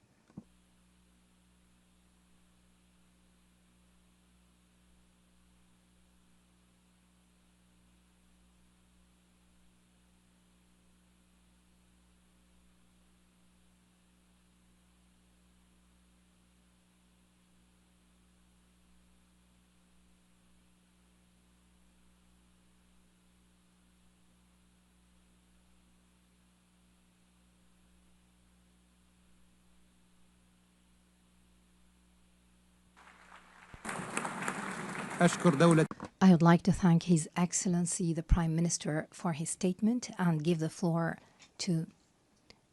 Speaker 6: I would like to thank His Excellency the Prime Minister for his statement and give the floor to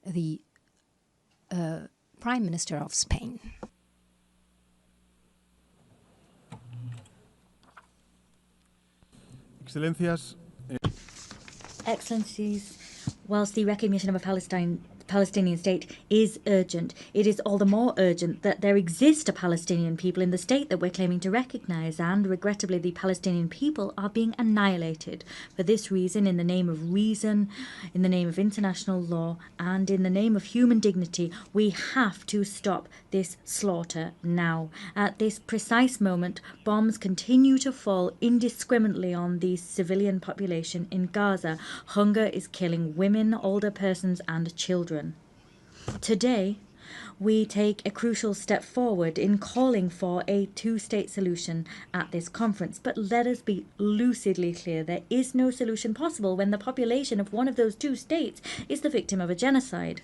Speaker 6: the Prime Minister of Spain.
Speaker 19: Excellencies, whilst the recognition of a Palestinian state is urgent, it is all the more urgent that there exist a Palestinian people in the state that we're claiming to recognize, and regrettably the Palestinian people are being annihilated. For this reason, in the name of reason, in the name of international law, and in the name of human dignity, we have to stop this slaughter now. At this precise moment, bombs continue to fall indiscriminately on the civilian population in Gaza. Hunger is killing women, older persons, and children. Today, we take a crucial step forward in calling for a two-state solution at this conference. But let us be lucidly clear, there is no solution possible when the population of one of those two states is the victim of a genocide.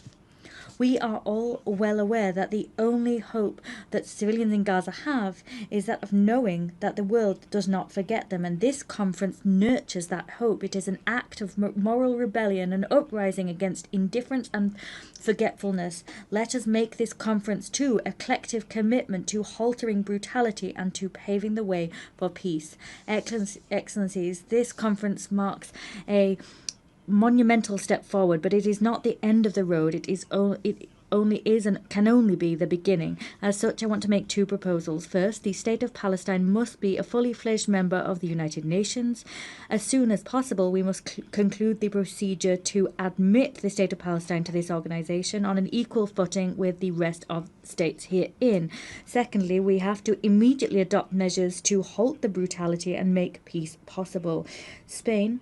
Speaker 19: We are all well aware that the only hope that civilians in Gaza have is that of knowing that the world does not forget them, and this conference nurtures that hope. It is an act of moral rebellion, an uprising against indifference and forgetfulness. Let us make this conference too a collective commitment to halting brutality and to paving the way for peace. Excellencies, this conference marks a monumental step forward, but it is not the end of the road. It only is and can only be the beginning. As such, I want to make two proposals. First, the State of Palestine must be a fully fledged member of the United Nations. As soon as possible, we must conclude the procedure to admit the State of Palestine to this organization on an equal footing with the rest of states herein. Secondly, we have to immediately adopt measures to halt the brutality and make peace possible. Spain,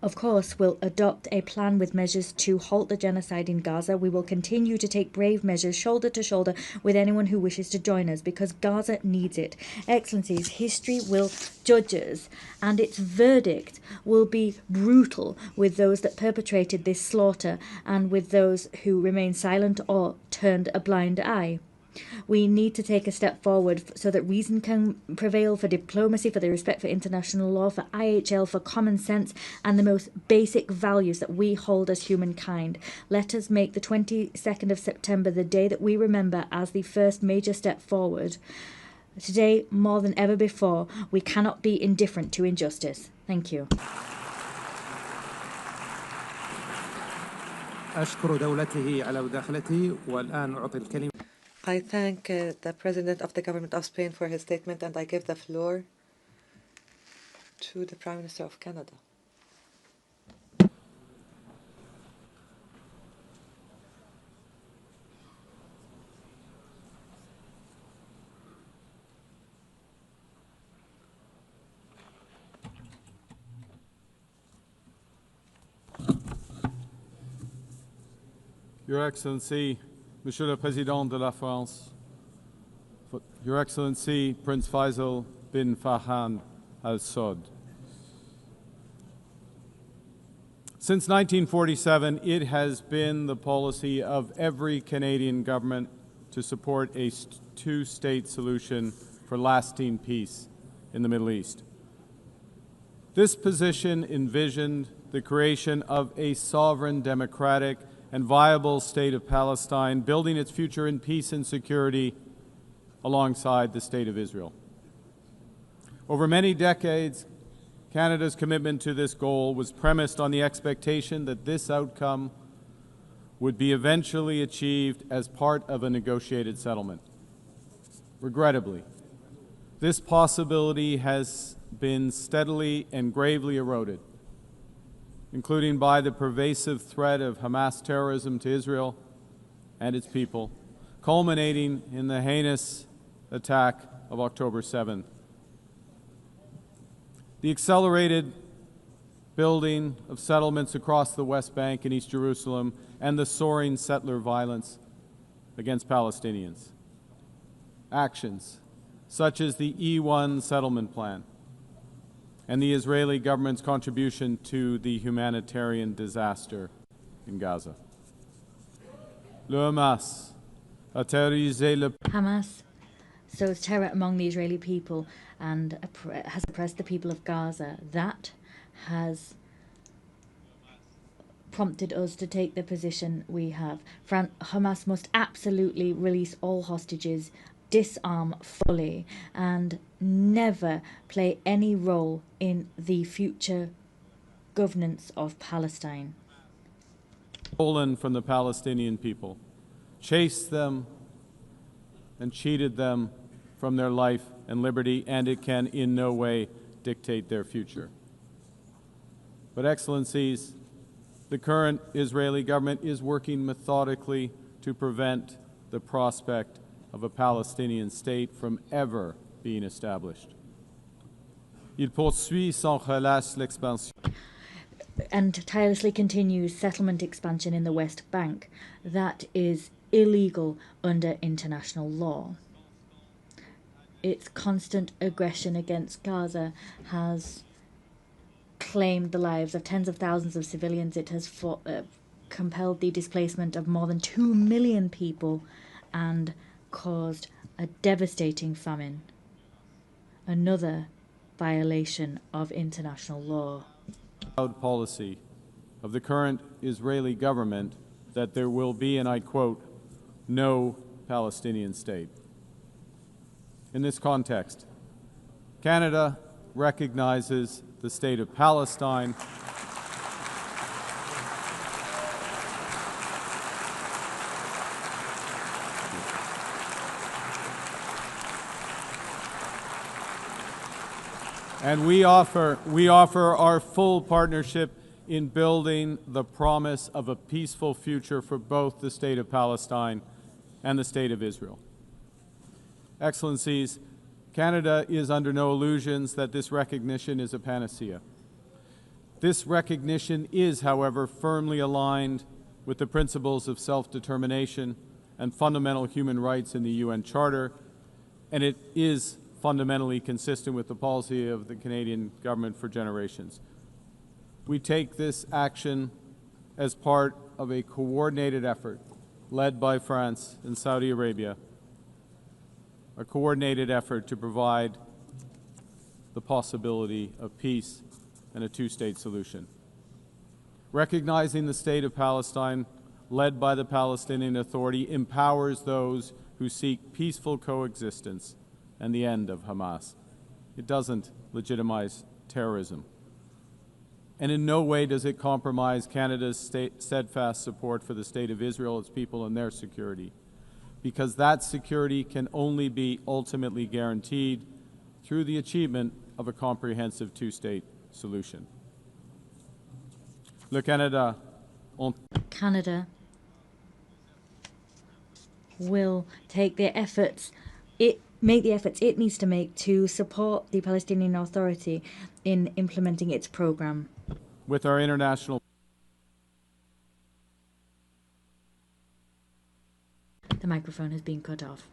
Speaker 19: of course, will adopt a plan with measures to halt the genocide in Gaza. We will continue to take brave measures shoulder to shoulder with anyone who wishes to join us, because Gaza needs it. Excellencies, history will judge us, and its verdict will be brutal with those that perpetrated this slaughter and with those who remain silent or turned a blind eye. We need to take a step forward so that reason can prevail, for diplomacy, for the respect for international law, for IHL, for common sense, and the most basic values that we hold as humankind. Let us make the 22nd of September the day that we remember as the first major step forward. Today, more than ever before, we cannot be indifferent to injustice. Thank you.
Speaker 5: أشكر دولته على مداخلته والآن أعطي الكلمة.
Speaker 21: I thank the President of the Government of Spain for his statement, and I give the floor to the Prime Minister of Canada.
Speaker 3: Your Excellency, Monsieur le Président de la France, Your Excellency Prince Faisal, bin Farhan al-Saud. Since 1947, it has been the policy of every Canadian government to support a two-state solution for lasting peace in the Middle East. This position envisioned the creation of a sovereign, democratic, and viable state of Palestine, building its future in peace and security alongside the State of Israel. Over many decades, Canada's commitment to this goal was premised on the expectation that this outcome would be eventually achieved as part of a negotiated settlement. Regrettably, this possibility has been steadily and gravely eroded, including by the pervasive threat of Hamas terrorism to Israel and its people, culminating in the heinous attack of October 7th. The accelerated building of settlements across the West Bank and East Jerusalem and the soaring settler violence against Palestinians. Actions such as the E1 settlement plan and the Israeli government's contribution to the humanitarian disaster in Gaza. Hamas
Speaker 19: sows terror among the Israeli people and has oppressed the people of Gaza. That has prompted us to take the position we have. Hamas must absolutely release all hostages, disarm fully, and never play any role in the future governance of Palestine.
Speaker 3: Stolen from the Palestinian people, chased them and cheated them from their life and liberty, and it can in no way dictate their future. But Excellencies, the current Israeli government is working methodically to prevent the prospect of a Palestinian state from ever being established. Il poursuit sans relâche l'expansion.
Speaker 19: And tirelessly continues settlement expansion in the West Bank. That is illegal under international law. Its constant aggression against Gaza has claimed the lives of tens of thousands of civilians. It has compelled the displacement of more than 2 million people and caused a devastating famine. Another violation of international law.
Speaker 3: Policy of the current Israeli government that there will be, and I quote, no Palestinian state. In this context, Canada recognizes the state of Palestine and we offer our full partnership in building the promise of a peaceful future for both the state of Palestine and the state of Israel. Excellencies, Canada is under no illusions that this recognition is a panacea. This recognition is, however, firmly aligned with the principles of self-determination and fundamental human rights in the UN Charter, and it is fundamentally consistent with the policy of the Canadian government for generations. We take this action as part of a coordinated effort led by France and Saudi Arabia, a coordinated effort to provide the possibility of peace and a two-state solution. Recognizing the state of Palestine, led by the Palestinian Authority, empowers those who seek peaceful coexistence and the end of Hamas. It doesn't legitimize terrorism. And in no way does it compromise Canada's steadfast support for the state of Israel, its people, and their security, because that security can only be ultimately guaranteed through the achievement of a comprehensive two-state solution. Canada
Speaker 19: will take the efforts it needs to make to support the Palestinian Authority in implementing its program.
Speaker 3: With our international...
Speaker 19: The microphone has been cut off.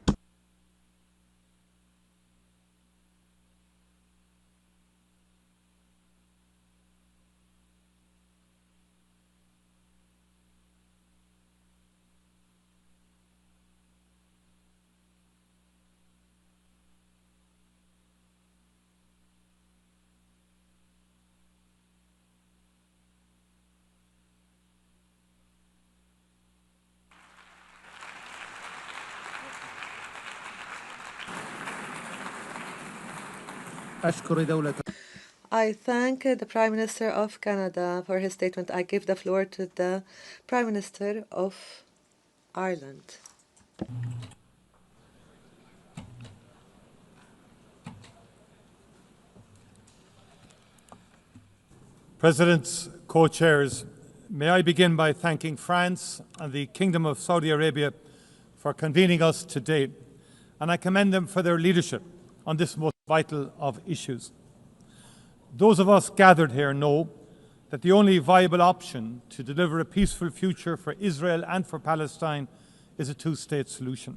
Speaker 5: أشكر دولة
Speaker 21: I thank the Prime Minister of Canada for his statement. I give the floor to the Prime Minister of Ireland.
Speaker 4: Presidents, co-chairs, may I begin by thanking France and the Kingdom of Saudi Arabia for convening us today, and I commend them for their leadership on this most vital of issues. Those of us gathered here know that the only viable option to deliver a peaceful future for Israel and for Palestine is a two-state solution.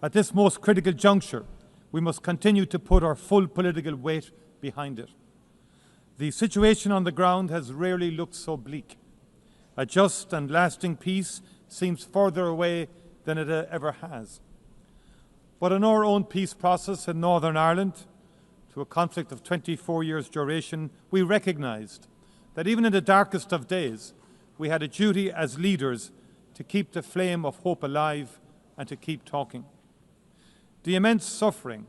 Speaker 4: At this most critical juncture, we must continue to put our full political weight behind it. The situation on the ground has rarely looked so bleak. A just and lasting peace seems further away than it ever has. But in our own peace process in Northern Ireland, to a conflict of 24 years' duration, we recognised that even in the darkest of days, we had a duty as leaders to keep the flame of hope alive and to keep talking. The immense suffering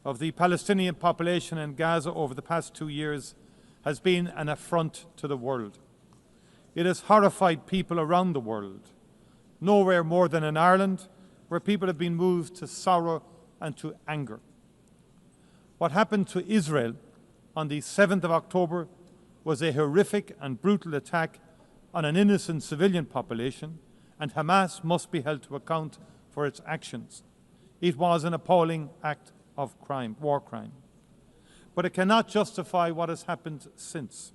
Speaker 4: of the Palestinian population in Gaza over the past 2 years has been an affront to the world. It has horrified people around the world, nowhere more than in Ireland, where people have been moved to sorrow and to anger. What happened to Israel on the 7th of October was a horrific and brutal attack on an innocent civilian population, and Hamas must be held to account for its actions. It was an appalling act of crime, war crime. But it cannot justify what has happened since.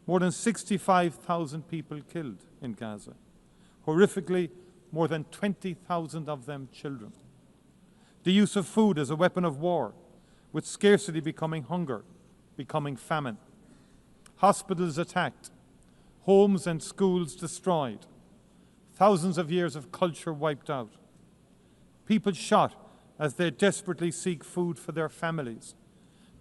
Speaker 4: More than 65,000 people killed in Gaza. Horrifically, more than 20,000 of them children. The use of food as a weapon of war, with scarcity becoming hunger, becoming famine. Hospitals attacked, homes and schools destroyed, thousands of years of culture wiped out. People shot as they desperately seek food for their families.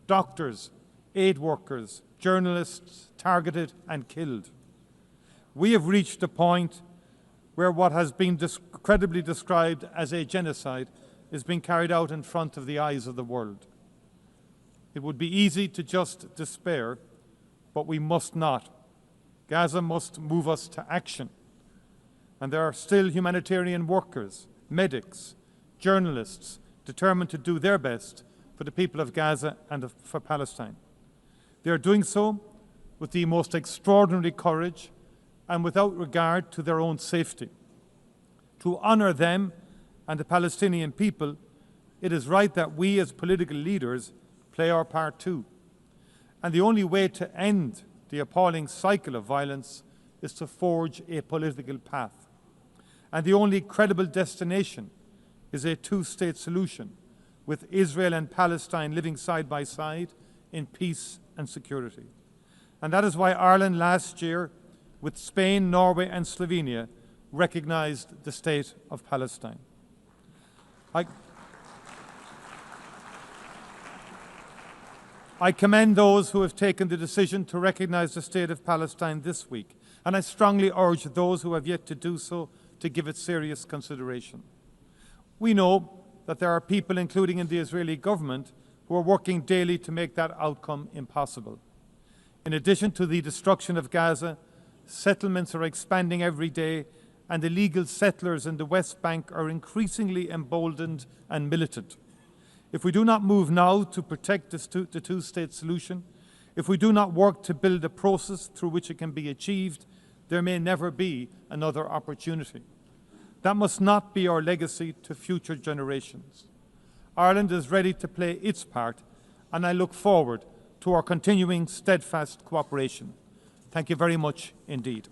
Speaker 4: Doctors, aid workers, journalists targeted and killed. We have reached a point where what has been credibly described as a genocide is being carried out in front of the eyes of the world. It would be easy to just despair, but we must not. Gaza must move us to action. And there are still humanitarian workers, medics, journalists determined to do their best for the people of Gaza and for Palestine. They are doing so with the most extraordinary courage and without regard to their own safety. To honour them and the Palestinian people, it is right that we as political leaders play our part too. And the only way to end the appalling cycle of violence is to forge a political path. And the only credible destination is a two-state solution, with Israel and Palestine living side by side in peace and security. And that is why Ireland last year, with Spain, Norway and Slovenia, recognised the state of Palestine. I commend those who have taken the decision to recognise the state of Palestine this week, and I strongly urge those who have yet to do so to give it serious consideration. We know that there are people, including in the Israeli government, who are working daily to make that outcome impossible. In addition to the destruction of Gaza, settlements are expanding every day, and illegal settlers in the West Bank are increasingly emboldened and militant. If we do not move now to protect the two-state solution, if we do not work to build a process through which it can be achieved, there may never be another opportunity. That must not be our legacy to future generations. Ireland is ready to play its part, and I look forward to our continuing steadfast cooperation. Thank you very much indeed.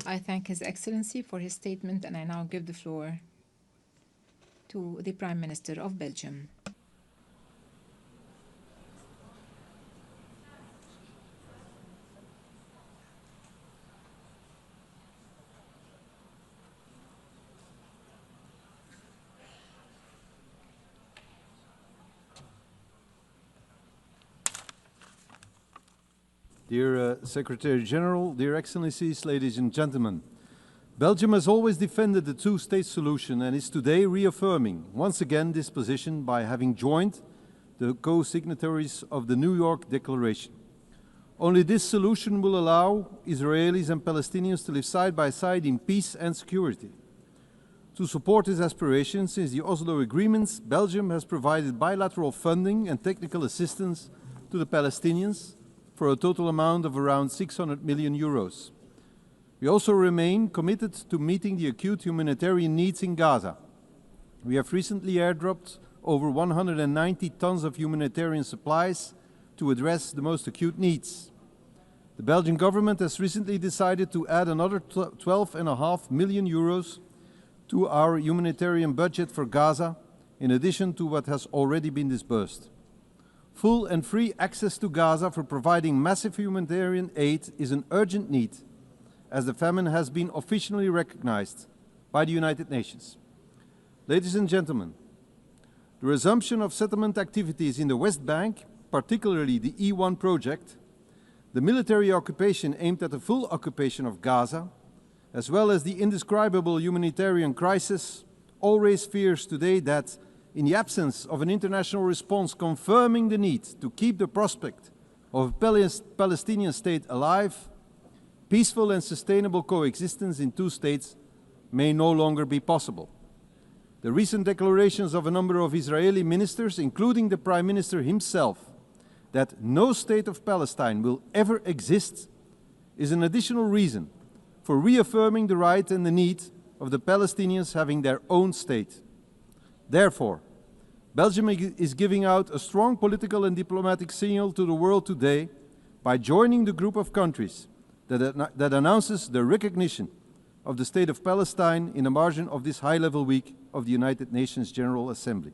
Speaker 15: I thank His Excellency for his statement, and I now give the floor to the Prime Minister of Belgium.
Speaker 16: Dear Secretary-General, dear Excellencies, ladies and gentlemen,
Speaker 3: Belgium has always defended the two-state solution and is today reaffirming once again this position by having joined the co-signatories of the New York Declaration. Only this solution will allow Israelis and Palestinians to live side by side in peace and security. To support this aspiration, since the Oslo agreements, Belgium has provided bilateral funding and technical assistance to the Palestinians for a total amount of around 600 million euros. We also remain committed to meeting the acute humanitarian needs in Gaza. We have recently airdropped over 190 tons of humanitarian supplies to address the most acute needs. The Belgian government has recently decided to add another 12.5 million euros to our humanitarian budget for Gaza, in addition to what has already been disbursed. Full and free access to Gaza for providing massive humanitarian aid is an urgent need, as the famine has been officially recognized by the United Nations. Ladies and gentlemen, the resumption of settlement activities in the West Bank, particularly the E1 project, the military occupation aimed at the full occupation of Gaza, as well as the indescribable humanitarian crisis, all raise fears today that, in the absence of an international response confirming the need to keep the prospect of a Palestinian state alive, peaceful and sustainable coexistence in two states may no longer be possible. The recent declarations of a number of Israeli ministers, including the Prime Minister himself, that no state of Palestine will ever exist, is an additional reason for reaffirming the right and the need of the Palestinians having their own state. Therefore, Belgium is giving out a strong political and diplomatic signal to the world today by joining the group of countries that announces the recognition of the State of Palestine in the margin of this high-level week of the United Nations General Assembly.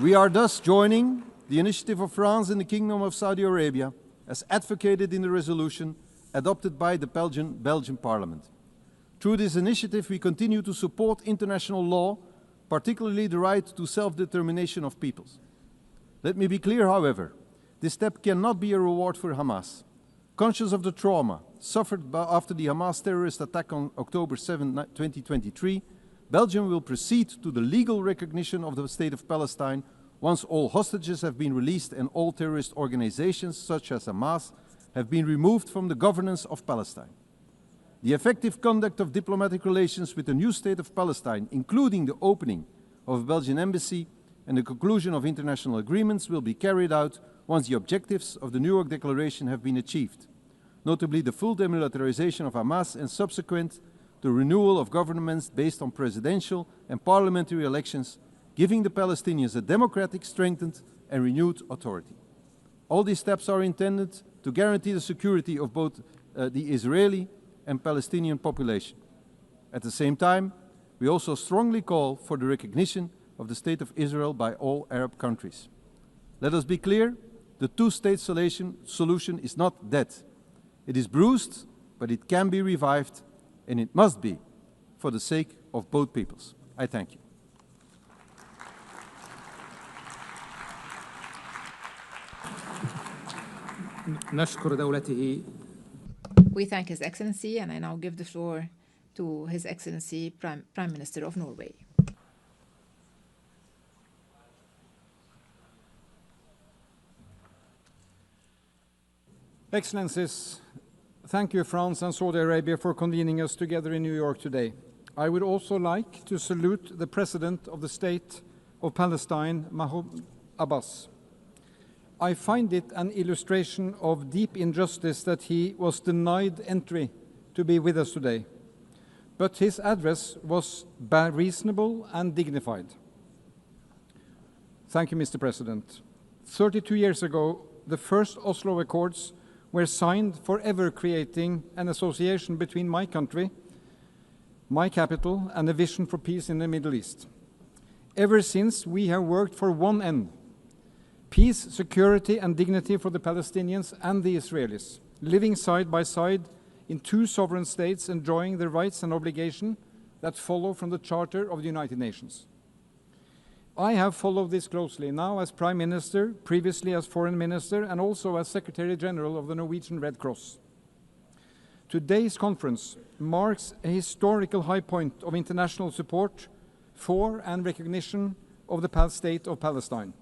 Speaker 3: We are thus joining the initiative of France and the Kingdom of Saudi Arabia as advocated in the resolution adopted by the Belgian Parliament. Through this initiative, we continue to support international law, particularly the right to self-determination of peoples. Let me be clear, however, this step cannot be a reward for Hamas. Conscious of the trauma suffered after the Hamas terrorist attack on October 7, 2023, Belgium will proceed to the legal recognition of the State of Palestine once all hostages have been released and all terrorist organizations, such as Hamas, have been removed from the governance of Palestine. The effective conduct of diplomatic relations with the new State of Palestine, including the opening of a Belgian embassy and the conclusion of international agreements, will be carried out once the objectives of the New York Declaration have been achieved, notably the full demilitarization of Hamas and subsequent the renewal of governments based on presidential and parliamentary elections, giving the Palestinians a democratic, strengthened and renewed authority. All these steps are intended to guarantee the security of both the Israeli and Palestinian population. At the same time, we also strongly call for the recognition of the State of Israel by all Arab countries. Let us be clear, the two-state solution is not dead. It is bruised, but it can be revived, and it must be for the sake of both peoples. I thank you.
Speaker 15: We thank His Excellency, and I now give the floor to His Excellency Prime Minister of Norway.
Speaker 12: Excellencies, thank you, France and Saudi Arabia, for convening us together in New York today. I would also like to salute the President of the State of Palestine, Mahmoud Abbas. I find it an illustration of deep injustice that he was denied entry to be with us today. But his address was reasonable and dignified. Thank you, Mr. President. 32 years ago, the first Oslo Accords were signed, forever creating an association between my country, my capital, and a vision for peace in the Middle East. Ever since, we have worked for one end: peace, security, and dignity for the Palestinians and the Israelis, living side by side in two sovereign states, enjoying the rights and obligations that follow from the Charter of the United Nations. I have followed this closely, now as Prime Minister, previously as Foreign Minister, and also as Secretary-General of the Norwegian Red Cross. Today's conference marks a historical high point of international support for and recognition of the state of Palestine.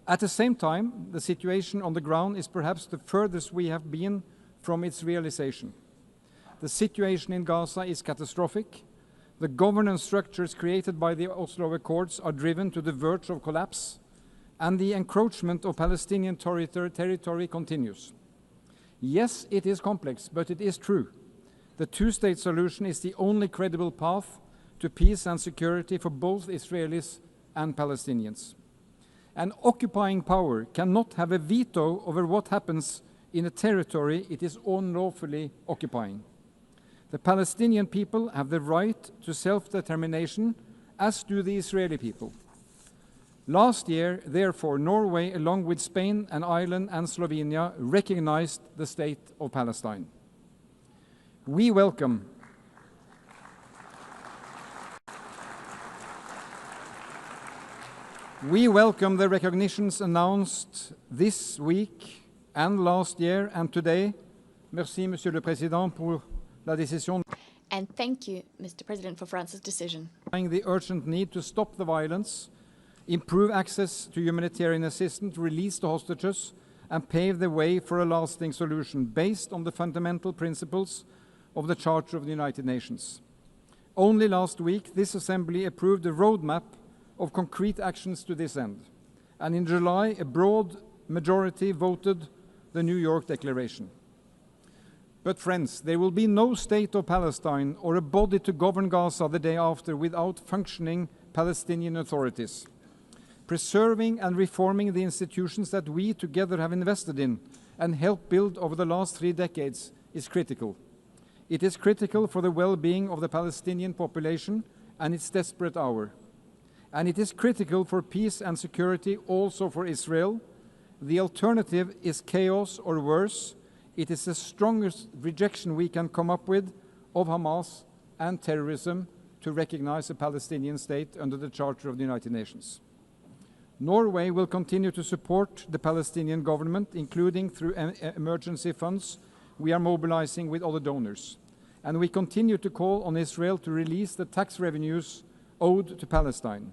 Speaker 12: At the same time, the situation on the ground is perhaps the furthest we have been from its realization. The situation in Gaza is catastrophic. The governance structures created by the Oslo Accords are driven to the verge of collapse, and the encroachment of Palestinian territory continues. Yes, it is complex, but it is true. The two-state solution is the only credible path to peace and security for both Israelis and Palestinians. An occupying power cannot have a veto over what happens in a territory it is unlawfully occupying. The Palestinian people have the right to self-determination, as do the Israeli people. Last year, therefore, Norway, along with Spain and Ireland and Slovenia, recognized the state of Palestine. We welcome the recognitions announced this week and last year and today. Merci, Monsieur le Président, pour la décision.
Speaker 20: And thank you, Mr. President, for France's decision.
Speaker 12: The urgent need to stop the violence, improve access to humanitarian assistance, release the hostages, and pave the way for a lasting solution based on the fundamental principles of the Charter of the United Nations. Only last week, this Assembly approved a roadmap of concrete actions to this end. And in July, a broad majority voted the New York Declaration. But friends, there will be no state of Palestine or a body to govern Gaza the day after without functioning Palestinian authorities. Preserving and reforming the institutions that we together have invested in and helped build over the last 3 decades is critical. It is critical for the well-being of the Palestinian population and its desperate hour. And it is critical for peace and security also for Israel. The alternative is chaos or worse. It is the strongest rejection we can come up with of Hamas and terrorism to recognize a Palestinian state under the Charter of the United Nations. Norway will continue to support the Palestinian government, including through emergency funds we are mobilizing with other donors. And we continue to call on Israel to release the tax revenues owed to Palestine.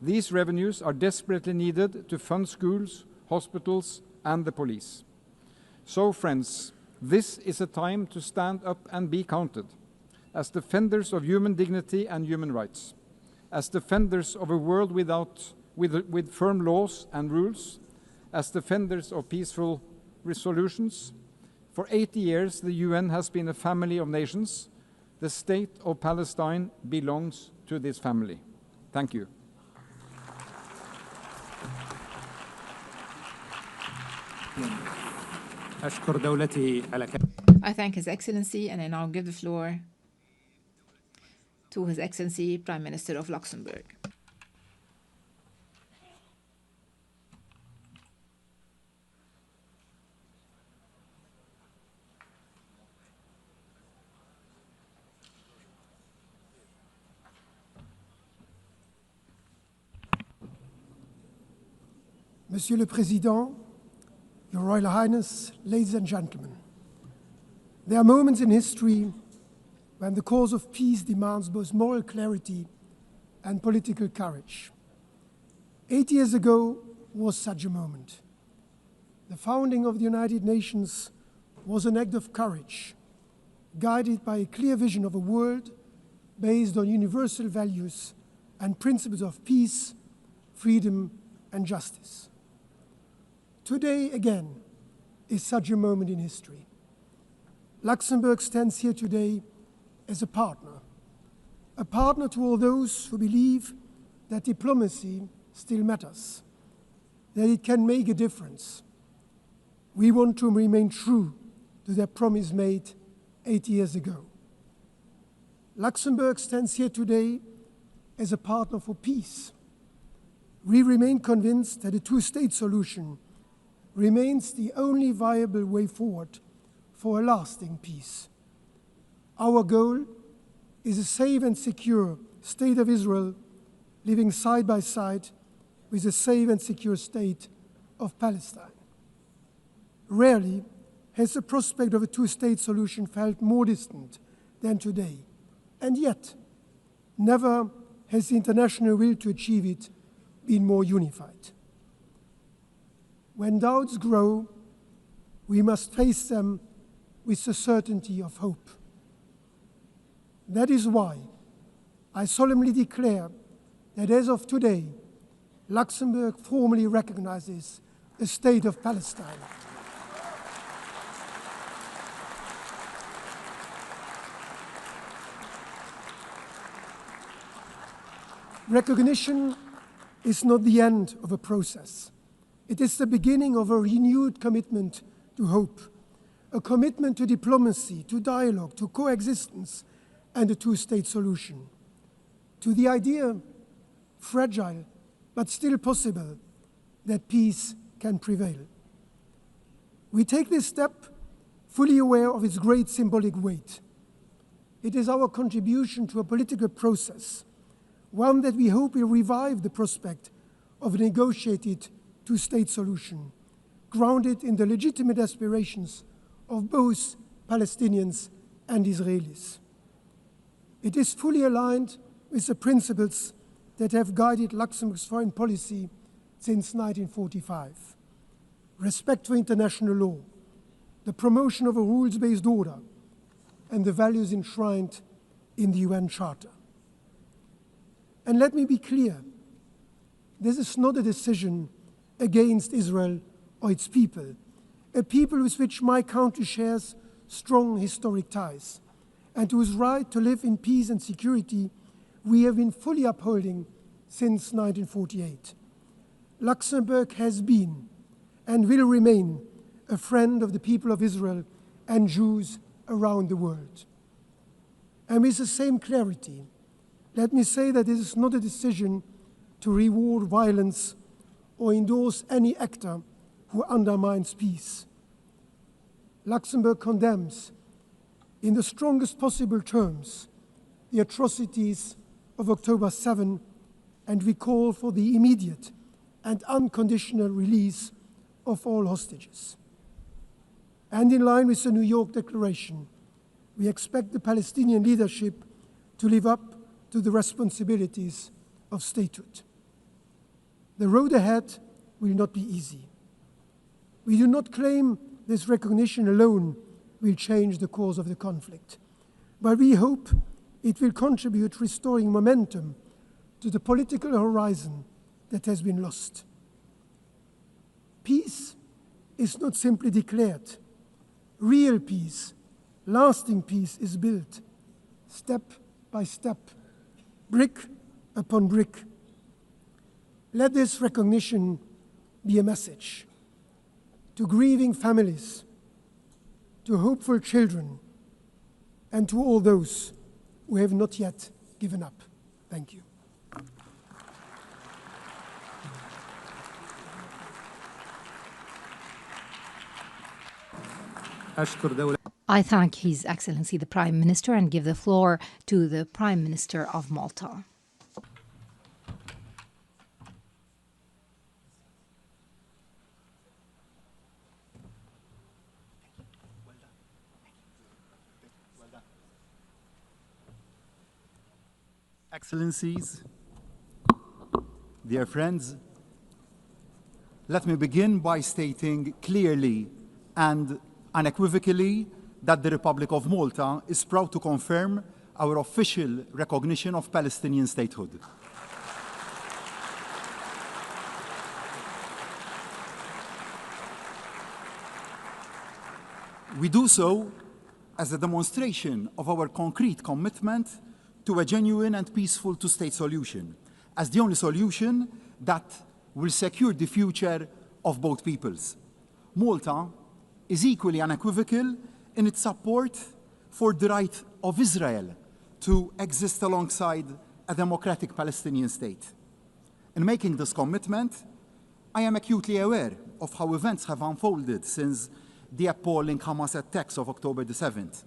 Speaker 12: These revenues are desperately needed to fund schools, hospitals, and the police. So, friends, this is a time to stand up and be counted. As defenders of human dignity and human rights, as defenders of a world with firm laws and rules, as defenders of peaceful resolutions. For 80 years, the UN has been a family of nations. The state of Palestine belongs to this family. Thank you.
Speaker 15: I thank His Excellency, and I now give the floor to His Excellency Prime Minister of Luxembourg.
Speaker 1: Monsieur le Président, Your Royal Highness, ladies and gentlemen, there are moments in history when the cause of peace demands both moral clarity and political courage. 8 years ago was such a moment. The founding of the United Nations was an act of courage, guided by a clear vision of a world based on universal values and principles of peace, freedom, and justice. Today, again, is such a moment in history. Luxembourg stands here today as a partner to all those who believe that diplomacy still matters, that it can make a difference. We want to remain true to their promise made 8 years ago. Luxembourg stands here today as a partner for peace. We remain convinced that a two-state solution remains the only viable way forward for a lasting peace. Our goal is a safe and secure state of Israel living side by side with a safe and secure state of Palestine. Rarely has the prospect of a two-state solution felt more distant than today, and yet never has the international will to achieve it been more unified. When doubts grow, we must face them with the certainty of hope. That is why I solemnly declare that as of today, Luxembourg formally recognizes the state of Palestine. Recognition is not the end of a process. It is the beginning of a renewed commitment to hope, a commitment to diplomacy, to dialogue, to coexistence, and a two-state solution, to the idea, fragile but still possible, that peace can prevail. We take this step fully aware of its great symbolic weight. It is our contribution to a political process, one that we hope will revive the prospect of a negotiated two-state solution, grounded in the legitimate aspirations of both Palestinians and Israelis. It is fully aligned with the principles that have guided Luxembourg's foreign policy since 1945. Respect for international law, the promotion of a rules-based order, and the values enshrined in the UN Charter. And let me be clear, this is not a decision against Israel or its people, a people with which my country shares strong historic ties, and whose right to live in peace and security we have been fully upholding since 1948. Luxembourg has been and will remain a friend of the people of Israel and Jews around the world. And with the same clarity, let me say that this is not a decision to reward violence or endorse any actor who undermines peace. Luxembourg condemns, in the strongest possible terms, the atrocities of October 7, and we call for the immediate and unconditional release of all hostages. And in line with the New York Declaration, we expect the Palestinian leadership to live up to the responsibilities of statehood. The road ahead will not be easy. We do not claim this recognition alone will change the course of the conflict, but we hope it will contribute to restoring momentum to the political horizon that has been lost. Peace is not simply declared. Real peace, lasting peace, is built step by step, brick upon brick. Let this recognition be a message to grieving families, to hopeful children, and to all those who have not yet given up. Thank you.
Speaker 6: I thank His Excellency the Prime Minister and give the floor to the Prime Minister of Malta.
Speaker 7: Excellencies, dear friends, let me begin by stating clearly and unequivocally that the Republic of Malta is proud to confirm our official recognition of Palestinian statehood. We do so as a demonstration of our concrete commitment to a genuine and peaceful two-state solution, as the only solution that will secure the future of both peoples. Malta is equally unequivocal in its support for the right of Israel to exist alongside a democratic Palestinian state. In making this commitment, I am acutely aware of how events have unfolded since the appalling Hamas attacks of October the 7th.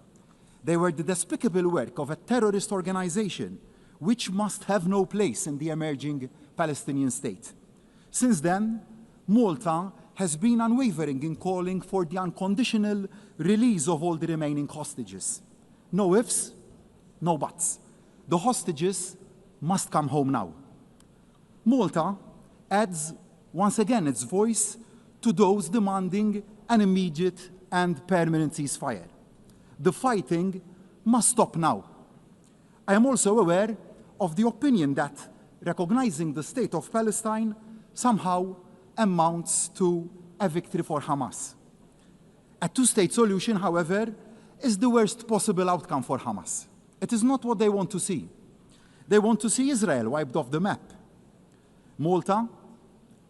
Speaker 7: They were the despicable work of a terrorist organization which must have no place in the emerging Palestinian state. Since then, Malta has been unwavering in calling for the unconditional release of all the remaining hostages. No ifs, no buts. The hostages must come home now. Malta adds once again its voice to those demanding an immediate and permanent ceasefire. The fighting must stop now. I am also aware of the opinion that recognizing the state of Palestine somehow amounts to a victory for Hamas. A two-state solution, however, is the worst possible outcome for Hamas. It is not what they want to see. They want to see Israel wiped off the map. Malta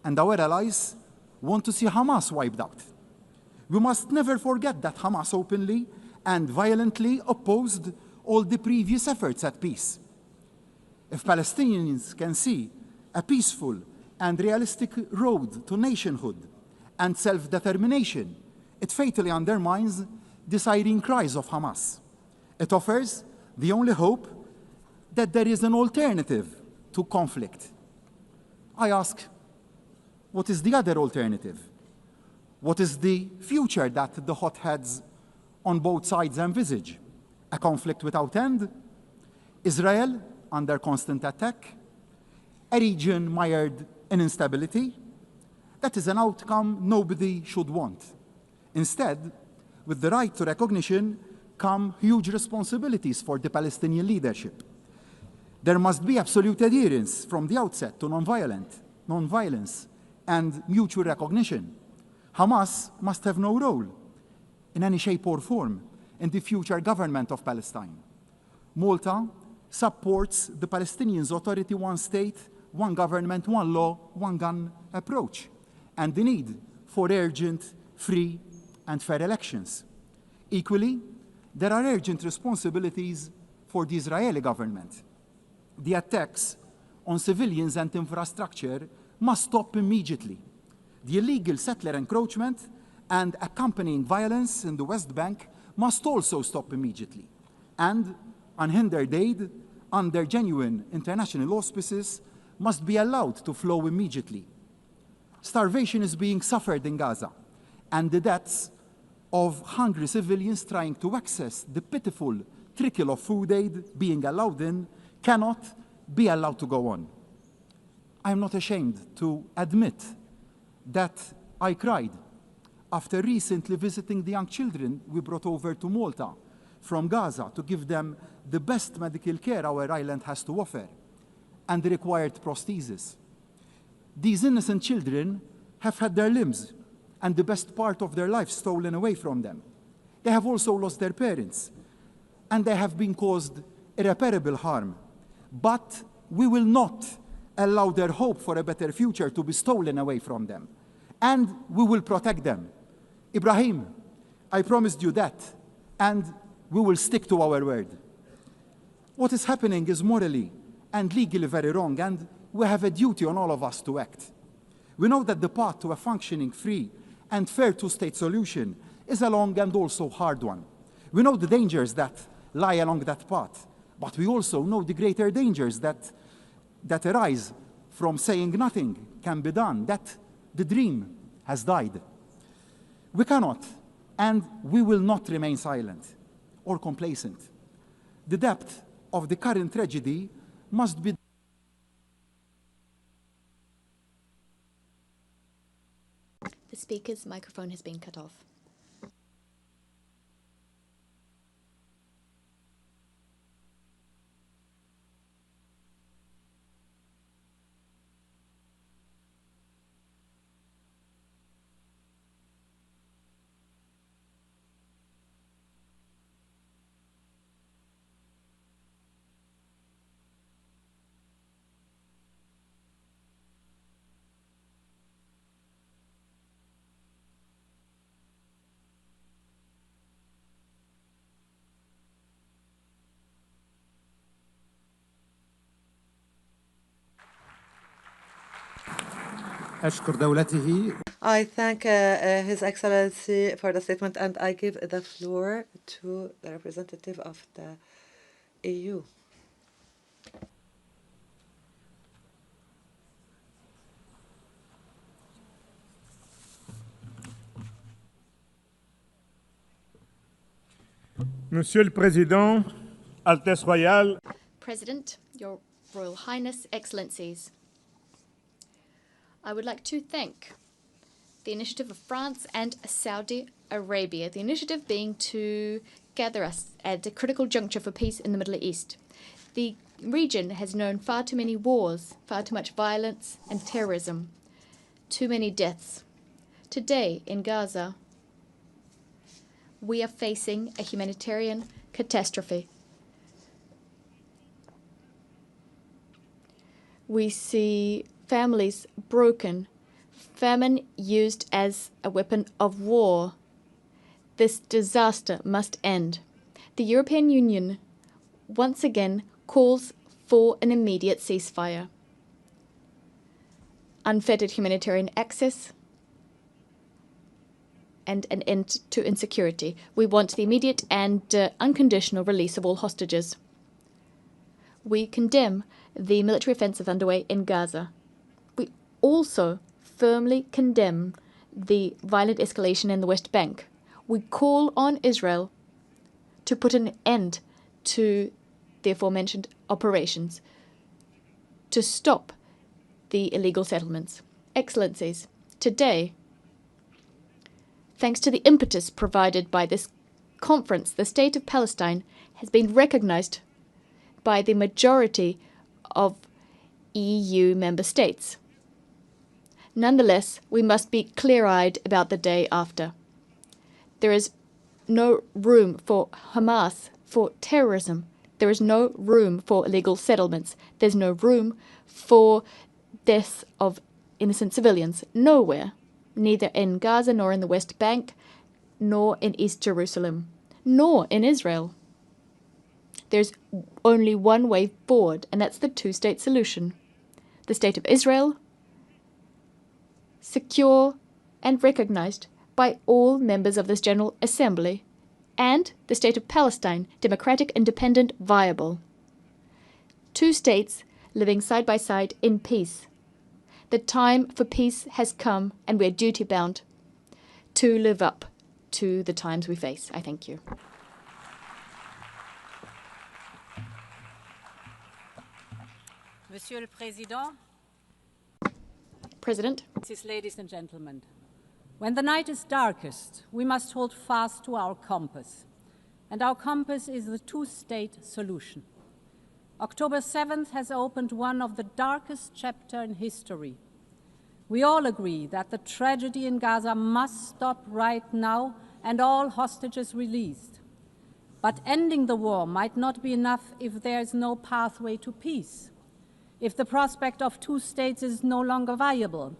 Speaker 7: and our allies want to see Hamas wiped out. We must never forget that Hamas openly and violently opposed all the previous efforts at peace. If Palestinians can see a peaceful and realistic road to nationhood and self-determination, it fatally undermines the siren cries of Hamas. It offers the only hope that there is an alternative to conflict. I ask, what is the other alternative? What is the future that the hotheads on both sides envisage? A conflict without end? Israel under constant attack? A region mired in instability? That is an outcome nobody should want. Instead, with the right to recognition come huge responsibilities for the Palestinian leadership. There must be absolute adherence from the outset to non-violence, and mutual recognition. Hamas must have no role in any shape or form in the future government of Palestine. Malta supports the Palestinians' authority, one state, one government, one law, one gun approach, and the need for urgent, free, and fair elections. Equally, there are urgent responsibilities for the Israeli government. The attacks on civilians and infrastructure must stop immediately. The illegal settler encroachment and accompanying violence in the West Bank must also stop immediately. And unhindered aid under genuine international auspices must be allowed to flow immediately. Starvation is being suffered in Gaza, and the deaths of hungry civilians trying to access the pitiful trickle of food aid being allowed in cannot be allowed to go on. I am not ashamed to admit that I cried after recently visiting the young children we brought over to Malta from Gaza to give them the best medical care our island has to offer and the required prosthesis. These innocent children have had their limbs and the best part of their life stolen away from them. They have also lost their parents, and they have been caused irreparable harm. But we will not allow their hope for a better future to be stolen away from them. And we will protect them. Ibrahim, I promised you that, and we will stick to our word. What is happening is morally and legally very wrong, and we have a duty on all of us to act. We know that the path to a functioning, free, and fair two-state solution is a long and also hard one. We know the dangers that lie along that path, but we also know the greater dangers that arise from saying nothing can be done, that the dream has died. We cannot, and we will not remain silent or complacent. The depth of the current tragedy must be
Speaker 20: The speaker's microphone has been cut off.
Speaker 5: أشكر دولته.
Speaker 21: I thank His Excellency for the statement, and I give the floor to the representative of the EU.
Speaker 16: Monsieur le Président, Altesse Royale,
Speaker 20: President, Your Royal Highness, Excellencies, I would like to thank the initiative of France and Saudi Arabia, the initiative being to gather us at a critical juncture for peace in the Middle East. The region has known far too many wars, far too much violence and terrorism, too many deaths. Today in Gaza, we are facing a humanitarian catastrophe. We see families broken, famine used as a weapon of war. This disaster must end. The European Union once again calls for an immediate ceasefire, unfettered humanitarian access, and an end to insecurity. We want the immediate and unconditional release of all hostages. We condemn the military offensive underway in Gaza. We also firmly condemn the violent escalation in the West Bank. We call on Israel to put an end to the aforementioned operations, to stop the illegal settlements. Excellencies, today, thanks to the impetus provided by this conference, the State of Palestine has been recognized by the majority of EU member states. Nonetheless, we must be clear-eyed about the day after. There is no room for Hamas, for terrorism. There is no room for illegal settlements. There's no room for deaths of innocent civilians. Nowhere, neither in Gaza nor in the West Bank, nor in East Jerusalem, nor in Israel. There's only one way forward, and that's the two-state solution. The State of Israel, secure and recognized by all members of this General Assembly, and the State of Palestine, democratic, independent, viable. Two states living side by side in peace. The time for peace has come, and we're duty-bound to live up to the times we face. I thank you.
Speaker 17: Monsieur le Président,
Speaker 20: President,
Speaker 17: ladies and gentlemen, when the night is darkest, we must hold fast to our compass. And our compass is the two-state solution. October 7th has opened one of the darkest chapters in history. We all agree that the tragedy in Gaza must stop right now and all hostages released. But ending the war might not be enough if there is no pathway to peace, if the prospect of two states is no longer viable.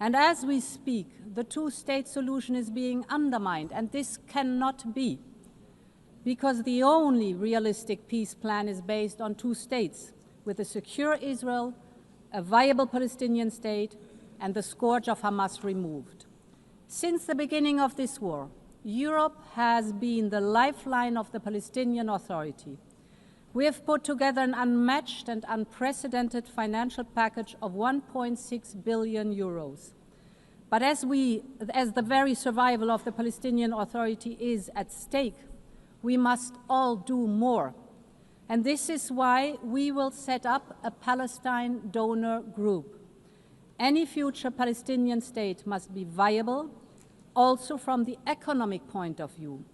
Speaker 17: And as we speak, the two-state solution is being undermined, and this cannot be, because the only realistic peace plan is based on two states, with a secure Israel, a viable Palestinian state, and the scourge of Hamas removed. Since the beginning of this war, Europe has been the lifeline of the Palestinian Authority. We have put together an unmatched and unprecedented financial package of 1.6 billion euros. But as the very survival of the Palestinian Authority is at stake, we must all do more. And this is why we will set up a Palestine donor group. Any future Palestinian state must be viable, also from the economic point of view.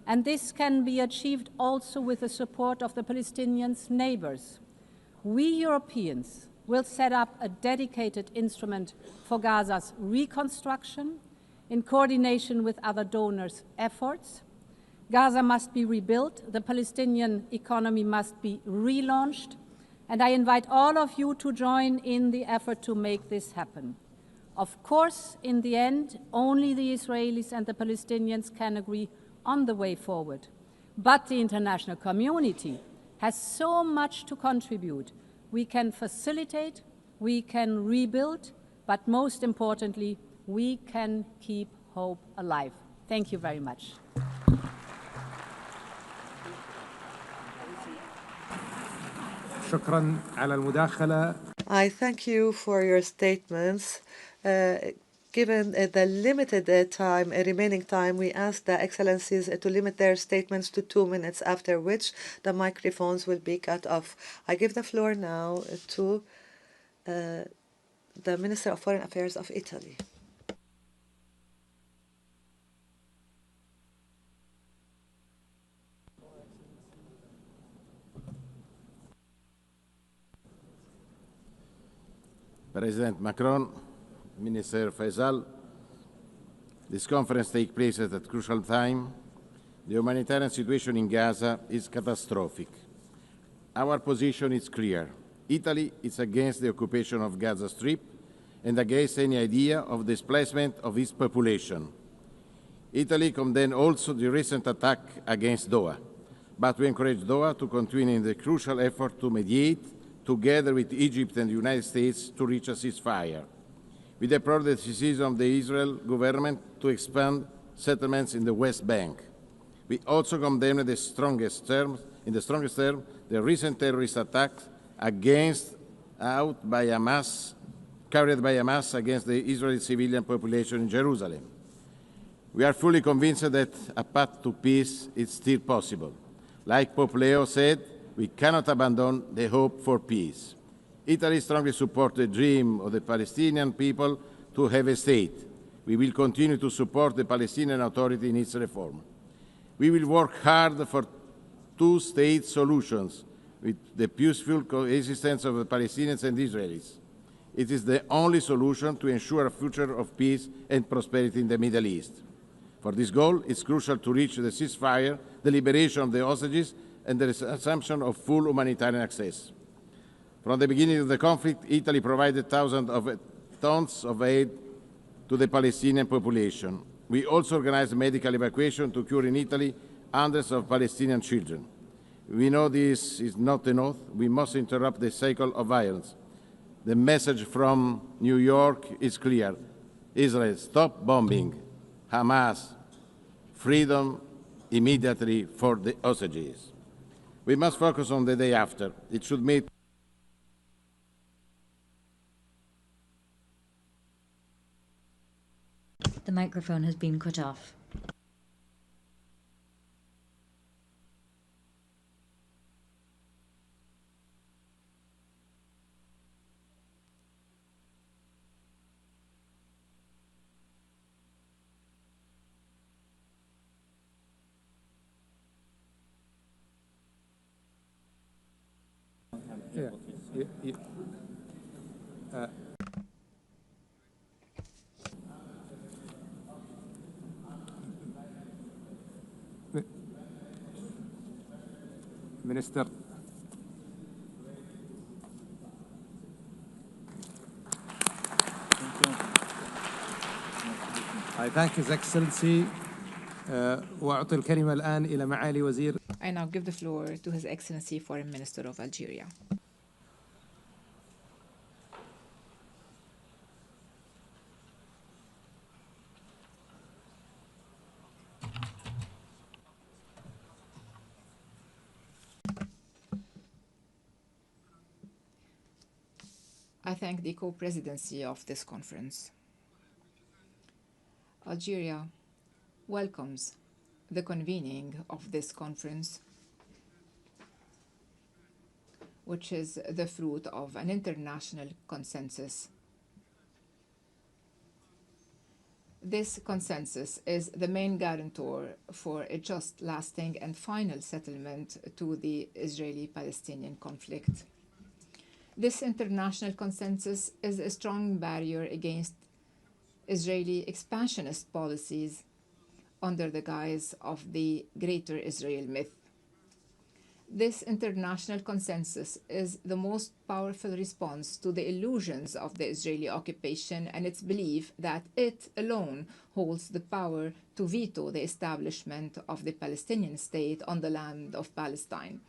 Speaker 17: And this can be achieved also with the support of the Palestinians' neighbors. We Europeans will set up a dedicated instrument for Gaza's reconstruction in coordination with other donors' efforts. Gaza must be rebuilt, the Palestinian economy must be relaunched, and I invite all of you to join in the effort to make this happen. Of course, in the end, only the Israelis and the Palestinians can agree on the way forward. But the international community has so much to contribute. We can facilitate, we can rebuild, but most importantly, we can keep hope alive. Thank you very much.
Speaker 21: I thank you for your statements. Given the limited remaining time, we ask the Excellencies to limit their statements to 2 minutes, after which the microphones will be cut off. I give the floor now to the Minister of Foreign Affairs of Italy.
Speaker 8: President Macron, Minister Faisal, this conference takes place at a crucial time. The humanitarian situation in Gaza is catastrophic. Our position is clear. Italy is against the occupation of Gaza Strip and against any idea of displacement of its population. Italy condemns also the recent attack against Doha, but we encourage Doha to continue in the crucial effort to mediate together with Egypt and the United States to reach a ceasefire. We deplore the decision of the Israel government to expand settlements in the West Bank. We also condemn in the strongest terms, the recent terrorist attacks carried by Hamas against the Israeli civilian population in Jerusalem. We are fully convinced that a path to peace is still possible. Like Pope Leo said, we cannot abandon the hope for peace. Italy strongly supports the dream of the Palestinian people to have a state. We will continue to support the Palestinian Authority in its reform. We will work hard for two-state solutions with the peaceful coexistence of the Palestinians and Israelis. It is the only solution to ensure a future of peace and prosperity in the Middle East. For this goal, it's crucial to reach the ceasefire, the liberation of the hostages, and the assumption of full humanitarian access. From the beginning of the conflict, Italy provided thousands of tons of aid to the Palestinian population. We also organized medical evacuation to cure in Italy hundreds of Palestinian children. We know this is not enough. We must interrupt the cycle of violence. The message from New York is clear. Israel, stop bombing. Hamas, freedom immediately for the hostages. We must focus on the day after. It should meet
Speaker 19: The microphone has been cut off.
Speaker 5: Minister. I thank His Excellency. وأعطي الكلمة الآن إلى معالي وزير.
Speaker 15: I now give the floor to His Excellency Foreign Minister of Algeria. I thank the co-presidency of this conference. Algeria welcomes the convening of this conference, which is the fruit of an international consensus. This consensus is the main guarantor for a just, lasting, and final settlement to the Israeli-Palestinian conflict. This international consensus is a strong barrier against Israeli expansionist policies under the guise of the Greater Israel myth. This international consensus is the most powerful response to the illusions of the Israeli occupation and its belief that it alone holds the power to veto the establishment of the Palestinian state on the land of Palestine.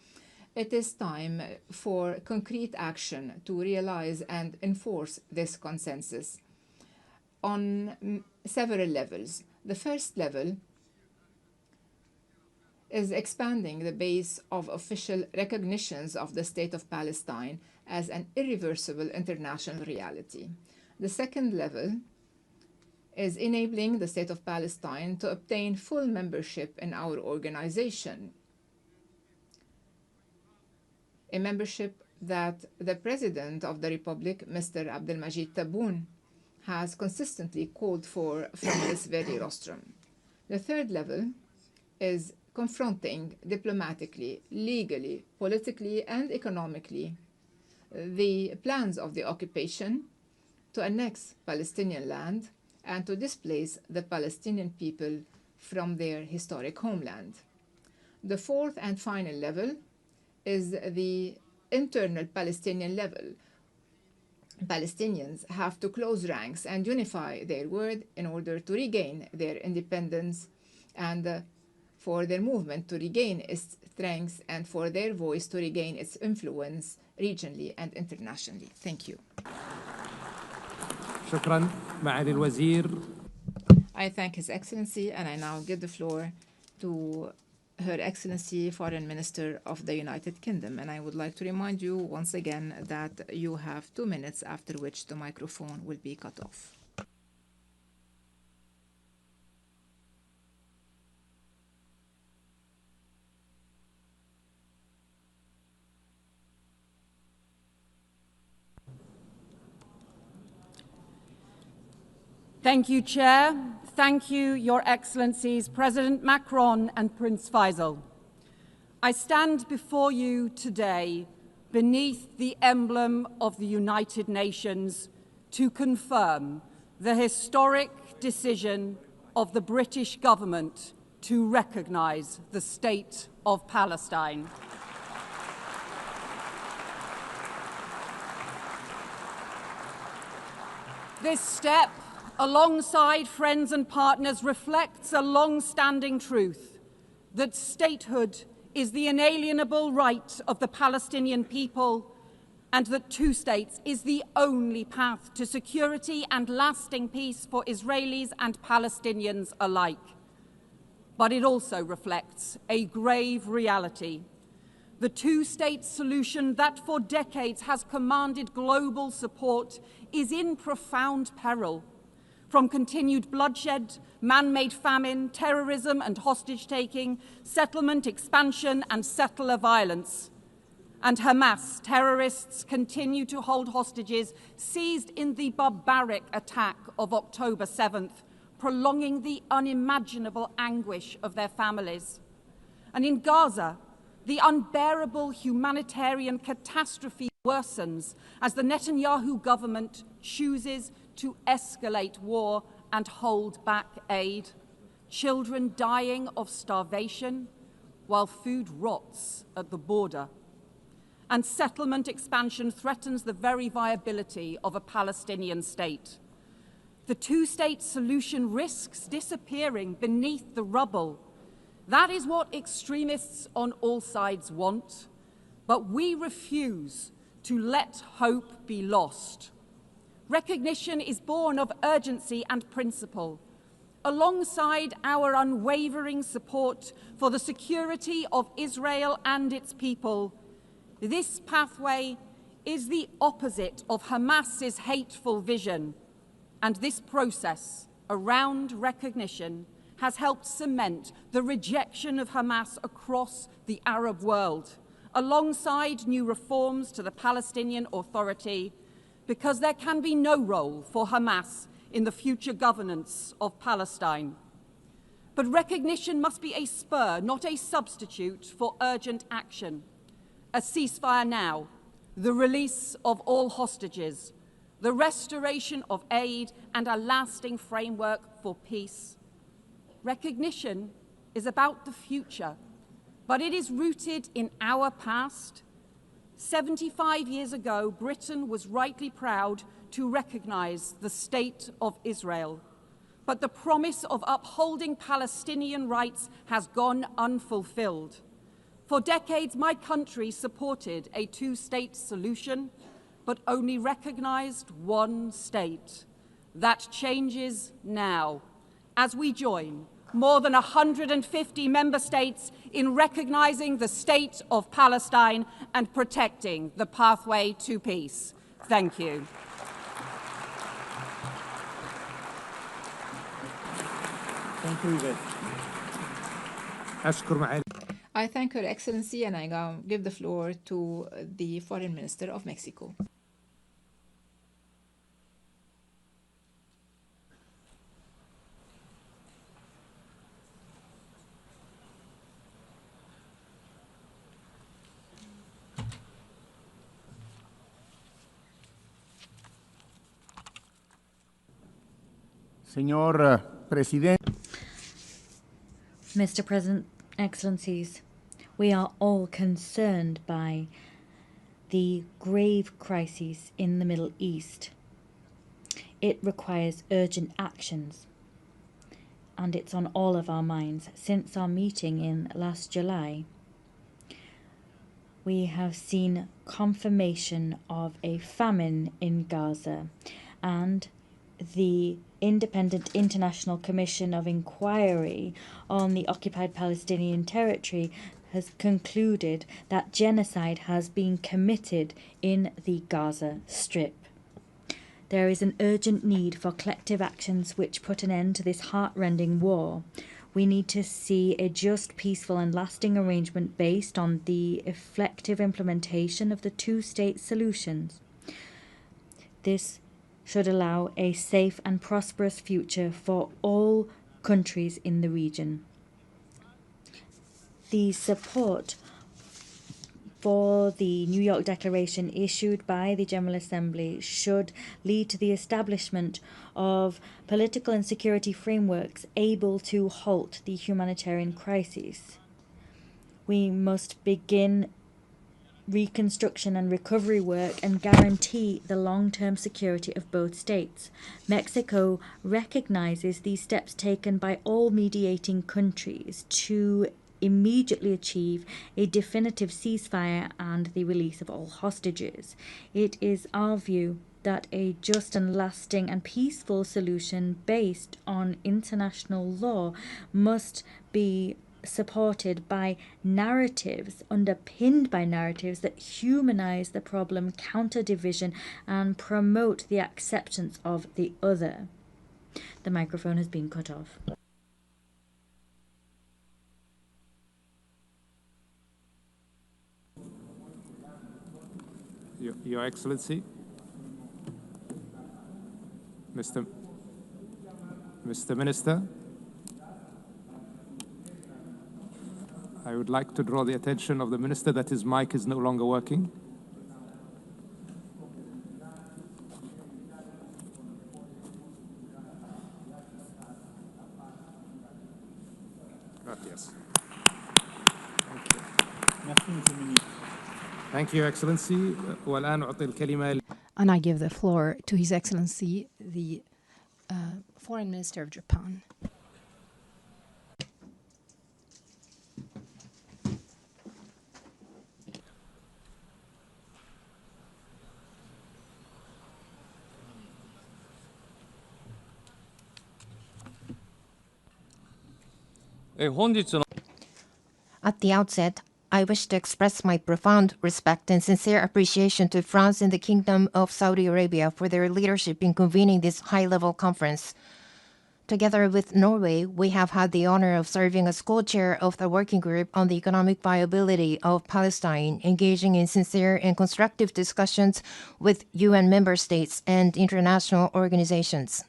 Speaker 15: It is time for concrete action to realize and enforce this consensus on several levels. The first level is expanding the base of official recognitions of the State of Palestine as an irreversible international reality. The second level is enabling the State of Palestine to obtain full membership in our organization, a membership that the President of the Republic, Mr. Abdelmajid Tebboune, has consistently called for from this very rostrum. The third level is confronting diplomatically, legally, politically, and economically the plans of the occupation to annex Palestinian land and to displace the Palestinian people from their historic homeland. The fourth and final level is the internal Palestinian level. Palestinians have to close ranks and unify their word in order to regain their independence and for their movement to regain its strength and for their voice to regain its influence regionally and internationally. Thank you.
Speaker 5: شكرا معالي الوزير.
Speaker 15: I thank His Excellency, and I now give the floor to Her Excellency Foreign Minister of the United Kingdom. And I would like to remind you once again that you have 2 minutes, after which the microphone will be cut off.
Speaker 17: Thank you, Chair. Thank you, Your Excellencies, President Macron and Prince Faisal. I stand before you today beneath the emblem of the United Nations to confirm the historic decision of the British government to recognise the State of Palestine. This step, alongside friends and partners, reflects a long-standing truth that statehood is the inalienable right of the Palestinian people and that two states is the only path to security and lasting peace for Israelis and Palestinians alike. But it also reflects a grave reality. The two-state solution that for decades has commanded global support is in profound peril. From continued bloodshed, man-made famine, terrorism and hostage-taking, settlement expansion and settler violence. And Hamas terrorists continue to hold hostages seized in the barbaric attack of October 7th, prolonging the unimaginable anguish of their families. And in Gaza, the unbearable humanitarian catastrophe worsens as the Netanyahu government chooses to escalate war and hold back aid, children dying of starvation while food rots at the border. And settlement expansion threatens the very viability of a Palestinian state. The two-state solution risks disappearing beneath the rubble. That is what extremists on all sides want, but we refuse to let hope be lost. Recognition is born of urgency and principle, alongside our unwavering support for the security of Israel and its people. This pathway is the opposite of Hamas's hateful vision, and this process around recognition has helped cement the rejection of Hamas across the Arab world, alongside new reforms to the Palestinian Authority, because there can be no role for Hamas in the future governance of Palestine. But recognition must be a spur, not a substitute for urgent action. A ceasefire now, the release of all hostages, the restoration of aid, and a lasting framework for peace. Recognition is about the future, but it is rooted in our past. 75 years ago, Britain was rightly proud to recognise the State of Israel. But the promise of upholding Palestinian rights has gone unfulfilled. For decades, my country supported a two-state solution, but only recognised one state. That changes now, as we join more than 150 member states in recognising the State of Palestine and protecting the pathway to peace. Thank you.
Speaker 18: Thank you, Yvette. أشكر معالي.
Speaker 15: I thank Her Excellency, and I now give the floor to the Foreign Minister of Mexico.
Speaker 9: Señor Presidente.
Speaker 19: Mr. President, Excellencies, we are all concerned by the grave crises in the Middle East. It requires urgent actions, and it's on all of our minds. Since our meeting in last July, we have seen confirmation of a famine in Gaza, and the Independent International Commission of Inquiry on the occupied Palestinian territory has concluded that genocide has been committed in the Gaza Strip. There is an urgent need for collective actions which put an end to this heart-rending war. We need to see a just, peaceful and lasting arrangement based on the effective implementation of the two-state solutions. This should allow a safe and prosperous future for all countries in the region. The support for the New York Declaration issued by the General Assembly should lead to the establishment of political and security frameworks able to halt the humanitarian crisis. We must begin reconstruction and recovery work and guarantee the long-term security of both states. Mexico recognizes these steps taken by all mediating countries to immediately achieve a definitive ceasefire and the release of all hostages. It is our view that a just and lasting and peaceful solution based on international law must be supported by narratives, underpinned by narratives that humanize the problem, counter division, and promote the acceptance of the other. The microphone has been cut off.
Speaker 5: Your Excellency, Mr. Minister, I would like to draw the attention of the Minister that his mic is no longer working. Gracias. Thank you, Excellency. والآن أعطي الكلمة.
Speaker 14: And I give the floor to His Excellency, the Foreign Minister of Japan.
Speaker 22: At the outset, I wish to express my profound respect and sincere appreciation to France and the Kingdom of Saudi Arabia for their leadership in convening this high-level conference. Together with Norway, we have had the honor of serving as co-chair of the working group on the economic viability of Palestine, engaging in sincere and constructive discussions with UN member states and international organizations.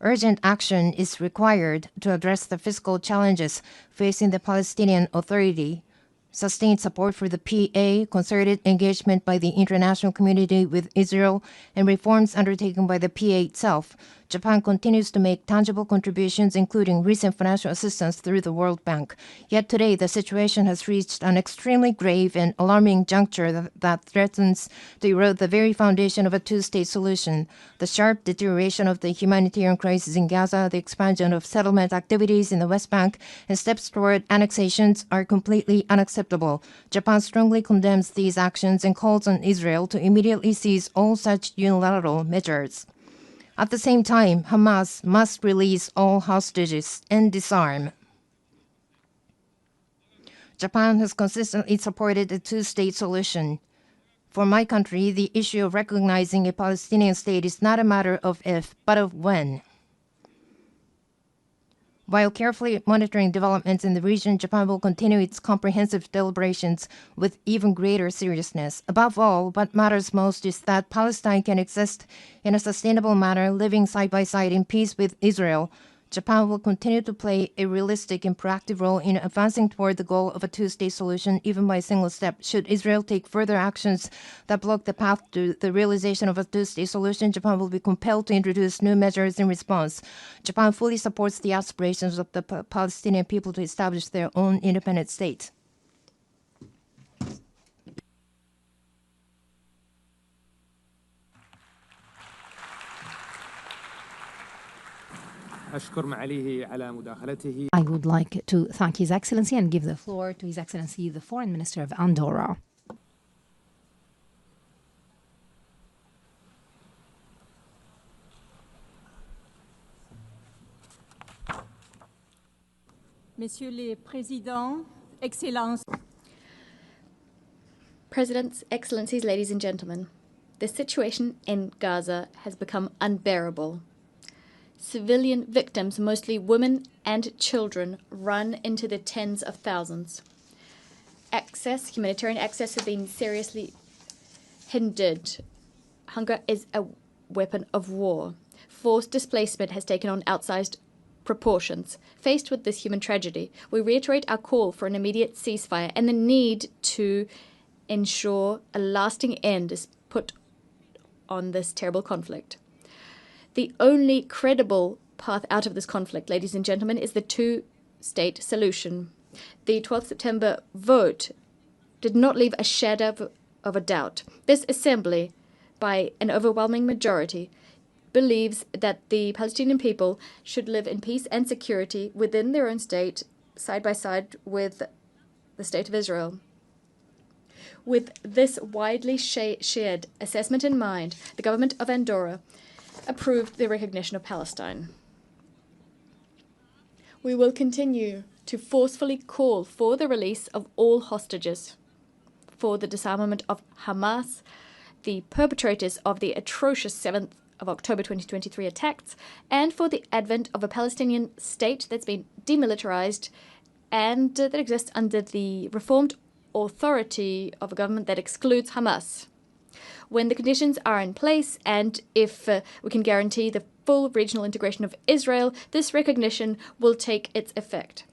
Speaker 22: Urgent action is required to address the fiscal challenges facing the Palestinian Authority, sustained support for the PA, concerted engagement by the international community with Israel, and reforms undertaken by the PA itself. Japan continues to make tangible contributions, including recent financial assistance through the World Bank. Yet today, the situation has reached an extremely grave and alarming juncture that threatens to erode the very foundation of a two-state solution. The sharp deterioration of the humanitarian crisis in Gaza, the expansion of settlement activities in the West Bank, and steps toward annexations are completely unacceptable. Japan strongly condemns these actions and calls on Israel to immediately cease all such unilateral measures. At the same time, Hamas must release all hostages and disarm. Japan has consistently supported a two-state solution. For my country, the issue of recognizing a Palestinian state is not a matter of if, but of when. While carefully monitoring developments in the region, Japan will continue its comprehensive deliberations with even greater seriousness. Above all, what matters most is that Palestine can exist in a sustainable manner, living side by side in peace with Israel. Japan will continue to play a realistic and proactive role in advancing toward the goal of a two-state solution, even by a single step. Should Israel take further actions that block the path to the realization of a two-state solution, Japan will be compelled to introduce new measures in response. Japan fully supports the aspirations of the Palestinian people to establish their own independent state.
Speaker 6: I would like to thank His Excellency and give the floor to His Excellency the Foreign Minister of Andorra.
Speaker 17: Messieurs les Présidents, Excellences.
Speaker 20: Presidents, Excellencies, ladies and gentlemen, the situation in Gaza has become unbearable. Civilian victims, mostly women and children, run into the tens of thousands. Humanitarian access has been seriously hindered. Hunger is a weapon of war. Forced displacement has taken on outsized proportions. Faced with this human tragedy, we reiterate our call for an immediate ceasefire and the need to ensure a lasting end is put on this terrible conflict. The only credible path out of this conflict, ladies and gentlemen, is the two-state solution. The 12th September vote did not leave a shadow of a doubt. This assembly, by an overwhelming majority, believes that the Palestinian people should live in peace and security within their own state, side by side with the State of Israel. With this widely shared assessment in mind, the government of Andorra approved the recognition of Palestine. We will continue to forcefully call for the release of all hostages, for the disarmament of Hamas, the perpetrators of the atrocious 7th of October 2023 attacks, and for the advent of a Palestinian state that's been demilitarized and that exists under the reformed authority of a government that excludes Hamas. When the conditions are in place and if we can guarantee the full regional integration of Israel, this recognition will take its effect.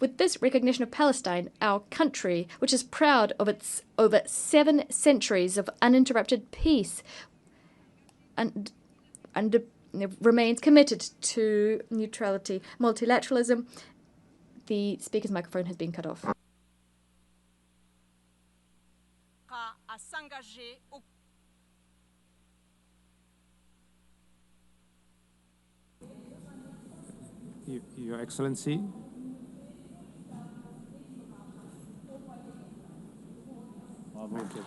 Speaker 20: With this recognition of Palestine, our country, which is proud of its over 7 centuries of uninterrupted peace and remains committed to neutrality, multilateralism. The speaker's microphone has been cut off.
Speaker 5: Your Excellency.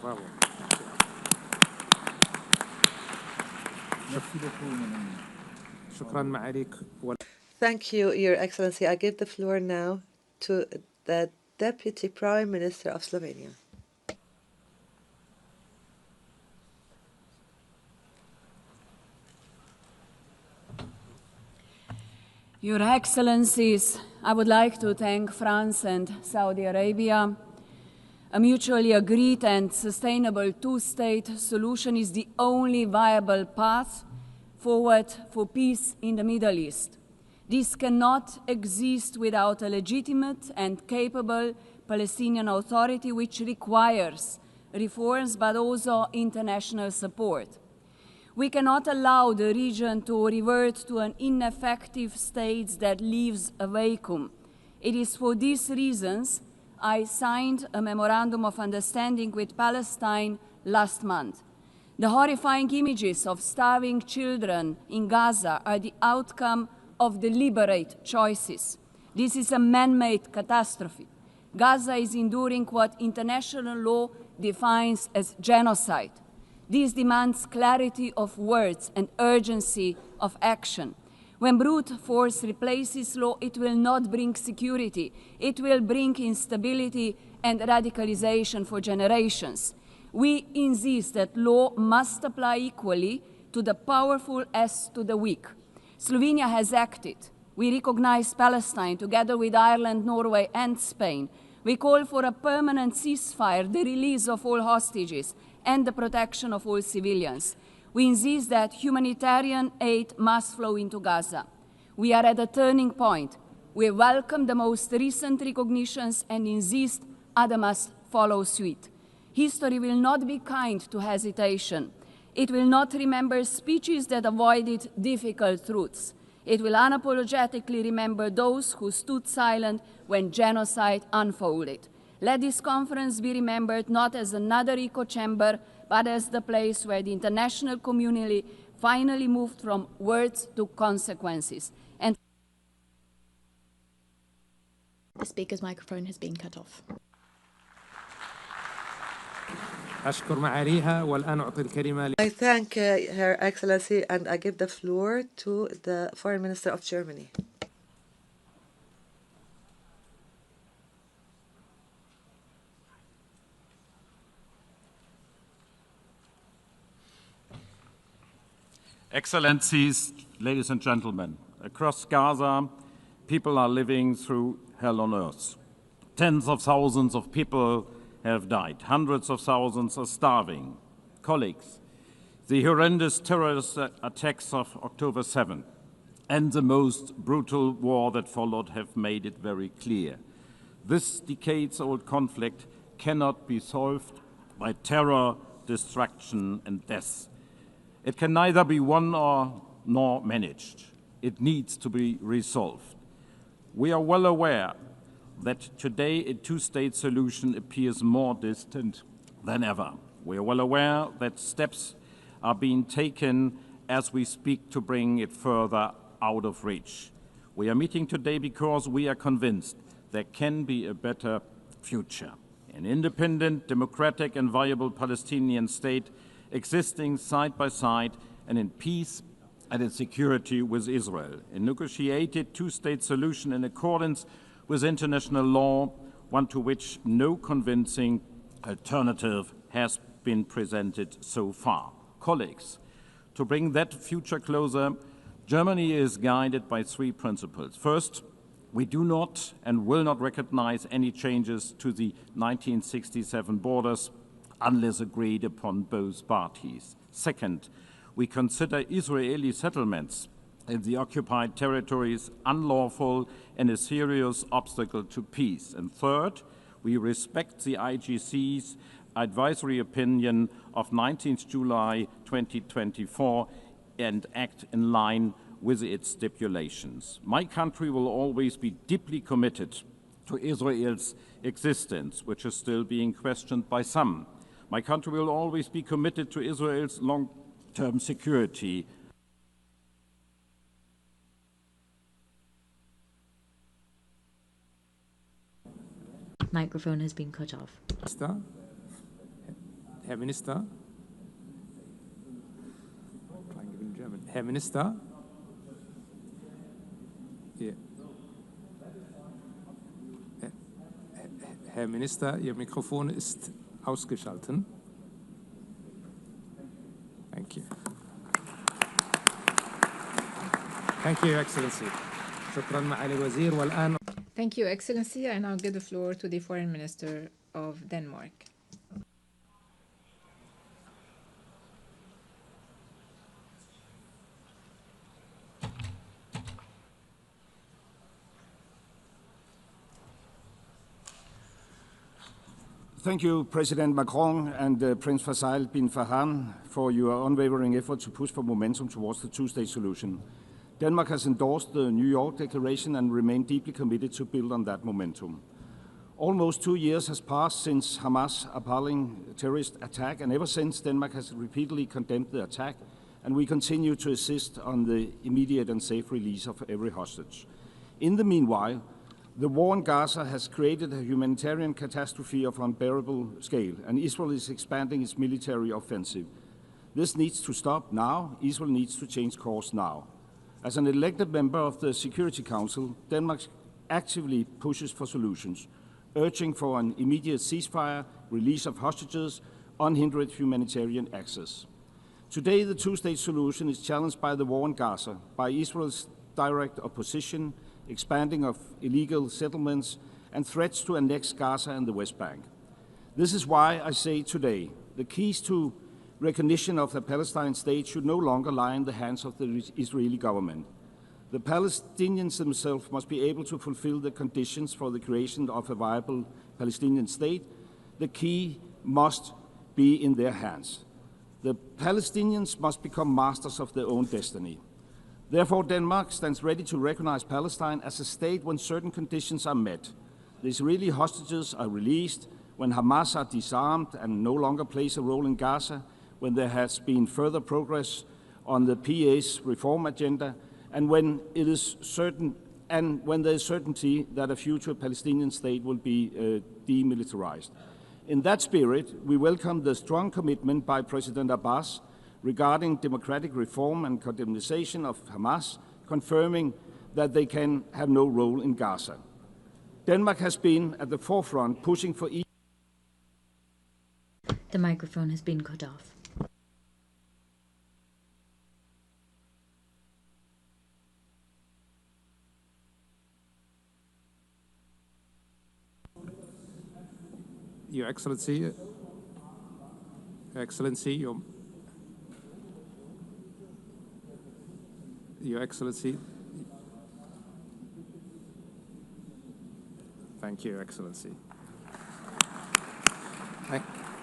Speaker 5: Bravo.
Speaker 21: Thank you, Your Excellency. I give the floor now to the Deputy Prime Minister of Slovenia.
Speaker 17: Your Excellencies, I would like to thank France and Saudi Arabia. A mutually agreed and sustainable two-state solution is the only viable path forward for peace in the Middle East. This cannot exist without a legitimate and capable Palestinian Authority, which requires reforms but also international support. We cannot allow the region to revert to an ineffective state that leaves a vacuum. It is for these reasons I signed a memorandum of understanding with Palestine last month. The horrifying images of starving children in Gaza are the outcome of deliberate choices. This is a man-made catastrophe. Gaza is enduring what international law defines as genocide. This demands clarity of words and urgency of action. When brute force replaces law, it will not bring security. It will bring instability and radicalization for generations. We insist that law must apply equally to the powerful as to the weak. Slovenia has acted
Speaker 9: We recognize Palestine together with Ireland, Norway, and Spain. We call for a permanent ceasefire, the release of all hostages, and the protection of all civilians. We insist that humanitarian aid must flow into Gaza. We are at a turning point. We welcome the most recent recognitions and insist others must follow suit. History will not be kind to hesitation. It will not remember speeches that avoided difficult truths. It will unapologetically remember those who stood silent when genocide unfolded. Let this conference be remembered not as another echo chamber, but as the place where the international community finally moved from words to consequences. And
Speaker 20: the speaker's microphone has been cut off.
Speaker 5: I
Speaker 21: thank Her Excellency and I give the floor to the Foreign Minister of Germany.
Speaker 10: Excellencies, ladies and gentlemen, across Gaza, people are living through hell on earth. Tens of thousands of people have died. Hundreds of thousands are starving. Colleagues, the horrendous terrorist attacks of October 7 and the most brutal war that followed have made it very clear. This decades-old conflict cannot be solved by terror, destruction, and death. It can neither be won nor managed. It needs to be resolved. We are well aware that today a two-state solution appears more distant than ever. We are well aware that steps are being taken as we speak to bring it further out of reach. We are meeting today because we are convinced there can be a better future. An independent, democratic, and viable Palestinian state existing side by side and in peace and in security with Israel. A negotiated two-state solution in accordance with international law, one to which no convincing alternative has been presented so far. Colleagues, to bring that future closer, Germany is guided by three principles. First, we do not and will not recognize any changes to the 1967 borders unless agreed upon both parties. Second, we consider Israeli settlements in the occupied territories unlawful and a serious obstacle to peace. And third, we respect the IGC's advisory opinion of 19th July 2024 and act in line with its stipulations. My country will always be deeply committed to Israel's existence, which is still being questioned by some. My country will always be committed to Israel's long-term security.
Speaker 19: Microphone has been cut off.
Speaker 5: Herr Minister. Herr Minister. Yeah. Herr Minister, Ihr Mikrofon ist ausgeschaltet. Thank you. Thank you, Your Excellency. شكرا معالي الوزير والآن.
Speaker 15: Thank you, Excellency. I now give the floor to the Foreign Minister of Denmark.
Speaker 11: Thank you, President Macron and Prince Faisal bin Farhan, for your unwavering effort to push for momentum towards the two-state solution. Denmark has endorsed the New York Declaration and remained deeply committed to build on that momentum. Almost 2 years has passed since Hamas' appalling terrorist attack, and ever since, Denmark has repeatedly condemned the attack, and we continue to insist on the immediate and safe release of every hostage. In the meanwhile, the war in Gaza has created a humanitarian catastrophe of unbearable scale, and Israel is expanding its military offensive. This needs to stop now. Israel needs to change course now. As an elected member of the Security Council, Denmark actively pushes for solutions, urging for an immediate ceasefire, release of hostages, unhindered humanitarian access. Today, the two-state solution is challenged by the war in Gaza, by Israel's direct opposition, expanding of illegal settlements, and threats to annex Gaza and the West Bank. This is why I say today, the keys to recognition of the Palestinian state should no longer lie in the hands of the Israeli government. The Palestinians themselves must be able to fulfill the conditions for the creation of a viable Palestinian state. The key must be in their hands. The Palestinians must become masters of their own destiny. Therefore, Denmark stands ready to recognize Palestine as a state when certain conditions are met. The Israeli hostages are released, when Hamas are disarmed and no longer plays a role in Gaza, when there has been further progress on the PA's reform agenda, and when it is certain, and when there is certainty that a future Palestinian state will be demilitarized. In that spirit, we welcome the strong commitment by President Abbas regarding democratic reform and condemnation of Hamas, confirming that they can have no role in Gaza. Denmark has been at the forefront pushing for
Speaker 19: The microphone has been cut off.
Speaker 5: Your Excellency, Your Excellency. Thank you, Your Excellency.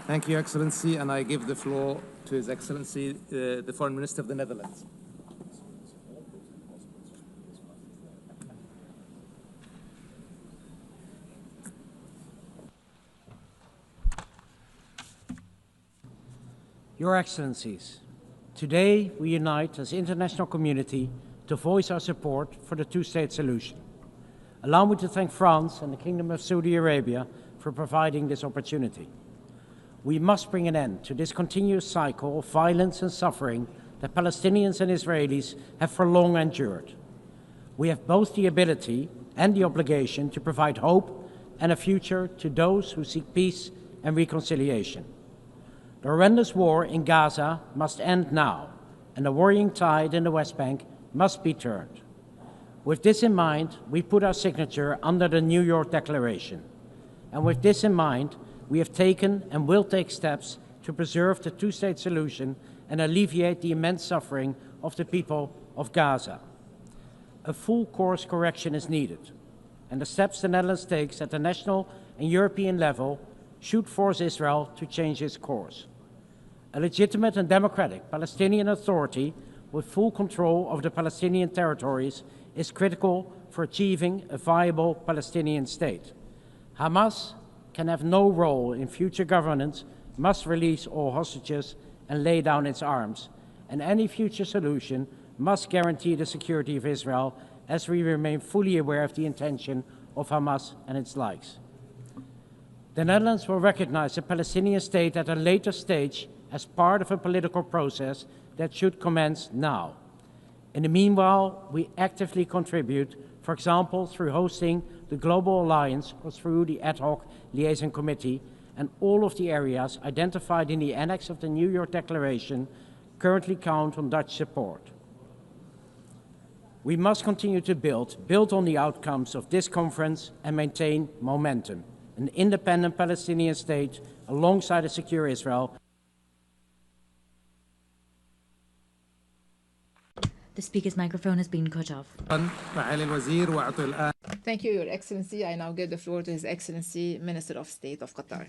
Speaker 5: Thank you, Your Excellency, and I give the floor to His Excellency, the Foreign Minister of the Netherlands.
Speaker 2: Your Excellencies, today we unite as international community to voice our support for the two-state solution. Allow me to thank France and the Kingdom of Saudi Arabia for providing this opportunity. We must bring an end to this continuous cycle of violence and suffering that Palestinians and Israelis have for long endured. We have both the ability and the obligation to provide hope and a future to those who seek peace and reconciliation. The horrendous war in Gaza must end now, and the worrying tide in the West Bank must be turned. With this in mind, we put our signature under the New York Declaration. And with this in mind, we have taken and will take steps to preserve the two-state solution and alleviate the immense suffering of the people of Gaza. A full course correction is needed, and the steps the Netherlands takes at the national and European level should force Israel to change its course. A legitimate and democratic Palestinian Authority with full control of the Palestinian territories is critical for achieving a viable Palestinian state. Hamas can have no role in future governance, must release all hostages and lay down its arms, and any future solution must guarantee the security of Israel, as we remain fully aware of the intention of Hamas and its likes. The Netherlands will recognize the Palestinian state at a later stage as part of a political process that should commence now. In the meanwhile, we actively contribute, for example, through hosting the Global Alliance or through the Ad Hoc Liaison Committee, and all of the areas identified in the annex of the New York Declaration currently count on Dutch support. We must continue to build on the outcomes of this conference and maintain momentum. An independent Palestinian state alongside a secure Israel.
Speaker 19: The speaker's microphone has been cut off.
Speaker 15: Thank you, Your Excellency. I now give the floor to His Excellency, Minister of State of Qatar.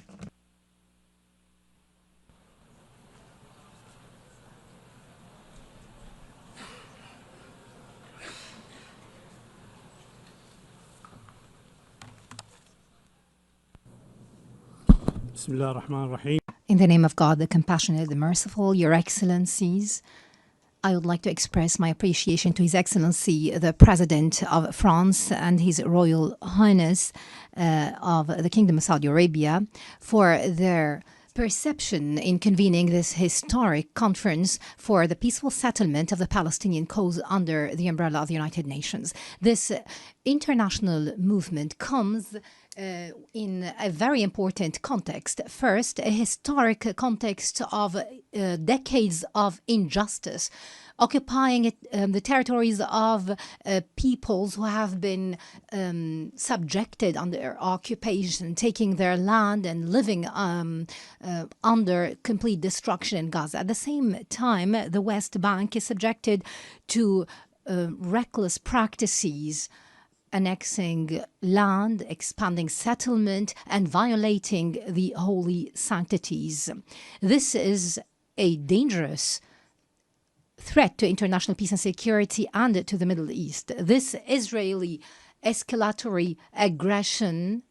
Speaker 6: In the name of God, the compassionate, the merciful, Your Excellencies, I would like to express my appreciation to His Excellency, the President of France, and His Royal Highness of the Kingdom of Saudi Arabia for their perception in convening this historic conference for the peaceful settlement of the Palestinian cause under the umbrella of the United Nations. This international movement comes in a very important context. First, a historic context of decades of injustice, occupying the territories of peoples who have been subjected under occupation, taking their land and living under complete destruction in Gaza. At the same time, the West Bank is subjected to reckless practices, annexing land, expanding settlement, and violating the holy sanctities. This is a dangerous threat to international peace and security and to the Middle East. This Israeli escalatory aggression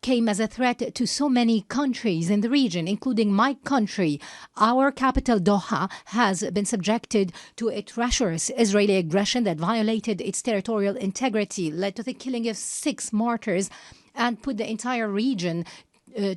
Speaker 6: came as a threat to so many countries in the region, including my country. Our capital, Doha, has been subjected to a treacherous Israeli aggression that violated its territorial integrity, led to the killing of 6 martyrs, and put the entire region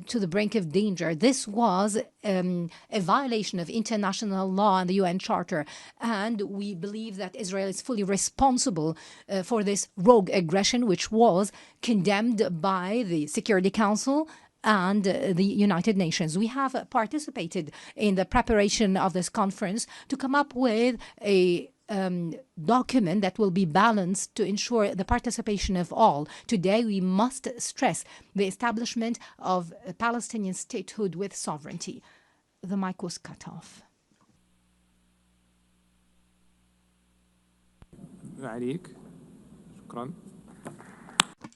Speaker 6: to the brink of danger. This was a violation of international law and the UN Charter, and we believe that Israel is fully responsible for this rogue aggression, which was condemned by the Security Council and the United Nations. We have participated in the preparation of this conference to come up with a document that will be balanced to ensure the participation of all. Today, we must stress the establishment of a Palestinian statehood with sovereignty. The mic was cut off.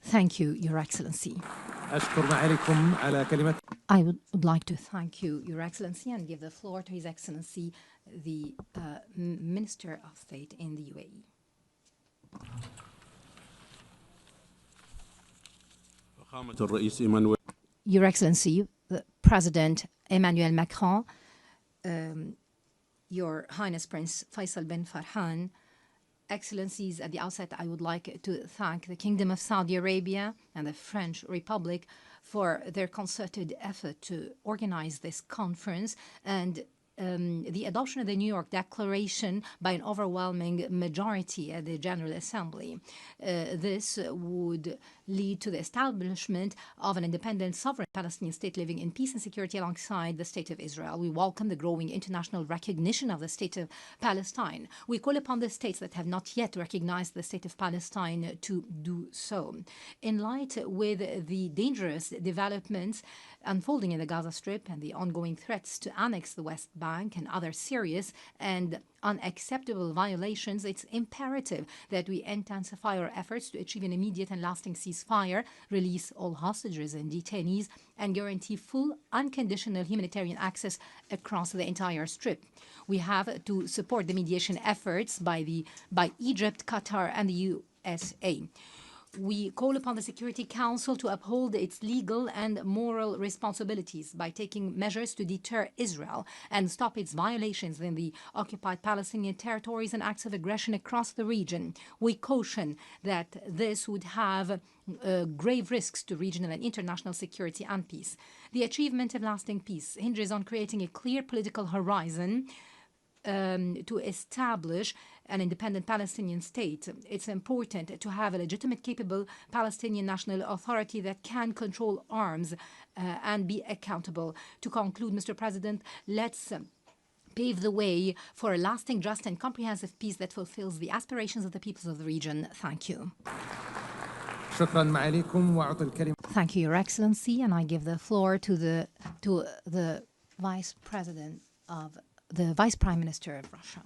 Speaker 6: Thank you, Your Excellency. I would like to thank you, Your Excellency, and give the floor to His Excellency, the Minister of State in the UAE. Your Excellency, President Emmanuel Macron, Your Highness Prince Faisal bin Farhan, Excellencies, at the outset, I would like to thank the Kingdom of Saudi Arabia and the French Republic for their concerted effort to organize this conference and the adoption of the New York Declaration by an overwhelming majority at the General Assembly. This would lead to the establishment of an independent, sovereign Palestinian state living in peace and security alongside the State of Israel. We welcome the growing international recognition of the State of Palestine. We call upon the states that have not yet recognized the State of Palestine to do so. In light with the dangerous developments unfolding in the Gaza Strip and the ongoing threats to annex the West Bank and other serious and unacceptable violations, it's imperative that we intensify our efforts to achieve an immediate and lasting ceasefire, release all hostages and detainees, and guarantee full, unconditional humanitarian access across the entire Strip. We have to support the mediation efforts by Egypt, Qatar, and the USA. We call upon the Security Council to uphold its legal and moral responsibilities by taking measures to deter Israel and stop its violations in the occupied Palestinian territories and acts of aggression across the region. We caution that this would have grave risks to regional and international security and peace. The achievement of lasting peace hinges on creating a clear political horizon to establish an independent Palestinian state. It's important to have a legitimate, capable Palestinian national authority that can control arms and be accountable. To conclude, Mr. President, let's pave the way for a lasting, just, and comprehensive peace that fulfills the aspirations of the peoples of the region. Thank you. Thank you, Your Excellency, and I give the floor to the Vice President of the Vice Prime Minister of Russia.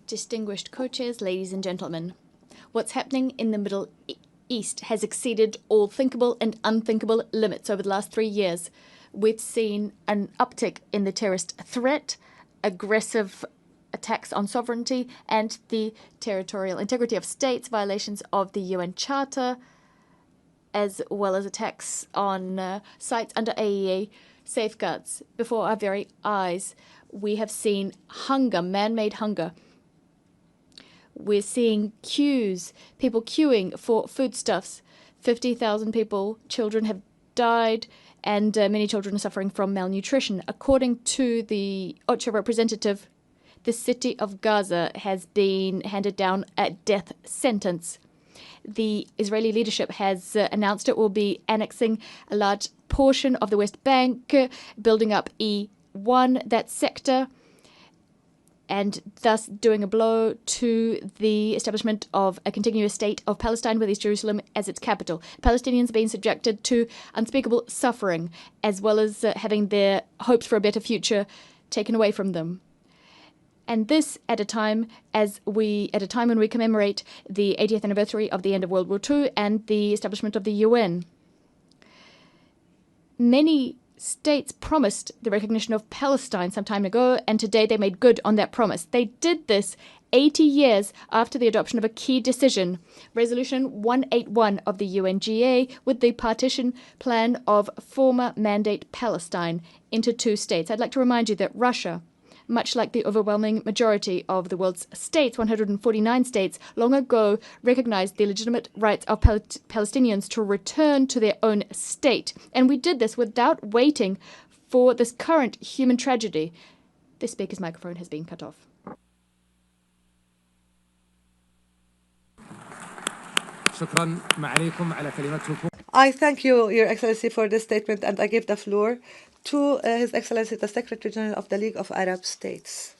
Speaker 20: Distinguished co-chairs, ladies and gentlemen, what's happening in the Middle East has exceeded all thinkable and unthinkable limits over the last 3 years. We've seen an uptick in the terrorist threat, aggressive attacks on sovereignty and the territorial integrity of states, violations of the UN Charter, as well as attacks on sites under AEA safeguards. Before our very eyes, we have seen hunger, man-made hunger. We're seeing queues, people queuing for foodstuffs. 50,000 people, children, have died, and many children are suffering from malnutrition. According to the OCHA representative, the city of Gaza has been handed down a death sentence. The Israeli leadership has announced it will be annexing a large portion of the West Bank, building up E1, that sector, and thus doing a blow to the establishment of a continuous state of Palestine with East Jerusalem as its capital. Palestinians being subjected to unspeakable suffering, as well as having their hopes for a better future taken away from them. And this at a time when we commemorate the 80th anniversary of the end of World War II and the establishment of the UN. Many states promised the recognition of Palestine some time ago, and today they made good on that promise. They did this 80 years after the adoption of a key decision, Resolution 181 of the UNGA, with the partition plan of former Mandate Palestine into two states. I'd like to remind you that Russia, much like the overwhelming majority of the world's states, 149 states, long ago recognized the legitimate rights of Palestinians to return to their own state. And we did this without waiting for this current human tragedy. The speaker's microphone has been cut off.
Speaker 21: I thank you, Your Excellency, for this statement, and I give the floor to His Excellency, the Secretary-General of the League of Arab States.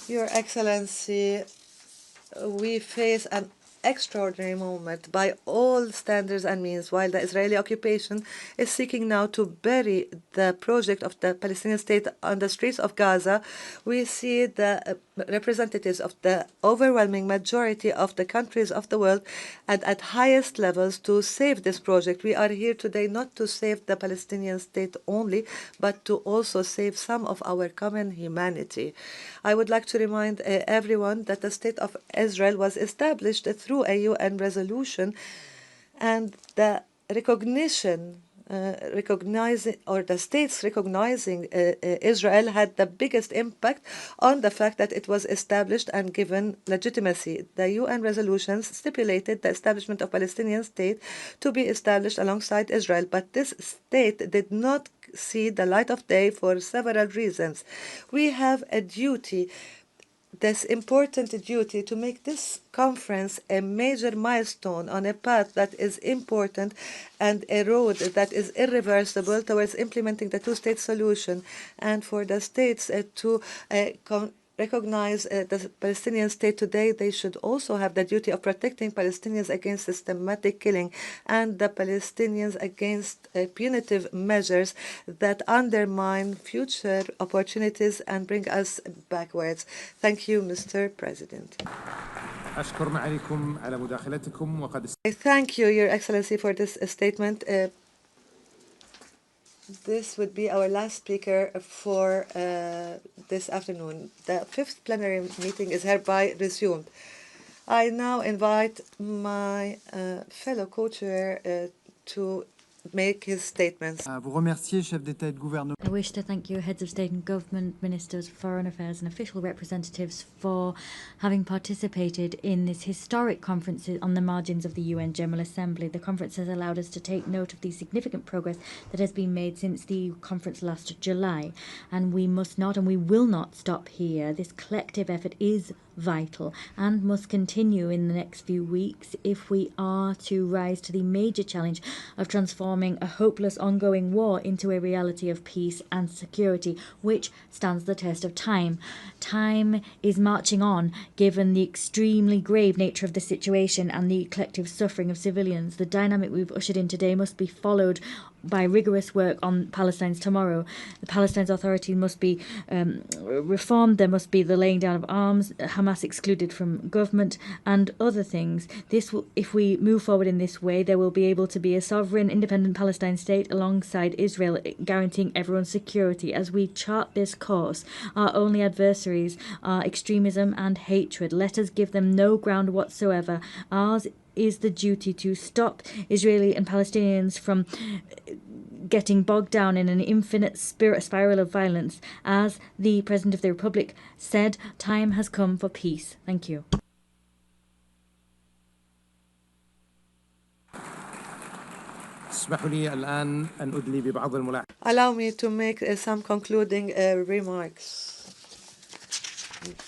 Speaker 21: Your Excellency, we face an extraordinary moment by all standards and means, while the Israeli occupation is seeking now to bury the project of the Palestinian state on the streets of Gaza. We see the representatives of the overwhelming majority of the countries of the world and at highest levels to save this project. We are here today not to save the Palestinian state only, but to also save some of our common humanity. I would like to remind everyone that the State of Israel was established through a UN resolution, and the the states recognizing Israel had the biggest impact on the fact that it was established and given legitimacy. The UN resolutions stipulated the establishment of Palestinian state to be established alongside Israel, but this state did not see the light of day for several reasons. We have a duty, this important duty, to make this conference a major milestone on a path that is important and a road that is irreversible towards implementing the two-state solution, and for the states to recognize the Palestinian state today. They should also have the duty of protecting Palestinians against systematic killing and the Palestinians against punitive measures that undermine future opportunities and bring us backwards. Thank you, Mr. President. I thank you, Your Excellency, for this statement. This would be our last speaker for this afternoon. The fifth plenary meeting is hereby resumed. I now invite my fellow co-chair to make his statements.
Speaker 4: Vous remercier, chef d'État et de gouvernement.
Speaker 19: I wish to thank you, heads of state and government, ministers, foreign affairs and official representatives for having participated in this historic conference on the margins of the UN General Assembly. The conference has allowed us to take note of the significant progress that has been made since the conference last July. And we must not and we will not stop here. This collective effort is vital and must continue in the next few weeks if we are to rise to the major challenge of transforming a hopeless ongoing war into a reality of peace and security, which stands the test of time. Time is marching on, given the extremely grave nature of the situation and the collective suffering of civilians. The dynamic we've ushered in today must be followed by rigorous work on Palestine's tomorrow. The Palestinian Authority must be reformed. There must be the laying down of arms, Hamas excluded from government, and other things. This will, if we move forward in this way, there will be able to be a sovereign, independent Palestine state alongside Israel, guaranteeing everyone's security. As we chart this course, our only adversaries are extremism and hatred. Let us give them no ground whatsoever. Ours is the duty to stop Israeli and Palestinians from getting bogged down in an infinite spiral of violence. As the President of the Republic said, time has come for peace. Thank you.
Speaker 21: Allow me to make some concluding remarks.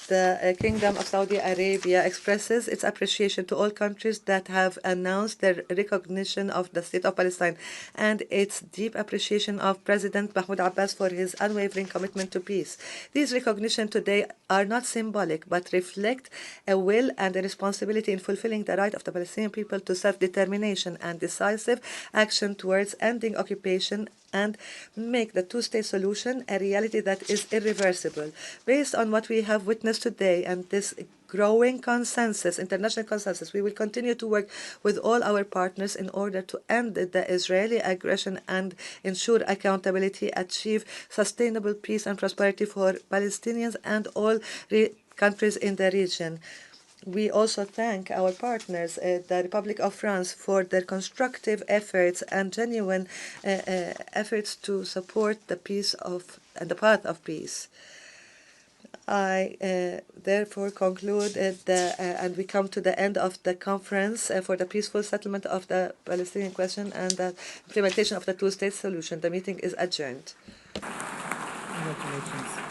Speaker 21: The Kingdom of Saudi Arabia expresses its appreciation to all countries that have announced their recognition of the State of Palestine and its deep appreciation of President Mahmoud Abbas for his unwavering commitment to peace. These recognitions today are not symbolic but reflect a will and a responsibility in fulfilling the right of the Palestinian people to self-determination and decisive action towards ending occupation and make the two-state solution a reality that is irreversible. Based on what we have witnessed today and this growing consensus, international consensus, we will continue to work with all our partners in order to end the Israeli aggression and ensure accountability, achieve sustainable peace and prosperity for Palestinians and all countries in the region. We also thank our partners, the Republic of France, for their constructive efforts and genuine efforts to support the peace and the path of peace. I therefore conclude and we come to the end of the conference for the peaceful settlement of the Palestinian question and the implementation of the two-state solution. The meeting is adjourned.
Speaker 18: Congratulations.